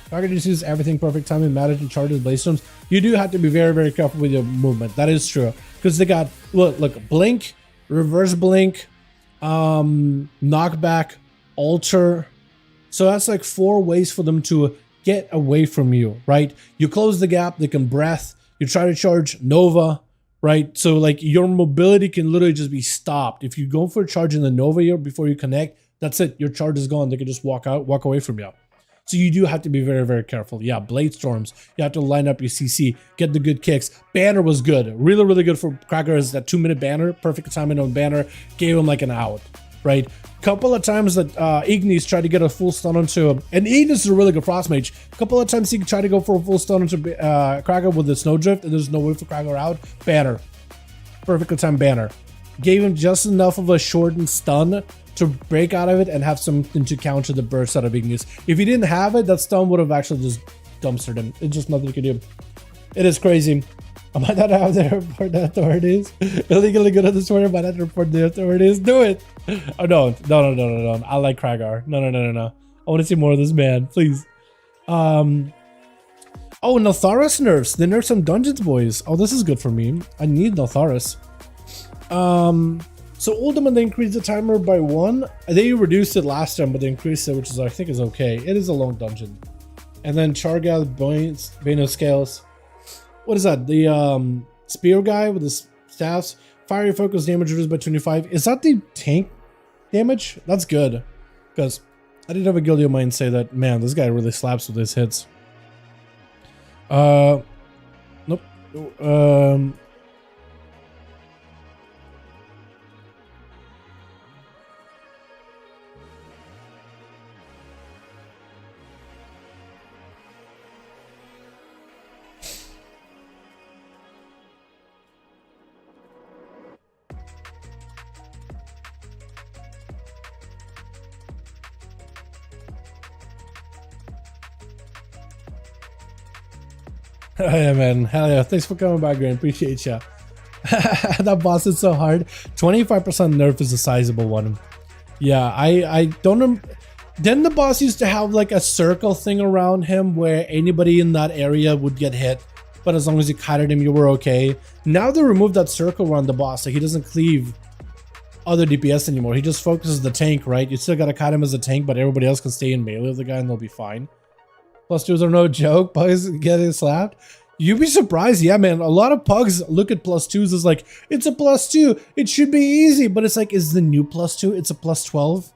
Target just use everything perfect timing, manage and charges blade storms. You do have to be very, very careful with your movement. That is true. Because they got, look, blink, reverse blink, knockback, alter. So that's like 4 ways for them to get away from you, right? You close the gap, they can breath. You try to charge Nova, right? So like your mobility can literally just be stopped. If you go for a charge in the Nova here before you connect, that's it. Your charge is gone. They can just walk away from you. So you do have to be very, very careful. Yeah, Blade Storms. You have to line up your CC, get the good kicks. Banner was good. Really, really good for Crackers. That 2-minute banner, perfect timing on banner, gave him like an out, right? Couple of times that Ignis tried to get a full stun onto him. And Ignis is a really good Frost Mage. Couple of times he tried to go for a full stun onto Cracker with the Snowdrift, and there's no way for Cracker out. Banner. Perfectly timed banner. Gave him just enough of a shortened stun to break out of it and have something to counter the burst out of Ignis. If he didn't have it, that stun would have actually just dumpstered him. It's just nothing you can do. It is crazy. I might not have to report the authorities. Illegally good at this warrior, might not report the authorities. Do it! Oh, don't. No. I like Kragar. No. I want to see more of this man, please. Oh, Notharis nerfs. They nerfed some dungeons, boys. Oh, this is good for me. I need Notharis. So ultimate, they increased the timer by 1. They reduced it last time, but they increased it, which is I think is okay. It is a long dungeon. And then Chargal, Bane of Scales. What is that? The spear guy with the staffs. Fiery focus damage reduced by 25. Is that the tank damage? That's good. Because I did have a guilty of mine say that, man, this guy really slaps with his hits. Nope. Yeah, man. Hell yeah. Thanks for coming back, Grant. Appreciate ya. That boss is so hard. 25% nerf is a sizable one. Yeah, I don't... Then the boss used to have like a circle thing around him where anybody in that area would get hit. But as long as you kited him, you were okay. Now they removed that circle around the boss, so he doesn't cleave other DPS anymore. He just focuses the tank, right? You still gotta kite him as a tank, but everybody else can stay in melee with the guy and they'll be fine. +2s are no joke. Pugs getting slapped. You'd be surprised. Yeah, man. A lot of pugs look at +2s as like, it's a +2. It should be easy. But it's like, is the new +2? It's a +12.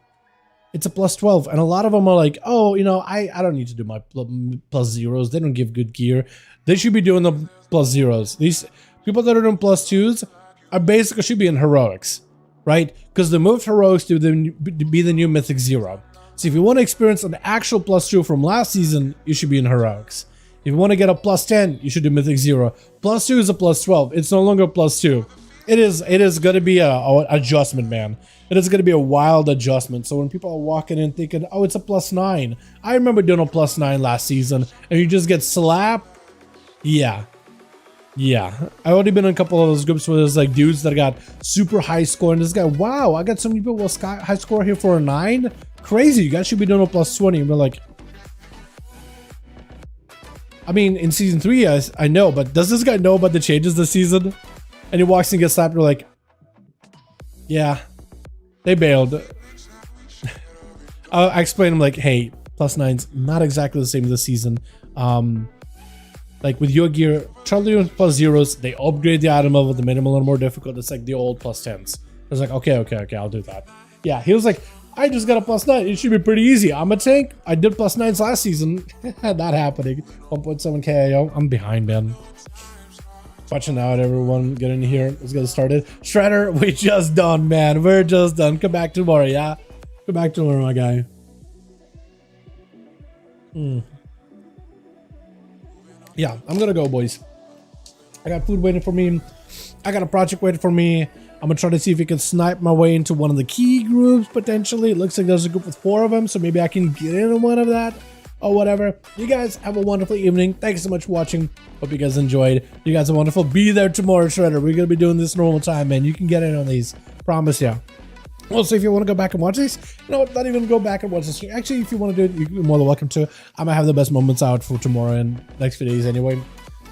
It's a +12. And a lot of them are like, oh, you know, I don't need to do my +0s. They don't give good gear. They should be doing the +0s. These people that are doing +2s are basically should be in heroics, right? Because they moved heroics to be the new Mythic 0. So if you want to experience an actual +2 from last season, you should be in heroics. If you want to get a +10, you should do Mythic 0. +2 is a +12. It's no longer +2. It is going to be a adjustment, man. It is going to be a wild adjustment. So when people are walking in thinking, oh, it's a +9. I remember doing a +9 last season, and you just get slapped. Yeah. I've already been in a couple of those groups where there's like dudes that got super high score, and this guy, wow, I got some people with high score here for a 9. Crazy, you guys should be doing a +20. And we're like, I mean, in season 3, I know, but does this guy know about the changes this season? And he walks in and gets slapped, and we're like, yeah, They bailed. I explained them like, hey, +9's not exactly the same this season. Like with your gear, try to do +0s. They upgrade the item level, the minimal and more difficult. It's like the old +10s. I was like, okay, I'll do that. Yeah, he was like, I just got a +9. It should be pretty easy. I'm a tank. I did +9s last season. Not happening. 1.7k AO. I'm behind, man. Watching out, everyone. Get in here. Let's get it started. Shredder, we just done, man. We're just done. Come back tomorrow, yeah? Come back tomorrow, my guy. Yeah, I'm gonna go, boys. I got food waiting for me. I got a project waiting for me. I'm gonna try to see if we can snipe my way into one of the key groups, potentially. It looks like there's a group with 4 of them, so maybe I can get into one of that or whatever. You guys have a wonderful evening. Thanks so much for watching. Hope you guys enjoyed. You guys are wonderful. Be there tomorrow, Shredder. We're gonna be doing this normal time, man. You can get in on these. Promise ya. Also, if you want to go back and watch this, you know what, not even go back and watch this. Actually, if you want to do it, you're more than welcome to. I'm gonna have the best moments out for tomorrow and next few days anyway.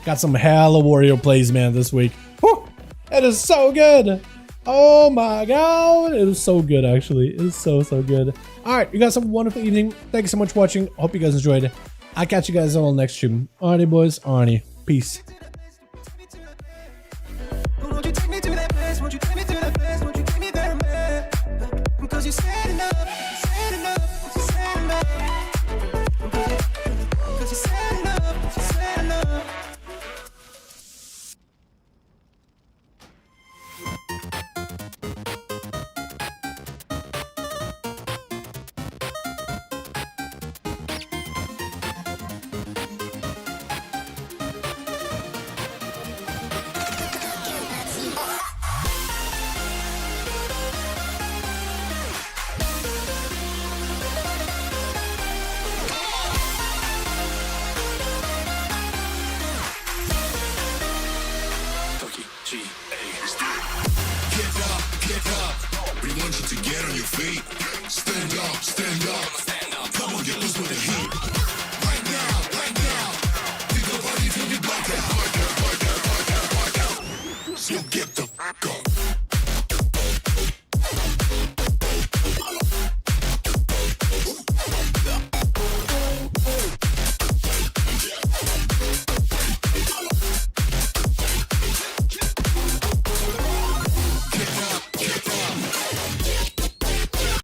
Got some hella warrior plays, man, this week. Whew, it is so good. Oh my god, it is so good, actually. It is so good. All right, you guys have a wonderful evening. Thank you so much for watching. Hope you guys enjoyed. I'll catch you guys all next stream. Alrighty, boys. Alrighty, peace. Won't you take me to that place? Won't you take me to that place? Won't you take me there, man? Because you said enough, you said enough, you said enough. Because you said enough, you said enough. Get up. We want you to get on your feet. Stand up, stand up. Come on, get loose with the heat. Right now. Pick up body till you black out. So get the